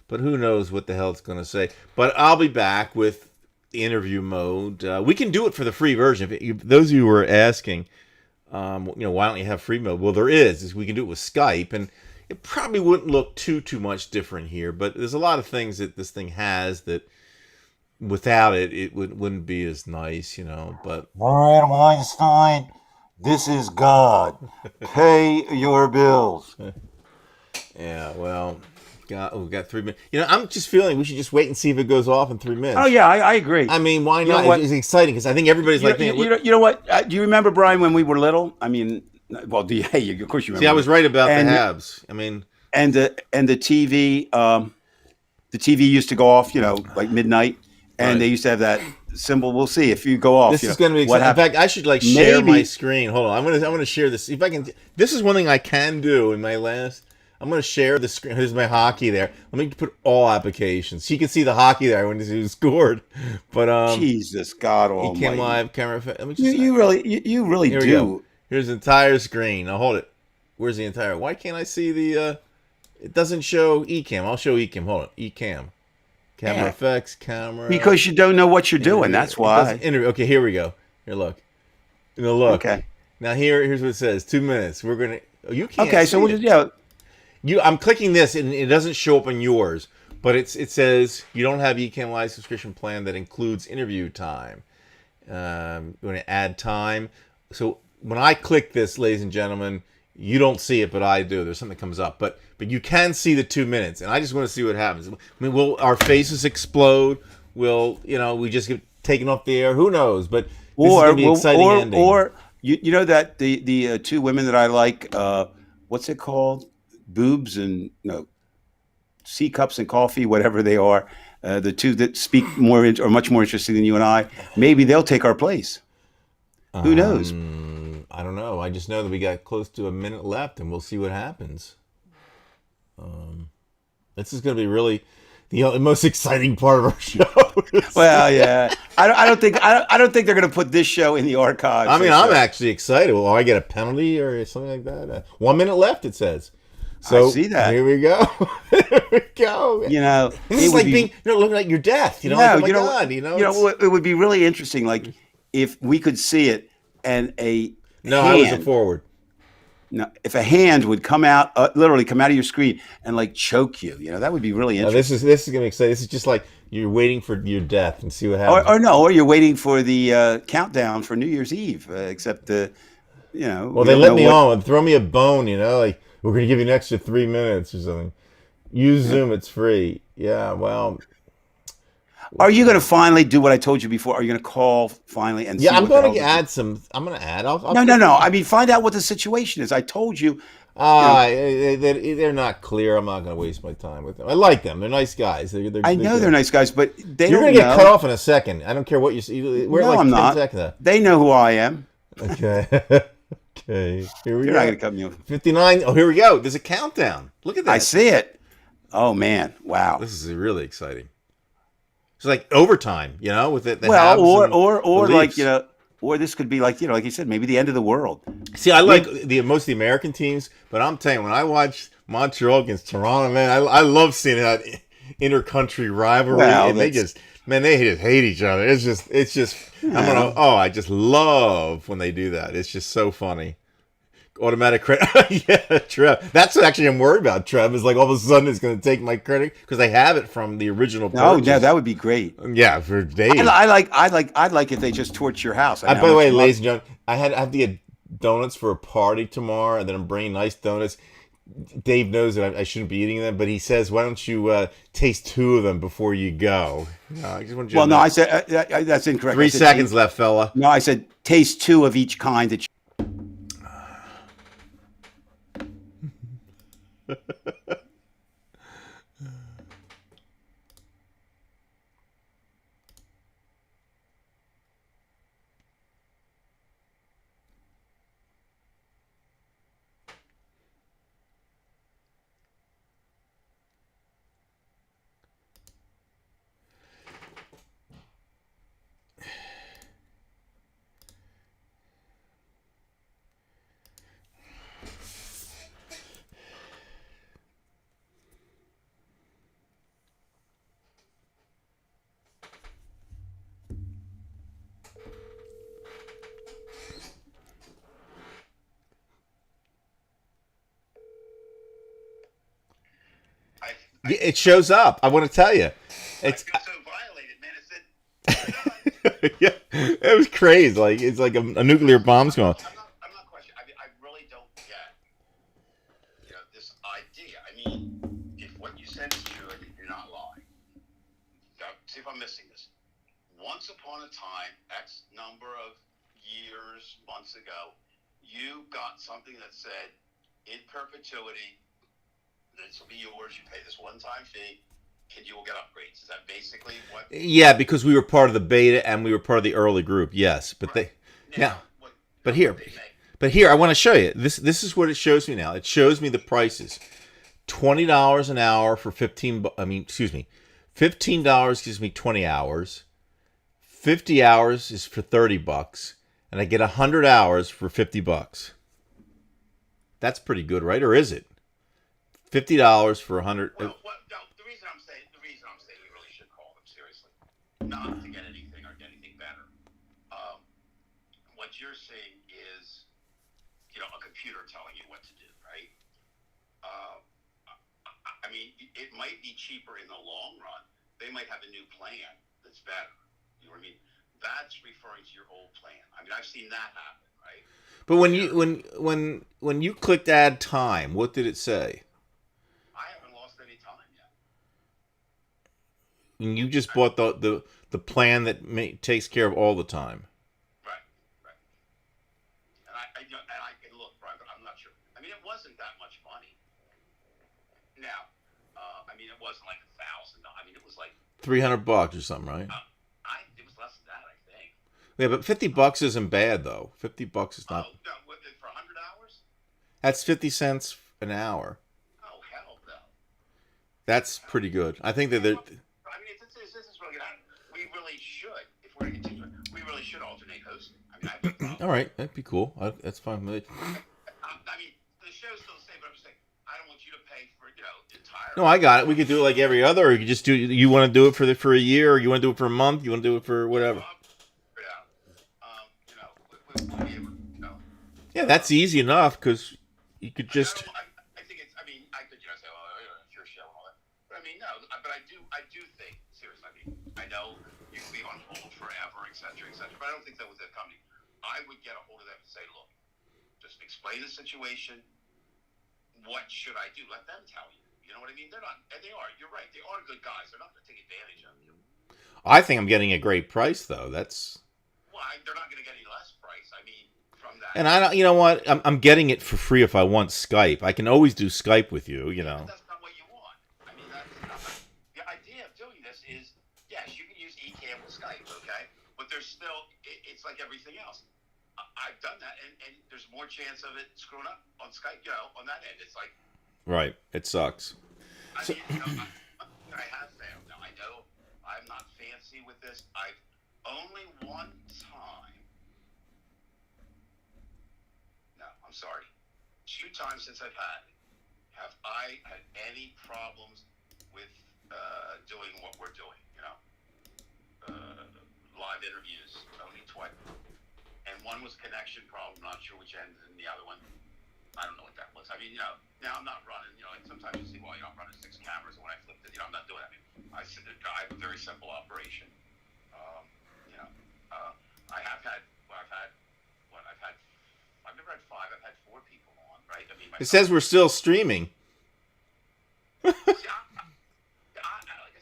but who knows what the hell it's going to say. But I'll be back with the interview mode. We can do it for the free version. If those of you who are asking, why don't you have free mode? Well, there is we can do it with Skype, and it probably wouldn't look too much different here. But there's a lot of things that this thing has that without it wouldn't be as nice, But Brian Weinstein, this is God. Pay your bills. Yeah, well, we've got 3 minutes. I'm just feeling we should just wait and see if it goes off in 3 minutes. Oh yeah, I agree. I mean, why You know not? what? It's exciting because I think everybody's like, man, you know what? Do you remember, Brian, when we were little? I mean, well, of course you remember. see, I was right about And- the Habs. I mean, and the TV, the TV used to go off, like midnight, and Right. they used to have that symbol. We'll see if you go off. this is going to be what exciting. In happens. fact, I should share Maybe- my screen. Hold on, I'm going to share this. If I can, this is one thing I can do in my last. I'm going to share the screen. Here's my hockey there. Let me put all applications. So you can see the hockey there when he scored. But Jesus God he Almighty! came live camera. Let me just. You really Here we do. go. Here's the entire screen. Now hold it. Where's the entire? Why can't I see the? It doesn't show Ecamm. I'll show Ecamm. Hold on. Ecamm. Camera Yeah. effects. Camera. Because you don't know what you're doing. That's why. Okay, here we go. Here, look. Look. Okay. Now here's what it says. 2 minutes. We're gonna. Oh, you can't. Okay, see so we'll it. just I'm clicking this and it doesn't show up on yours, but it says you don't have Ecamm Live subscription plan that includes interview time. You want to add time. So when I click this, ladies and gentlemen, you don't see it, but I do. There's something that comes up, but you can see the 2 minutes, and I just want to see what happens. I mean, will our faces explode? Will we just get taken off the air? Who knows? But this is gonna be an exciting ending. Or you know that the two women that I like, what's it called? Boobs and C cups and coffee, whatever they are. The two that speak more are much more interesting than you and I. Maybe they'll take our place. Who knows? I don't know. I just know that we got close to a minute left, and we'll see what happens. This is going to be really the most exciting part of our show. Well, yeah. I don't think they're going to put this show in the archives. I mean, I'm actually excited. Will I get a penalty or something like that? 1 minute left, it says. So I see that. Here we go. Here we go. This is like being looking at your death. It would be really interesting, like if we could see it and I was a forward. No, if a hand would come out, literally come out of your screen and like choke you, that would be really interesting. This is going to be exciting. This is just like you're waiting for your death and see what happens. Or you're waiting for the countdown for New Year's Eve, except Well, they let me on, throw me a bone, like we're going to give you an extra 3 minutes or something. Use Zoom, it's free. Yeah, well. Are you going to finally do what I told you before? Are you going to call finally and? Yeah, I'm going to add some. I'm going to add. No. I mean, find out what the situation is. I told you. They're not clear. I'm not going to waste my time with them. I like them. They're nice guys. I know they're nice guys, but you're going to get cut off in a second. I don't care what you see. I'm not. They know who I am. Okay. Okay. Here we go. You're not going to cut me off. 59. Oh, here we go. There's a countdown. Look at that. I see it. Oh man! Wow. This is really exciting. It's like overtime, with the well, Habs or like or this could be like like you said, maybe the end of the world. See, I like most of the American teams, but I'm telling you, when I watch Montreal against Toronto, man, I love seeing that inter-country rivalry, Well, and they that's just hate each other. It's just I'm gonna well, I just love when they do that. It's just so funny. Automatic credit, yeah, Trev. That's what actually I'm worried about. Trev is like all of a sudden it's going to take my credit because I have it from the original no, yeah, purchase. that would be great. Yeah, for days. I'd like if they just torch your house. I know how By the much way, money. ladies and gentlemen, I have to get donuts for a party tomorrow, and then I'm bringing nice donuts. Dave knows that I shouldn't be eating them, but he says, "Why don't you taste 2 of them before you go?" I just want you to Well, no, know. I said that's incorrect. I 3 said seconds left, fella. no, I said taste 2 of each kind that. Yeah, it shows up. I want to tell you, it's I feel so violated, man. It said yeah, it was crazy. Like it's like a nuclear bomb's going. I'm not questioning. I really don't get, this idea. I mean, if what you said is true, and you're not lying. Now, see if I'm missing this. Once upon a time, X number of years, months ago, you got something that said, in perpetuity, this will be yours. You pay this one-time fee, and you will get upgrades. Is that basically what? Yeah, because we were part of the beta and we were part of the early group. Yes, but Right. they now, What but number here, they make? but here I want to show you. This is what it shows me now. It shows me the prices. $20 an hour for 15. I mean, excuse me, $15 gives me 20 hours. 50 hours is for $30, and I get 100 hours for $50. That's pretty good, right? Or is it $50 for 100? Well, no, the reason I'm saying we really should call them seriously, not to get anything or get anything better. Um, what you're seeing is, a computer telling you what to do, right? Uh, I mean, it might be cheaper in the long run. They might have a new plan that's better. You know what I mean? That's referring to your old plan. I mean, I've seen that happen, right? But when you clicked add time, what did it say? I haven't lost any time yet. And you just bought the plan that takes care of all the time. Right, right. And I can look, Brian, but I'm not sure. I mean, it wasn't that much money. Now, I mean, it wasn't like $1,000. I mean, it was like $300 or something, right? it was less than that, I think. Yeah, but $50 isn't bad though. $50 is not. Oh no, for 100 hours? That's 50 cents an hour. Oh hell no. That's pretty good. I think that they're. I mean, this is really good. We really should, if we're going to continue, we really should alternate hosting. I mean, I have no problem. All right, that'd be cool. That's fine. I mean, the show's still the same, but I'm just saying, I don't want you to pay for, entire. No, I got it. We could do it like every other. Or you could just do. You want to do it for a year, or you want to do it for a month? You want to do it for whatever. We'll be able, Yeah, that's easy enough because you could just. I think it's. I mean, I could say, "Oh, it's your show," and all that. But I mean, no. But I do think seriously. I mean, I know you can be on hold forever, et cetera, et cetera. But I don't think that with that company. I would get a hold of them and say, "Look, just explain the situation. What should I do? Let them tell you. You know what I mean? They're not, and they are. You're right. They are good guys. They're not going to take advantage of you. I think I'm getting a great price though. That's. Well, they're not going to get any less price. I mean, from that. And I don't. You know what? I'm getting it for free if I want Skype. I can always do Skype with you. You know. But that's not what you want. I mean, that's not, the idea of doing this is, yes, you can use eCam with Skype, okay? But there's still, it's like everything else. I've done that, and there's more chance of it screwing up on Skype, on that end. It's like. Right. It sucks. I mean, I have found. Now, I know I'm not fancy with this. I've only one time. No, I'm sorry. 2 times since I've had. Have I had any problems with doing what we're doing. Live interviews, only twice, and one was connection problem. Not sure which ended, and the other one, I don't know what that was. I mean, now I'm not running. Like sometimes you see, well, I'm running 6 cameras, and when I flipped it, I'm not doing that. I have a very simple operation. I have had. I've never had 5. I've had 4 people on. Right. I mean, It says we're still streaming. See, like I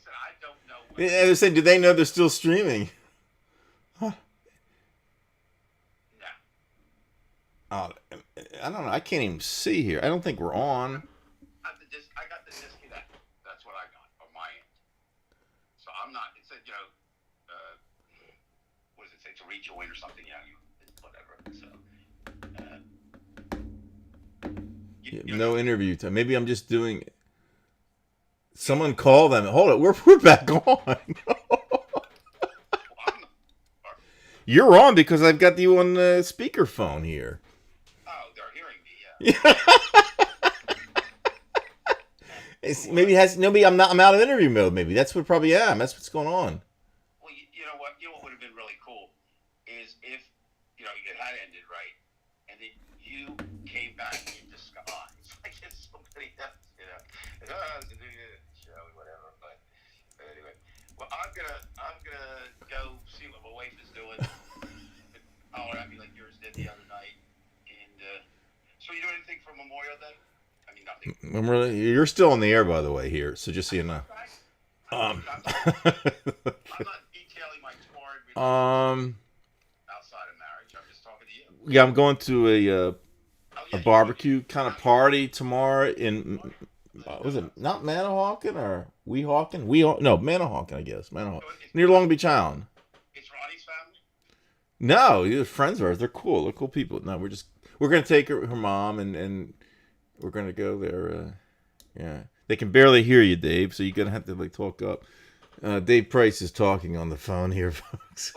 said, I don't know. They said, do they know they're still streaming? Huh. No. Oh, I don't know. I can't even see here. I don't think we're on. I got the disconnect. That's what I got on my end. So I'm not. It said, what does it say? To rejoin or something? Yeah, whatever. So. No interview time. Maybe I'm just doing. Someone call them. Hold it. We're back on. You're on because I've got you on the speakerphone here. Oh, they're hearing me. Yeah. Maybe I'm out of interview mode. Maybe that's what probably am. That's what's going on. Well, you know what? You know what would have been really cool is if it had ended right, and then you came back in disguise, like if somebody else, show whatever. But anyway, well, I'm gonna go see what my wife is doing. Holler at me like yours did the other night. And so you do anything for Memorial Day? I mean, nothing. You're still on the air, by the way, here. So just so you know. I'm not detailing my torrid relationship outside of marriage. I'm just talking to you. Yeah, I'm going to a barbecue kind of party tomorrow in. Was it not Manahawkin or Weehawken? No, Manahawkin, I guess. Manahawkin. Near Long Beach Island. It's Ronnie's family? No, they're friends of ours. They're cool. They're cool people. No, we're gonna take her mom and we're gonna go there. Yeah, they can barely hear you, Dave. So you're gonna have to talk up. Dave Price is talking on the phone here, folks.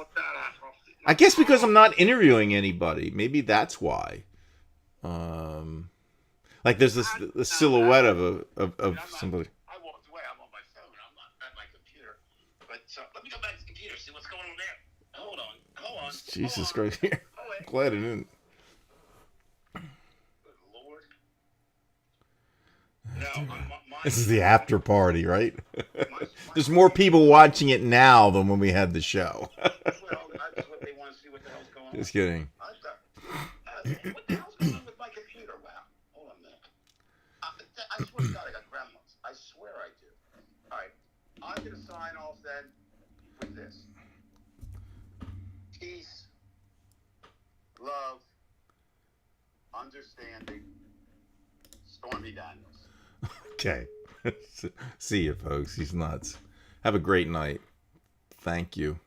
I guess because I'm not interviewing anybody. Maybe that's why. There's the silhouette of somebody. I walked away. I'm on my phone. I'm not at my computer. But let me go back to the computer, see what's going on there. Hold on. Jesus Christ! Here, glad it didn't. Good Lord. No, This is the after party, right? There's more people watching it now than when we had the show. Well, that's what they want to see. What the hell's going on? Just kidding. What the hell's going on with my computer? Wow. Hold on a minute. I swear to God, I got gremlins. I swear I do. All right. I'm going to sign off then with this. Peace, love, understanding, Stormy Daniels. Okay. See you, folks. He's nuts. Have a great night. Thank you.